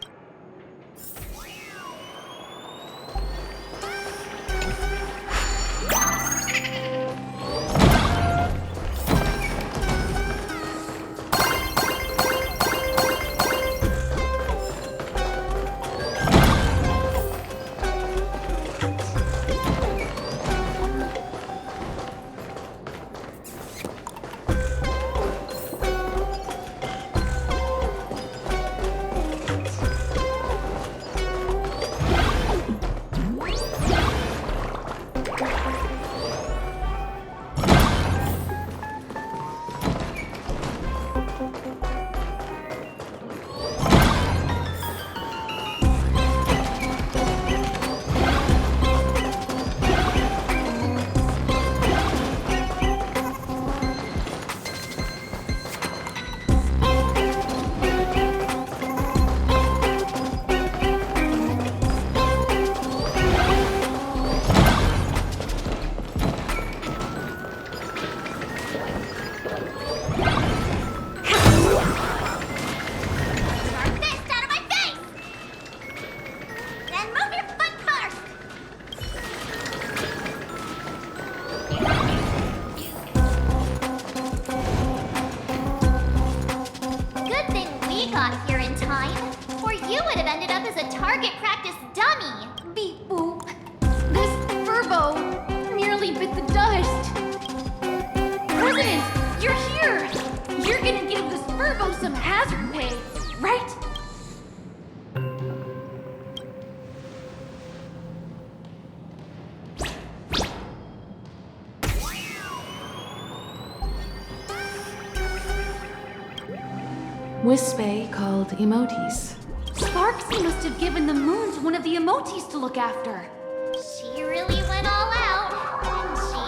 Wispe called emotes. Sparksy must have given the moons one of the emotes to look after. She really went all out, didn't she?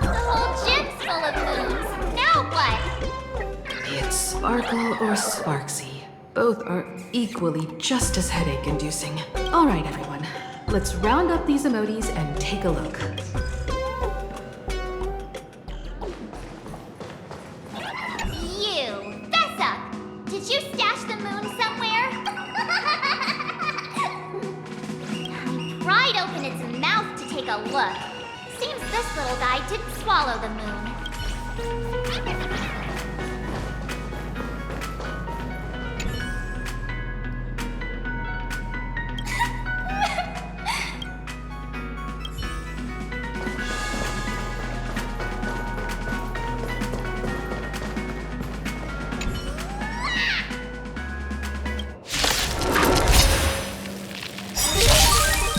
The whole gym's full of moons. Now what? It's Sparkle or Sparksy. Both are equally just as headache-inducing. All right, everyone. Let's round up these emotes and take a look. You, fess up. Did you stash the moon somewhere? I pried open its mouth to take a look. Seems this little guy didn't swallow the moon.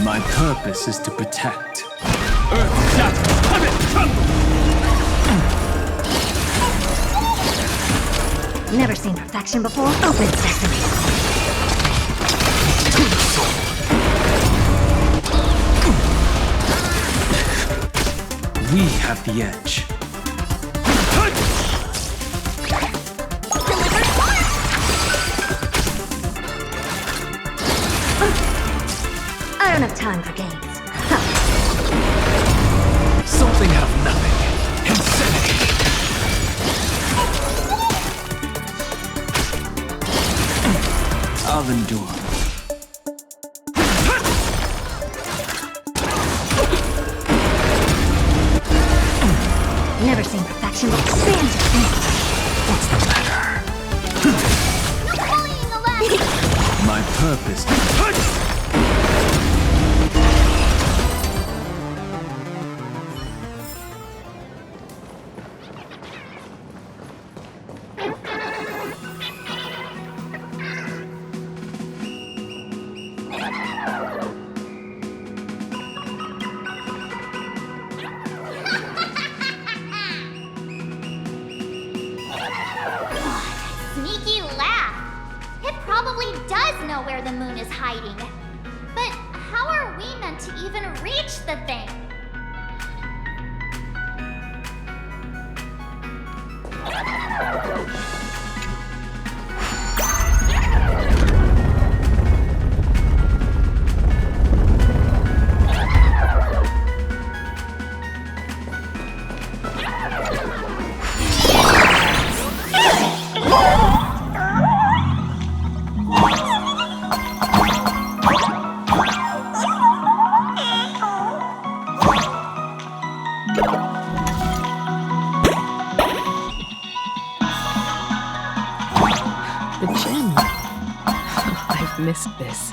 My purpose is to protect. Earth shatter, heaven tremble! Never seen perfection before. Open sesame. have the edge. I don't have time for games. Something out of nothing. Insanity. I'll endure. Never seen perfection, but stand to think. What's the matter? My purpose. Sneaky laugh. It probably does know where the moon is hiding. But how are we meant to even reach the thing? The gym. I've missed this.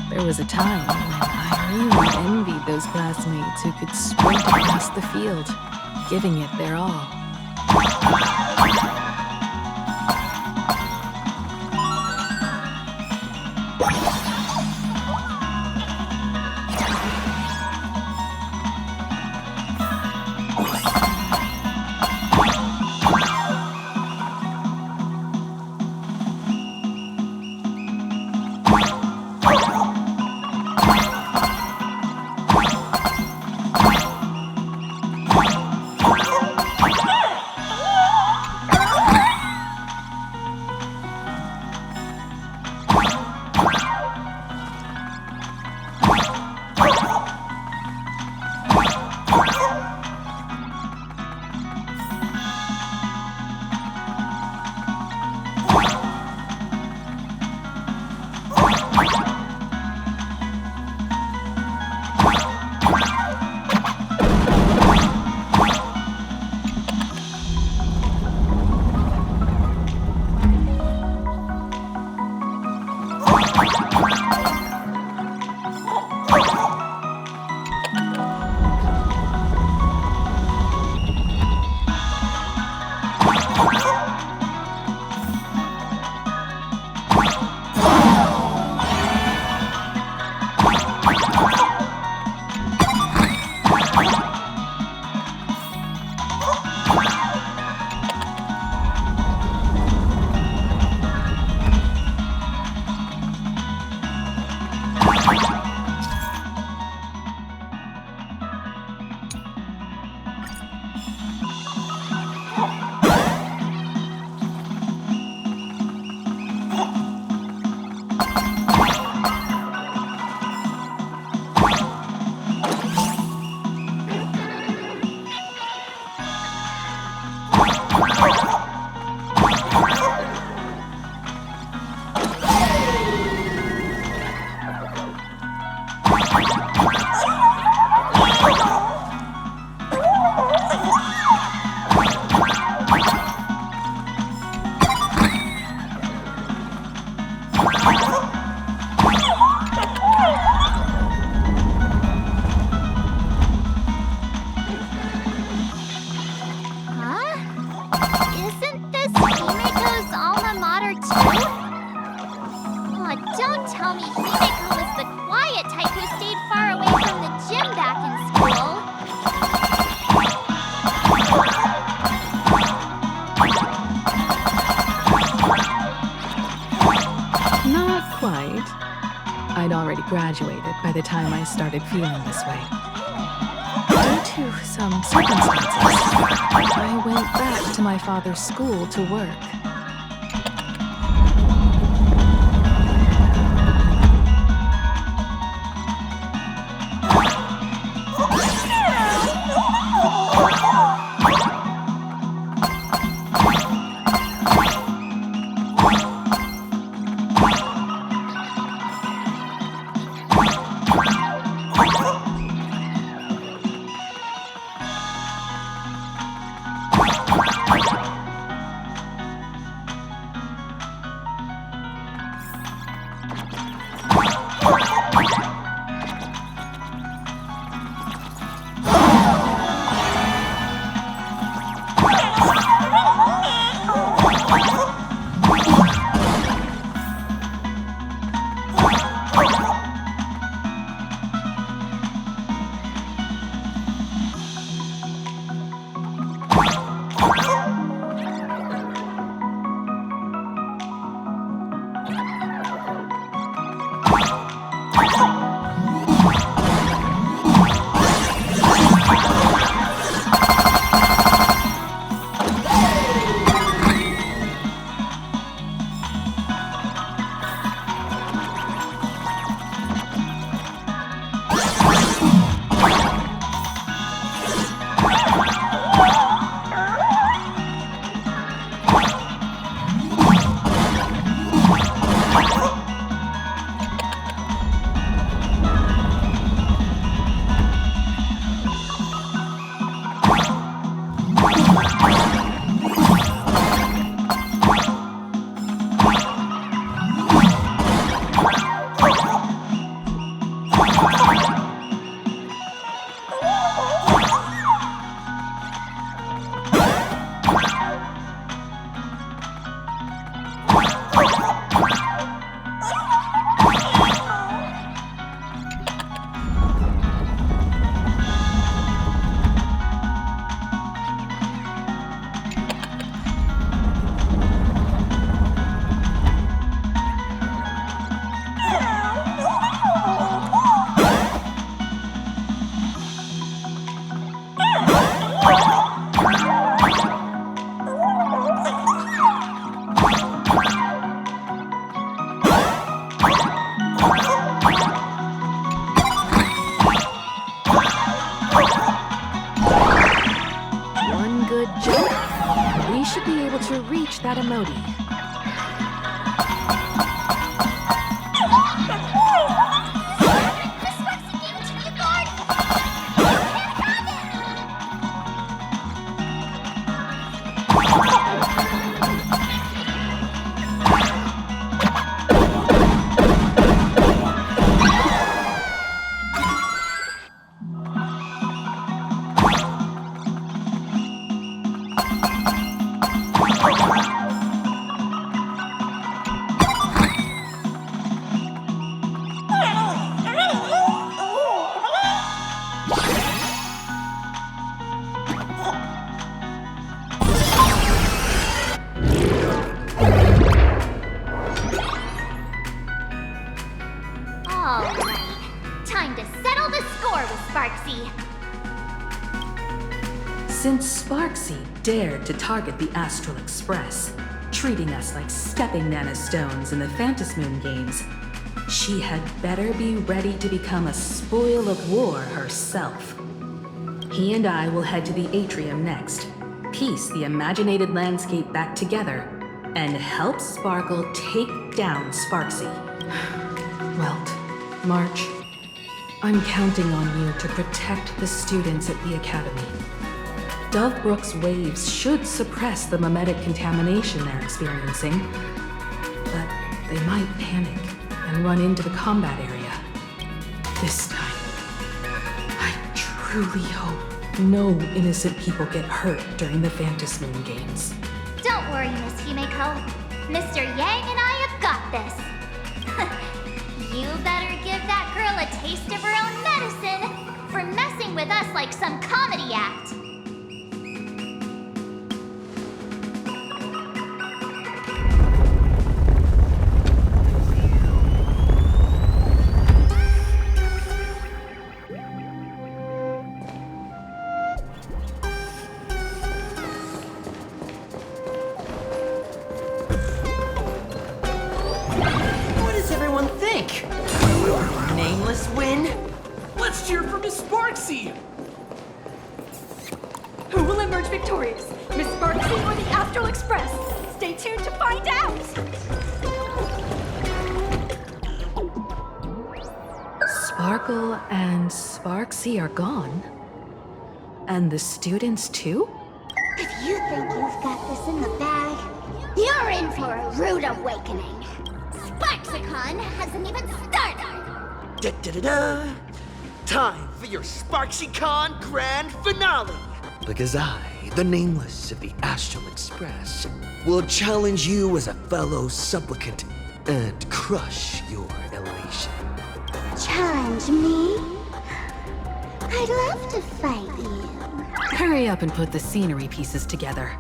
There was a time when I really envied those classmates who could sprint across the field, giving it their all. I'd already graduated by the time I started feeling this way. Due to some circumstances, I went back to my father's school to work. To reach that emoji. Since Sparksy dared to target the Astral Express, treating us like stepping nanostones in the Phantasmoon games, she had better be ready to become a spoil of war herself. He and I will head to the atrium next, piece the imaginated landscape back together, and help Sparkle take down Sparksy. Welt, March, I'm counting on you to protect the students at the Academy. Dovebrook's waves should suppress the mimetic contamination they're experiencing, but they might panic and run into the combat area. This time, I truly hope no innocent people get hurt during the Phantasmoon games. Don't worry, Miss Himeko. Mr. Yang and I have got this. You better give that girl a taste of her own medicine for messing with us like some comedy act. Nameless win? Let's cheer for Miss Sparksy! Who will emerge victorious? Miss Sparksy or the Astral Express? Stay tuned to find out! Sparkle and Sparksy are gone. And the students too? If you think you've got this in the bag, you're in for a rude awakening. Sparksicon hasn't even started! Da-da-da-da! Time for your SparksyCon Grand Finale! Because I, the Nameless of the Astral Express, will challenge you as a fellow supplicant and crush your elation. Challenge me? I'd love to fight you. Hurry up and put the scenery pieces together.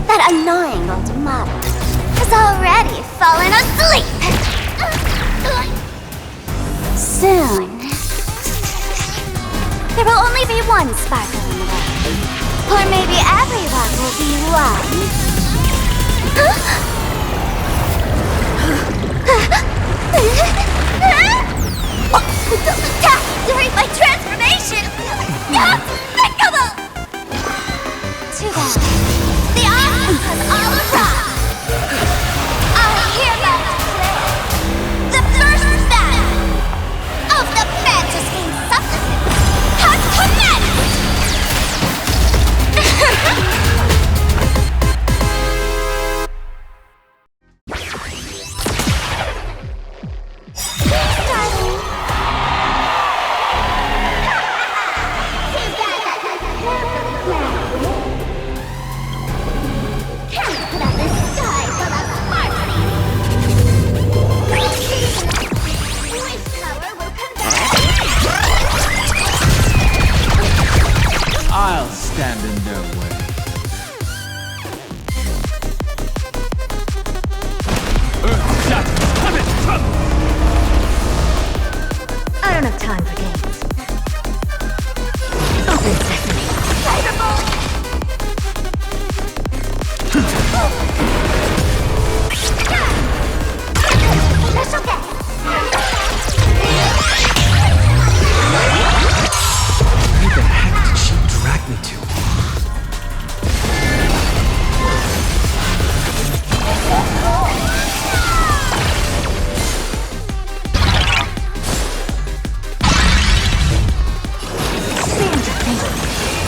That annoying old model has already fallen asleep. Soon, there will only be one sparkle in the world. Or maybe everyone will be one. Those attacks during my transformation! Despicable! Too bad. The audience has all arrived! I hereby declare the first battle of the Fantasy Supplicant has commenced! I'll stand in their way. I don't have time for games. Open sesame. That's okay. Where the heck did she drag me to?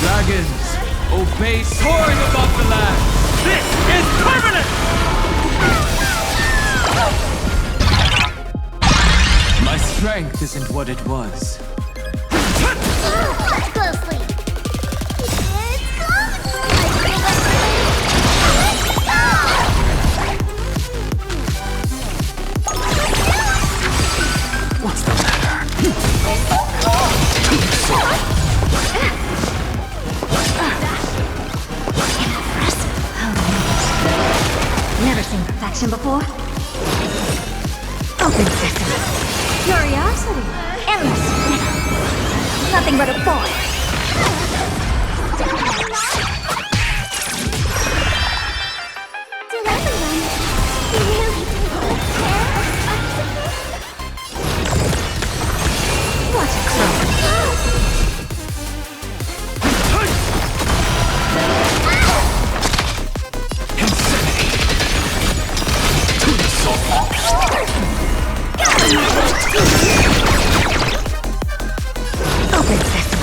Dragons, obey soaring above the land. This is permanent! My strength isn't what it was. Look closely. It's What's the matter? Never seen perfection before. Open sesame. Curiosity. Endless. Nothing but a boy. Did everyone really take care of What a crow. Open sesame.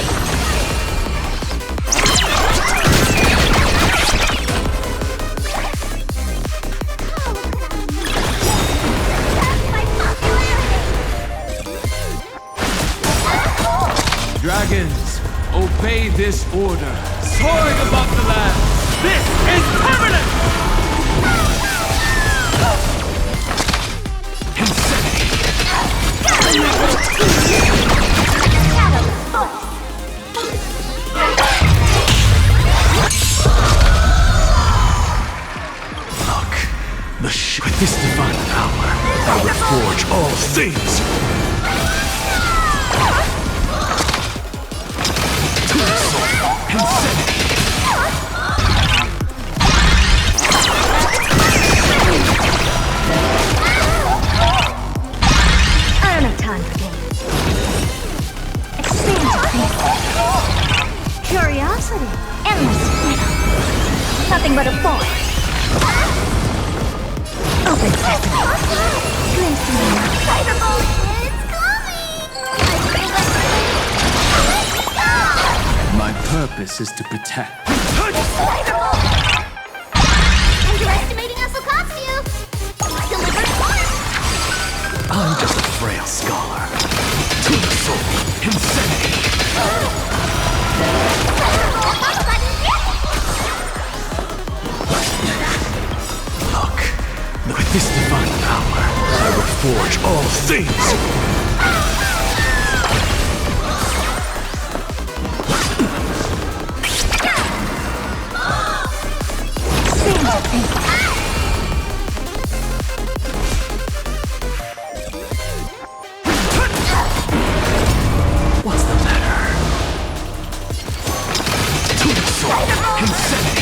Dragons, obey this order. Soaring above the land. This is permanent! With this divine power, I will forge all things. Curiosity. Endless. Nothing but a bore. Open sesame. Glimpse me now. Fireball, it's coming! My purpose is to protect. Underestimating us will cost you! Delivered once! I'm just a frail scholar. To the soul, insanity. Look, with this divine power, I will forge all things. What's the matter? To the soul, insanity.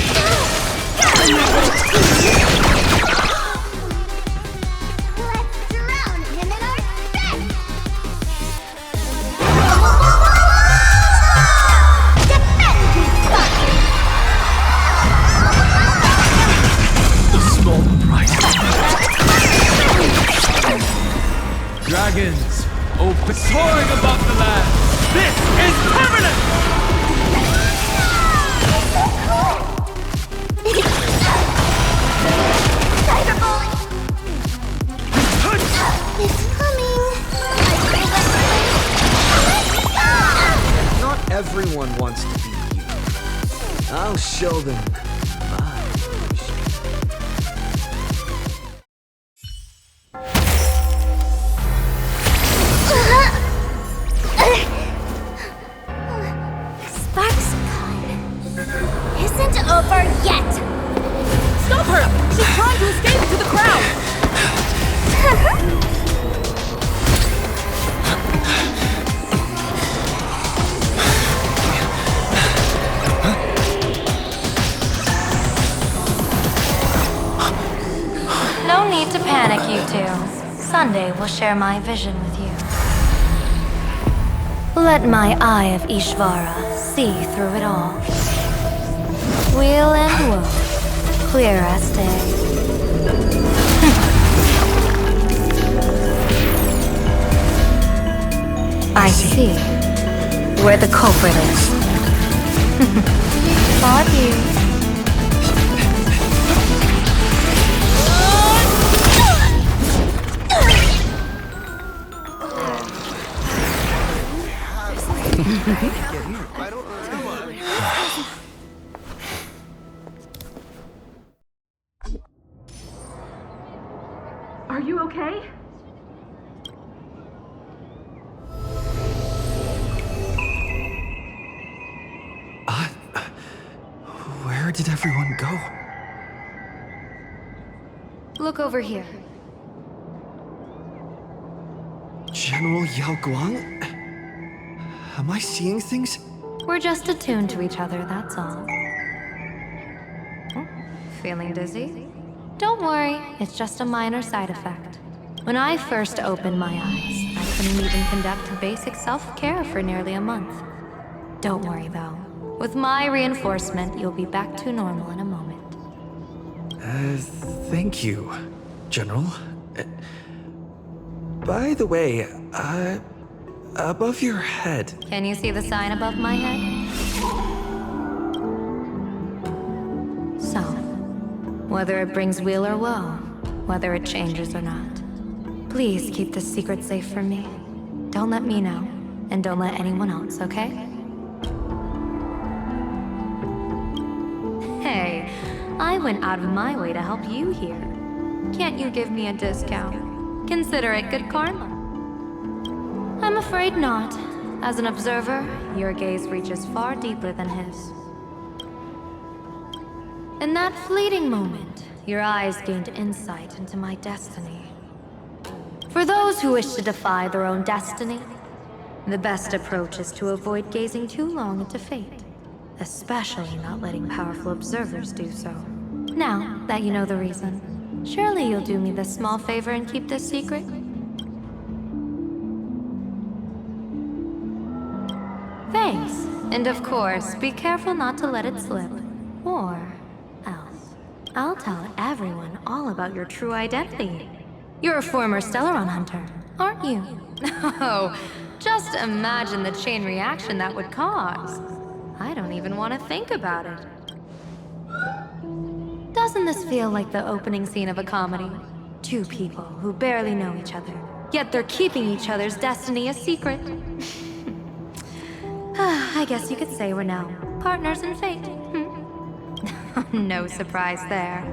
Dragons, open, soaring above the land. This is permanent! It's coming! Not everyone wants to be you. I'll show them my SparxCon isn't over yet! Stop her! She's trying to escape into the crowd! No need to panic, you two. Sunday will share my vision with you. Let my eye of Ishvara see through it all. Wheel and woe, clear as day. I see where the culprit is. Fought you. Are you okay? Where did everyone go? Look over here. General Yao Guang? Am I seeing things? We're just attuned to each other, that's all. Oh, feeling dizzy? Don't worry, it's just a minor side effect. When I first opened my eyes, I couldn't even conduct basic self-care for nearly a month. Don't worry though. With my reinforcement, you'll be back to normal in a moment. Thank you, General. By the way, above your head... Can you see the sign above my head? So, whether it brings weal or woe, whether it changes or not, please keep this secret safe from me. Don't let me know, and don't let anyone else, okay? Hey, I went out of my way to help you here. Can't you give me a discount? Consider it good karma. I'm afraid not. As an observer, your gaze reaches far deeper than his. In that fleeting moment, your eyes gained insight into my destiny. For those who wish to defy their own destiny, the best approach is to avoid gazing too long into fate, especially not letting powerful observers do so. Now that you know the reason, surely you'll do me this small favor and keep this secret? Thanks. And of course, be careful not to let it slip. Or else, I'll tell everyone all about your true identity. You're a former Stellaron hunter, aren't you? Oh, just imagine the chain reaction that would cause. I don't even want to think about it. Doesn't this feel like the opening scene of a comedy? Two people who barely know each other, yet they're keeping each other's destiny a secret. I guess you could say we're now partners in fate. No surprise there.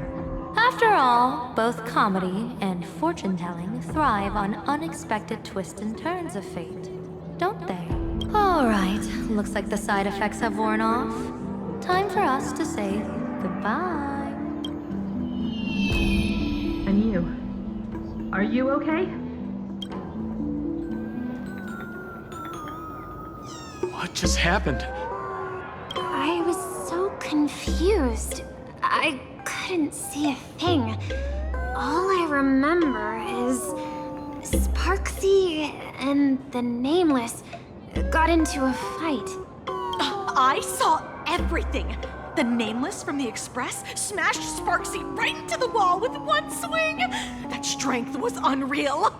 After all, both comedy and fortune-telling thrive on unexpected twists and turns of fate, don't they? All right, looks like the side effects have worn off. Time for us to say goodbye. And you? Are you okay? What just happened? I was so confused. I couldn't see a thing. All I remember is Sparksy and the Nameless got into a fight. I saw everything. The Nameless from the Express smashed Sparksy right into the wall with one swing. That strength was unreal.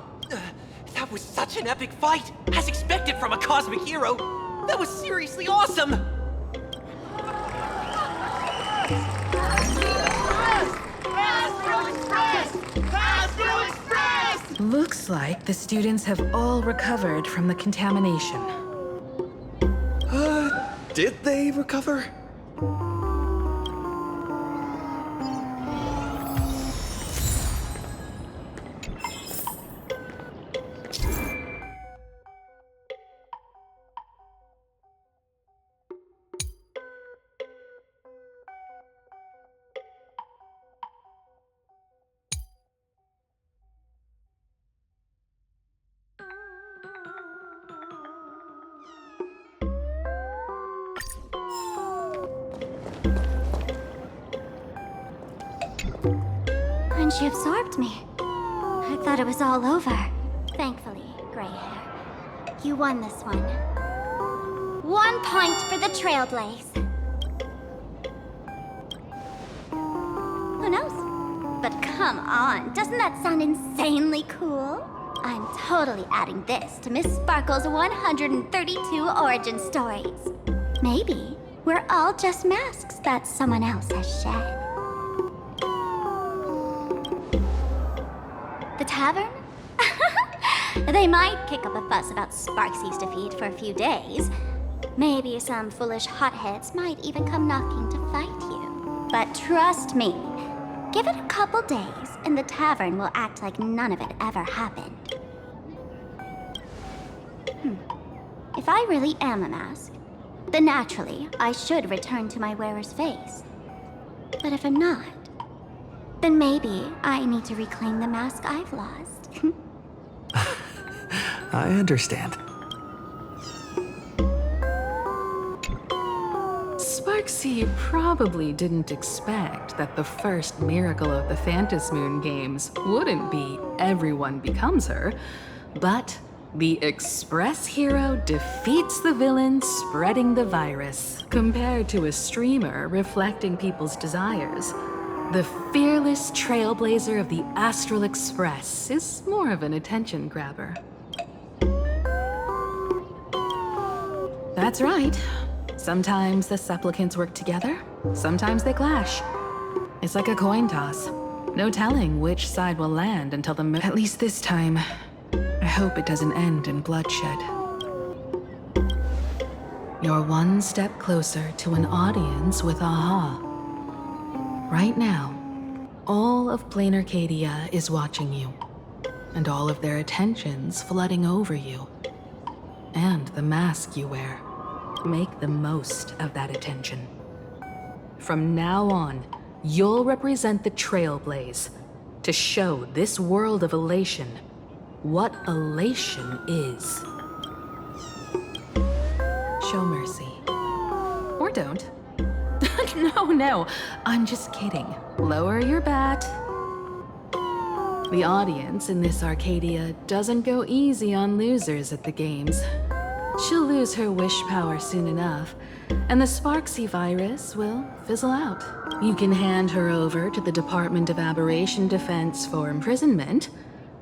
That was such an epic fight, as expected from a cosmic hero. That was seriously awesome. Looks like the students have all recovered from the contamination. Did they recover? When she absorbed me, I thought it was all over. Thankfully, gray hair, you won this one. 1 point for the Trailblaze. Who knows? But come on, doesn't that sound insanely cool? I'm totally adding this to Miss Sparkle's 132 origin stories. Maybe we're all just masks that someone else has shed. The tavern? They might kick up a fuss about Sparksy's defeat for a few days. Maybe some foolish hotheads might even come knocking to fight you. But trust me, give it a couple days and the tavern will act like none of it ever happened. If I really am a mask, then naturally I should return to my wearer's face. But if I'm not, then maybe I need to reclaim the mask I've lost. I understand. Sparksy probably didn't expect that the first miracle of the Phantasmoon games wouldn't be everyone becomes her, but the Express hero defeats the villain spreading the virus. Compared to a streamer reflecting people's desires, the fearless trailblazer of the Astral Express is more of an attention grabber. That's right. Sometimes the supplicants work together, sometimes they clash. It's like a coin toss. No telling which side will land until at least this time, I hope it doesn't end in bloodshed. You're one step closer to an audience with Aha. Right now, all of Planarcadia is watching you, and all of their attention's flooding over you. And the mask you wear. Make the most of that attention. From now on, you'll represent the Trailblaze to show this world of elation what elation is. Show mercy. Or don't. No, I'm just kidding. Lower your bat. The audience in this Arcadia doesn't go easy on losers at the games. She'll lose her wish power soon enough, and the Sparksy virus will fizzle out. You can hand her over to the Department of Aberration Defense for imprisonment,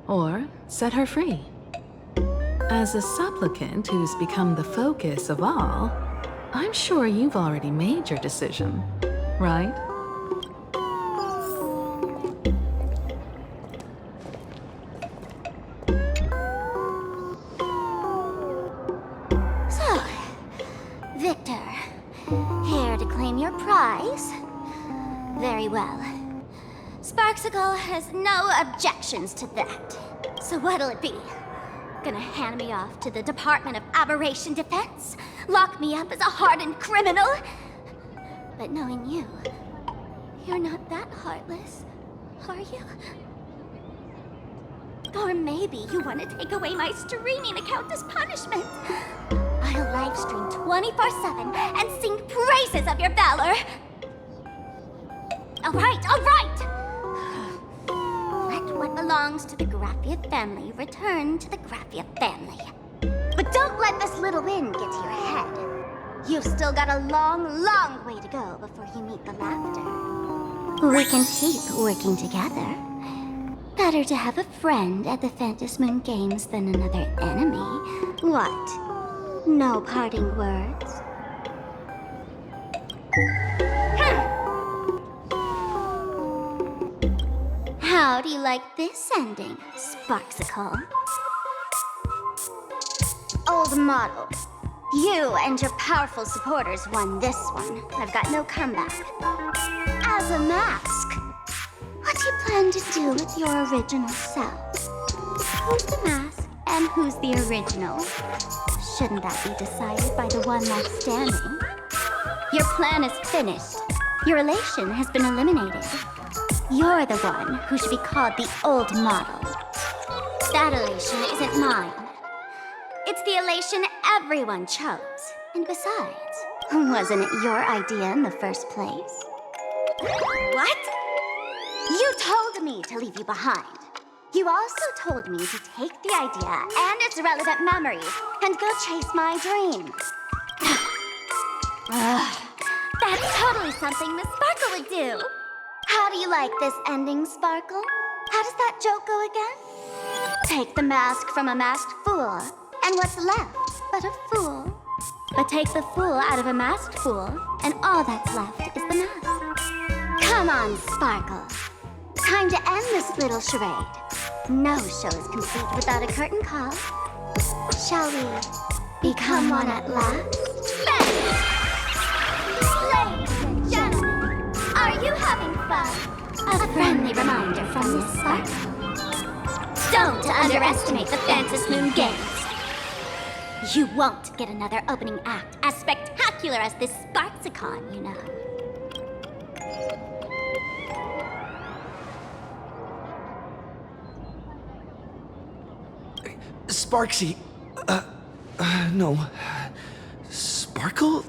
or set her free. As a supplicant who's become the focus of all, I'm sure you've already made your decision, right? So, Victor, here to claim your prize? Very well. Sparksicle has no objections to that. So what'll it be? Gonna hand me off to the Department of Aberration Defense? Lock me up as a hardened criminal? But knowing you, you're not that heartless, are you? Or maybe you want to take away my streaming account as punishment. I'll live stream 24/7 and sing praises of your valor. All right! Let what belongs to the Graffia family return to the Graffia family. But don't let this little win get to your head. You've still got a long, long way to go before you meet the laughter. We can keep working together. Better to have a friend at the Phantom Moon Games than another enemy. What? No parting words? How do you like this ending, Sparksicle? Old model. You and your powerful supporters won this one. I've got no comeback. As a mask, what do you plan to do with your original self? Who's the mask and who's the original? Shouldn't that be decided by the one left standing? Your plan is finished. Your relation has been eliminated. You're the one who should be called the old model. That elation isn't mine. It's the elation everyone chose. And besides, wasn't it your idea in the first place? What? You told me to leave you behind. You also told me to take the idea and its relevant memories and go chase my dream. That's totally something Miss Sparkle would do. How do you like this ending, Sparkle? How does that joke go again? Take the mask from a masked fool, and what's left but a fool? But take the fool out of a masked fool, and all that's left is the mask. Come on, Sparkle. Time to end this little charade. No show is complete without a curtain call. Shall we become one at last? Ladies and gentlemen, are you having fun? A friendly reminder from Miss Sparkle. Don't underestimate the Phantom Moon Games. You won't get another opening act as spectacular as this Sparksicon, you know. Sparksy. No. Sparkle?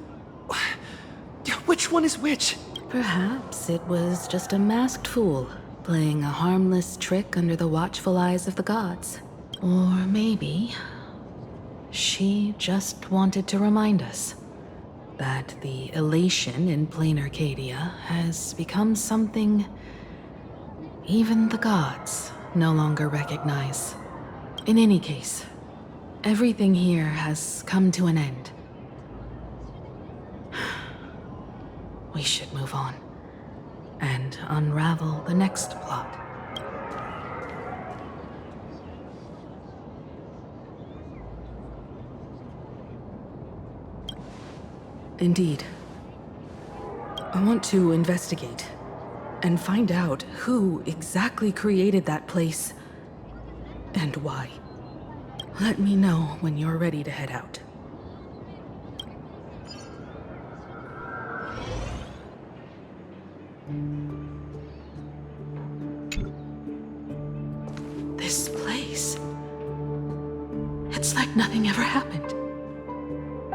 Which one is which? Perhaps it was just a masked fool, playing a harmless trick under the watchful eyes of the gods. Or maybe she just wanted to remind us that the elation in Planarcadia has become something even the gods no longer recognize. In any case, everything here has come to an end. We should move on and unravel the next plot. Indeed. I want to investigate and find out who exactly created that place and why. Let me know when you're ready to head out. This place. It's like nothing ever happened.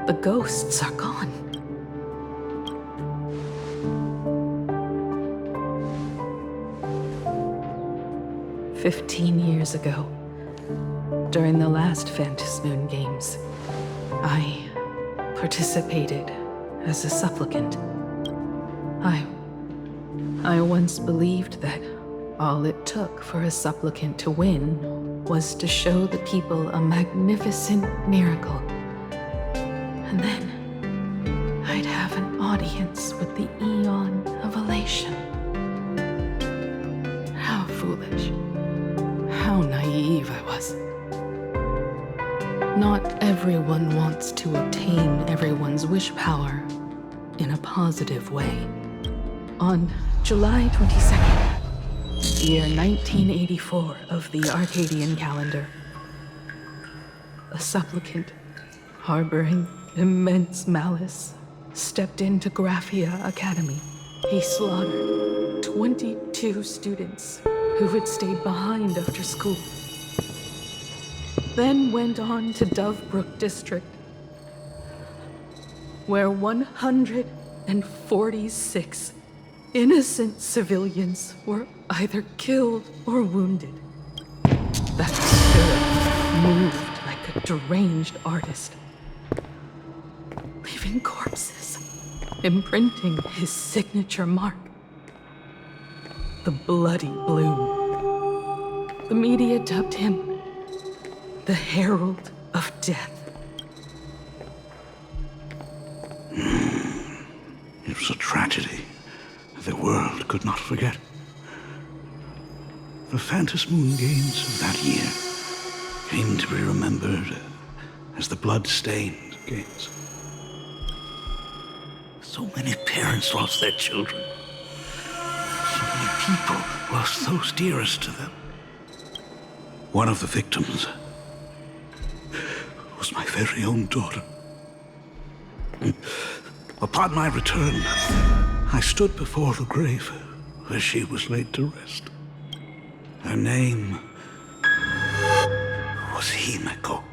The ghosts are gone. "15 years ago, during the last Phantom Moon Games, I participated as a supplicant. I once believed that all it took for a supplicant to win was to show the people a magnificent miracle. And then I'd have an audience with the eon of elation. How foolish. How naive I was. Not everyone wants to obtain everyone's wish power in a positive way. On July 22nd, year 1984 of the Arcadian calendar, a supplicant harboring immense malice stepped into Graphia Academy. He slaughtered 22 students who had stayed behind after school. Then went on to Dovebrook District, where 146 innocent civilians were either killed or wounded. That spirit moved like a deranged artist, leaving corpses, imprinting his signature mark. The Bloody Bloom. The media dubbed him the Herald of Death. It was a tragedy the world could not forget. The Phantasmoon Games of that year came to be remembered as the Blood-Stained Games. So many parents lost their children. So many people lost those dearest to them. One of the victims was my very own daughter. Upon my return, I stood before the grave where she was laid to rest. Her name was Himeko.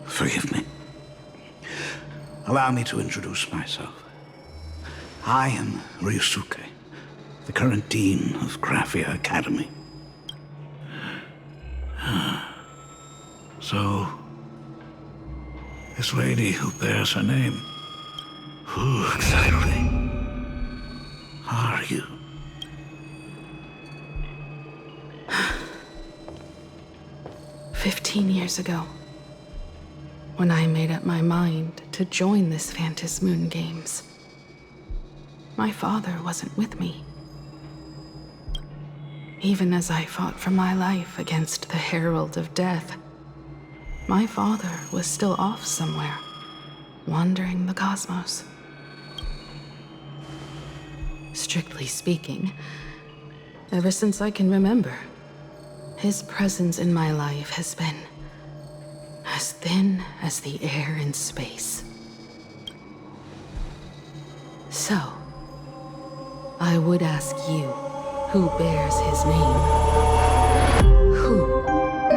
Forgive me. Allow me to introduce myself. I am Ryusuke, the current dean of Graphia Academy. So, this lady who bears her name, who exactly are you? "15 years ago, when I made up my mind to join this Phantasmoon Games, my father wasn't with me. Even as I fought for my life against the Herald of Death, my father was still off somewhere, wandering the cosmos. Strictly speaking, ever since I can remember, his presence in my life has been as thin as the air in space. So, I would ask you, who bears his name, who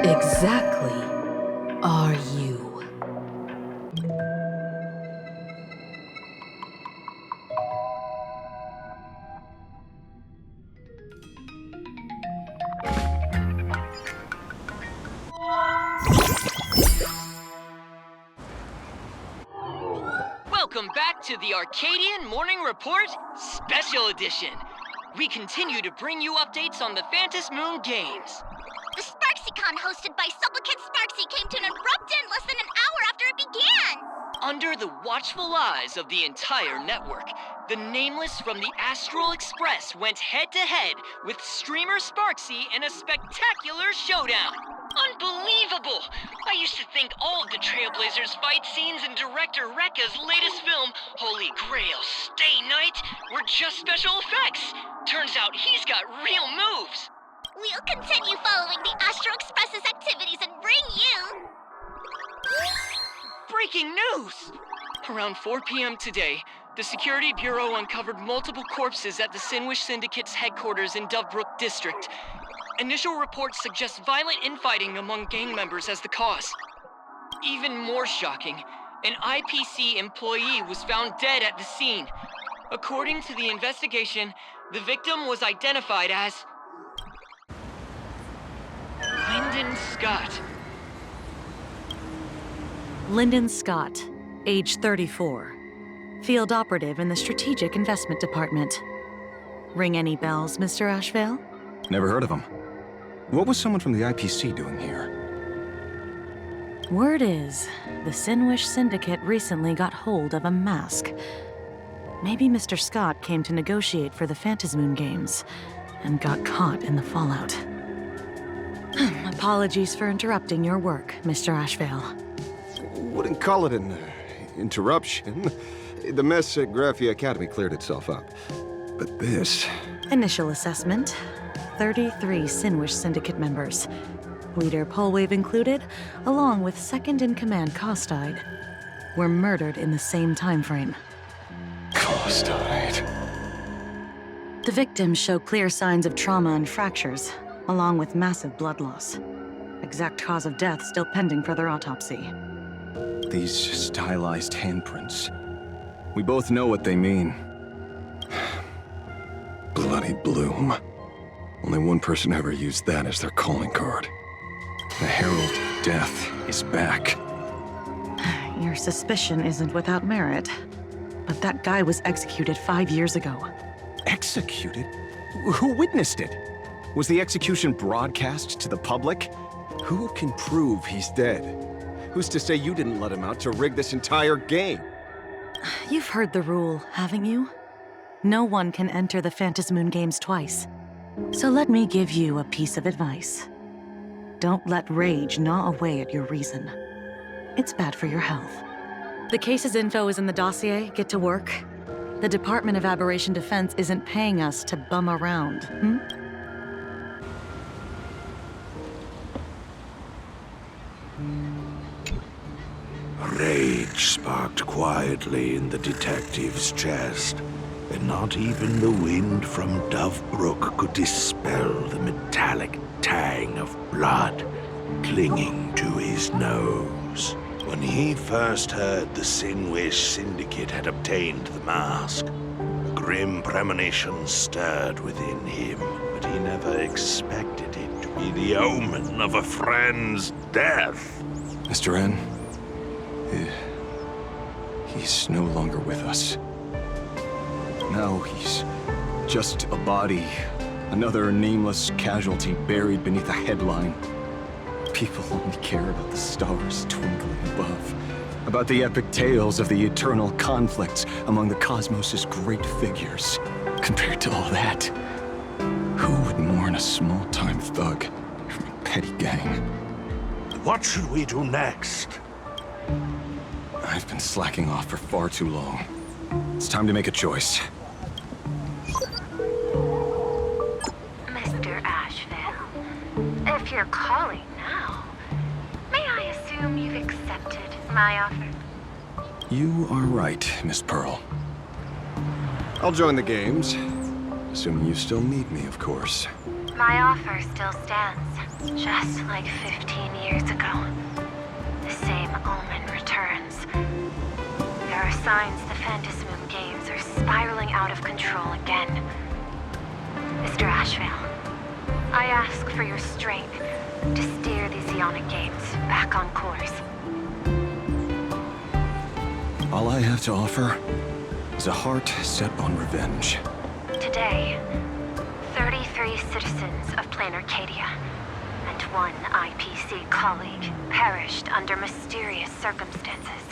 exactly are you? Welcome back to the Arcadian Morning Report Special Edition. We continue to bring you updates on the Phantasmoon Games. The SparksyCon hosted by Supplicant Sparksy came to an abrupt end less than an hour after it began. Under the watchful eyes of the entire network, the Nameless from the Astral Express went head-to-head with streamer Sparksy in a spectacular showdown. Unbelievable! I used to think all of the Trailblazers' fight scenes in director Rekka's latest film, Holy Grail Stay Night, were just special effects. Turns out he's got real moves. We'll continue following the Astro Express's activities and bring you... Breaking news! Around 4 p.m. today, the Security Bureau uncovered multiple corpses at the Sinwish Syndicate's headquarters in Dovebrook District. Initial reports suggest violent infighting among gang members as the cause. Even more shocking, An IPC employee was found dead at the scene. According to the investigation, the victim was identified as Lyndon Scott. Lyndon Scott, age 34. Field operative in the Strategic Investment Department. Ring any bells, Mr. Ashvale? Never heard of him. What was someone from the IPC doing here? Word is, the Sinwish Syndicate recently got hold of a mask. Maybe Mr. Scott came to negotiate for the Phantasmoon Games and got caught in the fallout. Apologies for interrupting your work, Mr. Ashvale. Wouldn't call it an interruption. The mess at Graphia Academy cleared itself up. But this... Initial assessment. 33 Sinwish Syndicate members. Leader Polwave included, along with second-in-command Costide, were murdered in the same time frame. Costide. The victims show clear signs of trauma and fractures, along with massive blood loss. Exact cause of death still pending further autopsy. These stylized handprints. We both know what they mean. Bloody Bloom. Only one person ever used that as their calling card. The Herald of Death is back. Your suspicion isn't without merit. But that guy was executed 5 years ago. Executed? Who witnessed it? Was the execution broadcast to the public? Who can prove he's dead? Who's to say you didn't let him out to rig this entire game? You've heard the rule, haven't you? No one can enter the Phantasmoon Games twice. So let me give you a piece of advice. Don't let rage gnaw away at your reason. It's bad for your health. The case's info is in the dossier. Get to work. The Department of Aberration Defense isn't paying us to bum around, Rage sparked quietly in the detective's chest, and not even the wind from Dovebrook could dispel the metallic tang of blood clinging to his nose. When he first heard the Sinwish Syndicate had obtained the mask, a grim premonition stirred within him, but he never expected it to be the omen of a friend's death. Mr. N, he's no longer with us. Now he's just a body, another nameless casualty buried beneath a headline. People only care about the stars twinkling above, about the epic tales of the eternal conflicts among the cosmos' great figures. Compared to all that, who would mourn a small-time thug from a petty gang? What should we do next? I've been slacking off for far too long. It's time to make a choice. Mr. Ashvale, if you're calling now, may I assume you've accepted my offer? You are right, Miss Pearl. I'll join the games. Assuming you still need me, of course. My offer still stands, just like 15 years ago. The same omen returns. There are signs the Phantasmoon Games are spiraling out of control again. Mr. Ashvale, I ask for your strength to steer these Ionic Games back on course. All I have to offer is a heart set on revenge. Today, 33 citizens of Planarcadia and one IPC colleague perished under mysterious circumstances.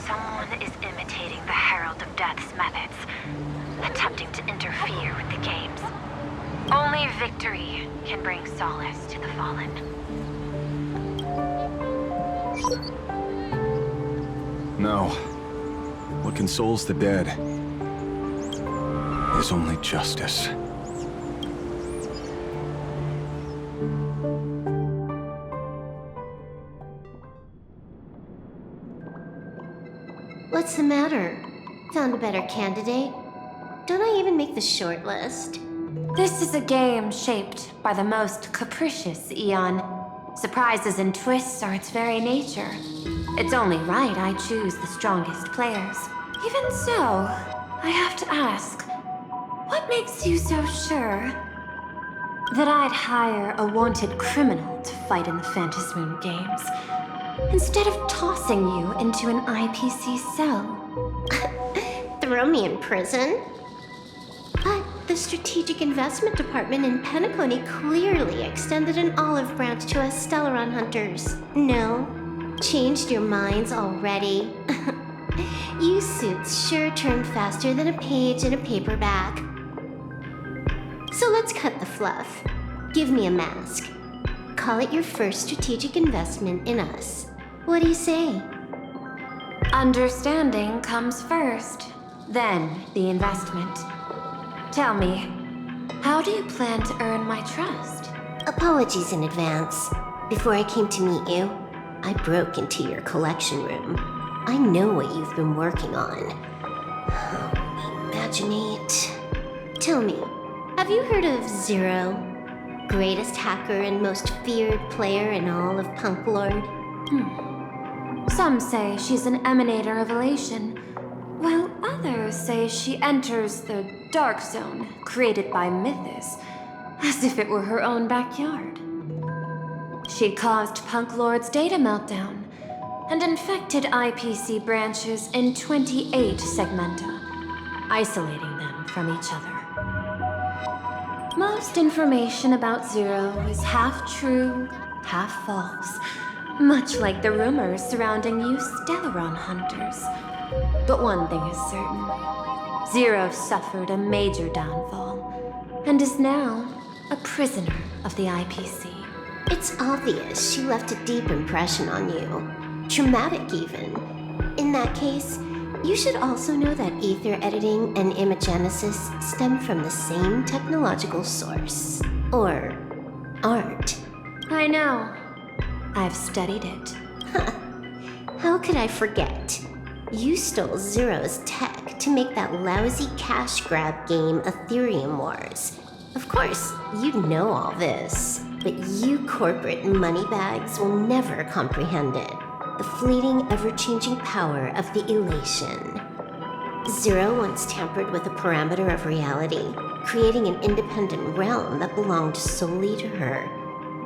Someone is imitating the Herald of Death's methods, attempting to interfere with the games. Only victory can bring solace to the fallen. No. What consoles the dead is only justice. What's the matter? Found a better candidate? Don't I even make the short list? This is a game shaped by the most capricious Eon. Surprises and twists are its very nature. It's only right I choose the strongest players. Even so, I have to ask, what makes you so sure that I'd hire a wanted criminal to fight in the Phantasmoon Games, instead of tossing you into an IPC cell? Throw me in prison? But the Strategic Investment Department in Penacony clearly extended an olive branch to us Stellaron hunters. No? Changed your minds already? You suits sure turn faster than a page in a paperback. So let's cut the fluff. Give me a mask. Call it your first strategic investment in us. What do you say? Understanding comes first, then the investment. Tell me, how do you plan to earn my trust? Apologies in advance. Before I came to meet you, I broke into your collection room. I know what you've been working on. Imaginate. Tell me, have you heard of Zero? Greatest hacker and most feared player in all of Punk Lord? Some say she's an emanator of elation, while others say she enters the dark zone created by Mythos, as if it were her own backyard. She caused Punk Lord's data meltdown and infected IPC branches in 28 segmenta, isolating them from each other. Most information about Zero is half true, half false, much like the rumors surrounding you Stellaron hunters. But one thing is certain. Zero suffered a major downfall, and is now a prisoner of the IPC. It's obvious she left a deep impression on you. Traumatic, even. In that case, you should also know that ether editing and imagenesis stem from the same technological source. Or art. I know. I've studied it. How could I forget? You stole Zero's tech to make that lousy cash grab game Ethereum Wars. Of course, you know all this, but you corporate moneybags will never comprehend it. The fleeting, ever-changing power of the elation. Zero once tampered with a parameter of reality, creating an independent realm that belonged solely to her,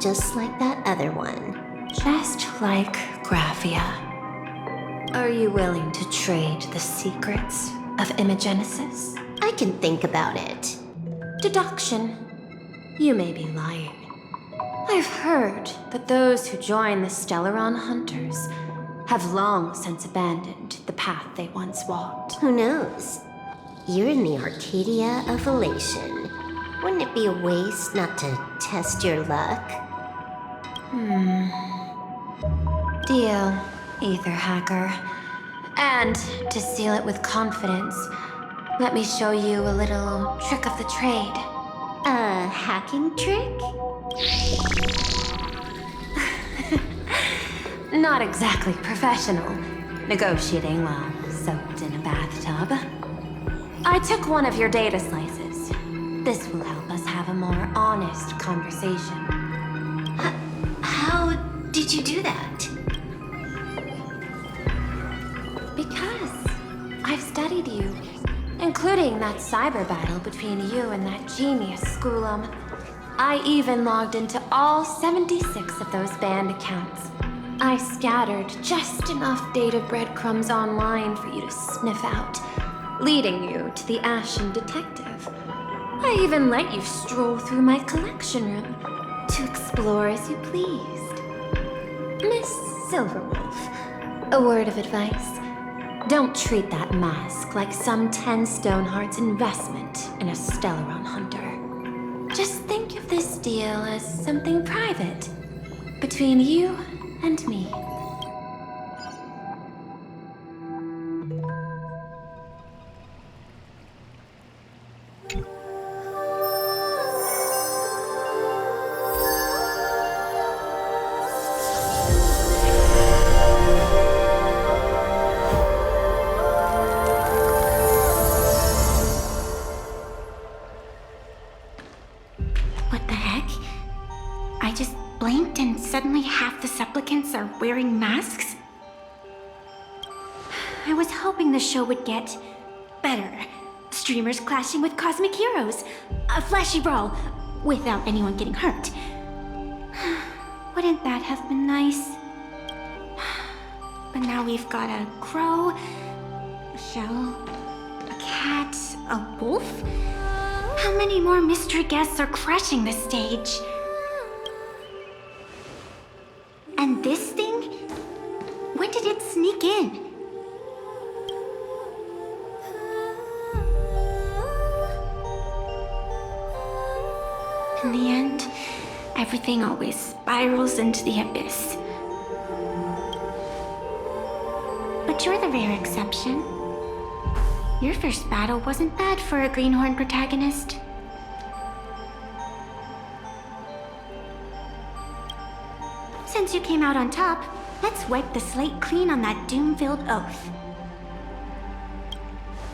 just like that other one. Just like Graphia. Are you willing to trade the secrets of imagenesis? I can think about it. Deduction. You may be lying. I've heard that those who join the Stellaron Hunters have long since abandoned the path they once walked. Who knows? You're in the Arcadia of Elation. Wouldn't it be a waste not to test your luck? Deal, Ether Hacker. And to seal it with confidence, let me show you a little trick of the trade. A hacking trick? Not exactly professional. Negotiating while soaked in a bathtub. I took one of your data slices. This will help us have a more honest conversation. How did you do that? Because I've studied you, including that cyber battle between you and that genius Schoolum. I even logged into all 76 of those banned accounts. I scattered just enough data breadcrumbs online for you to sniff out, leading you to the Ashen Detective. I even let you stroll through my collection room to explore as you pleased. Miss Silverwolf, a word of advice. Don't treat that mask like some 10 Stonehearts investment in a Stellaron hunter. Just think of this deal as something private between you and me. What the heck? I just blinked and suddenly half the supplicants are wearing the show would get better. Streamers clashing with cosmic heroes. A flashy brawl without anyone getting hurt. Wouldn't that have been nice? But now we've got a crow, a shell, a cat, a wolf? How many more mystery guests are crashing the stage? And this thing? When did it sneak in? In the end, everything always spirals into the abyss. But you're the rare exception. Your first battle wasn't bad for a greenhorn protagonist. Since you came out on top, let's wipe the slate clean on that doom-filled oath.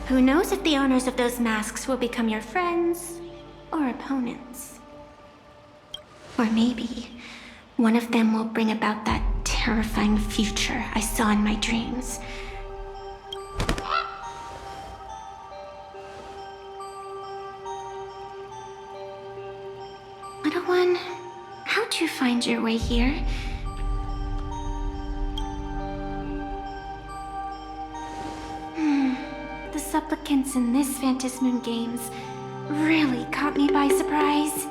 Who knows if the owners of those masks will become your friends or opponents? Or maybe one of them will bring about that terrifying future I saw in my dreams. Little one, how'd you find your way here? The supplicants in this Phantasmoon Games really caught me by surprise.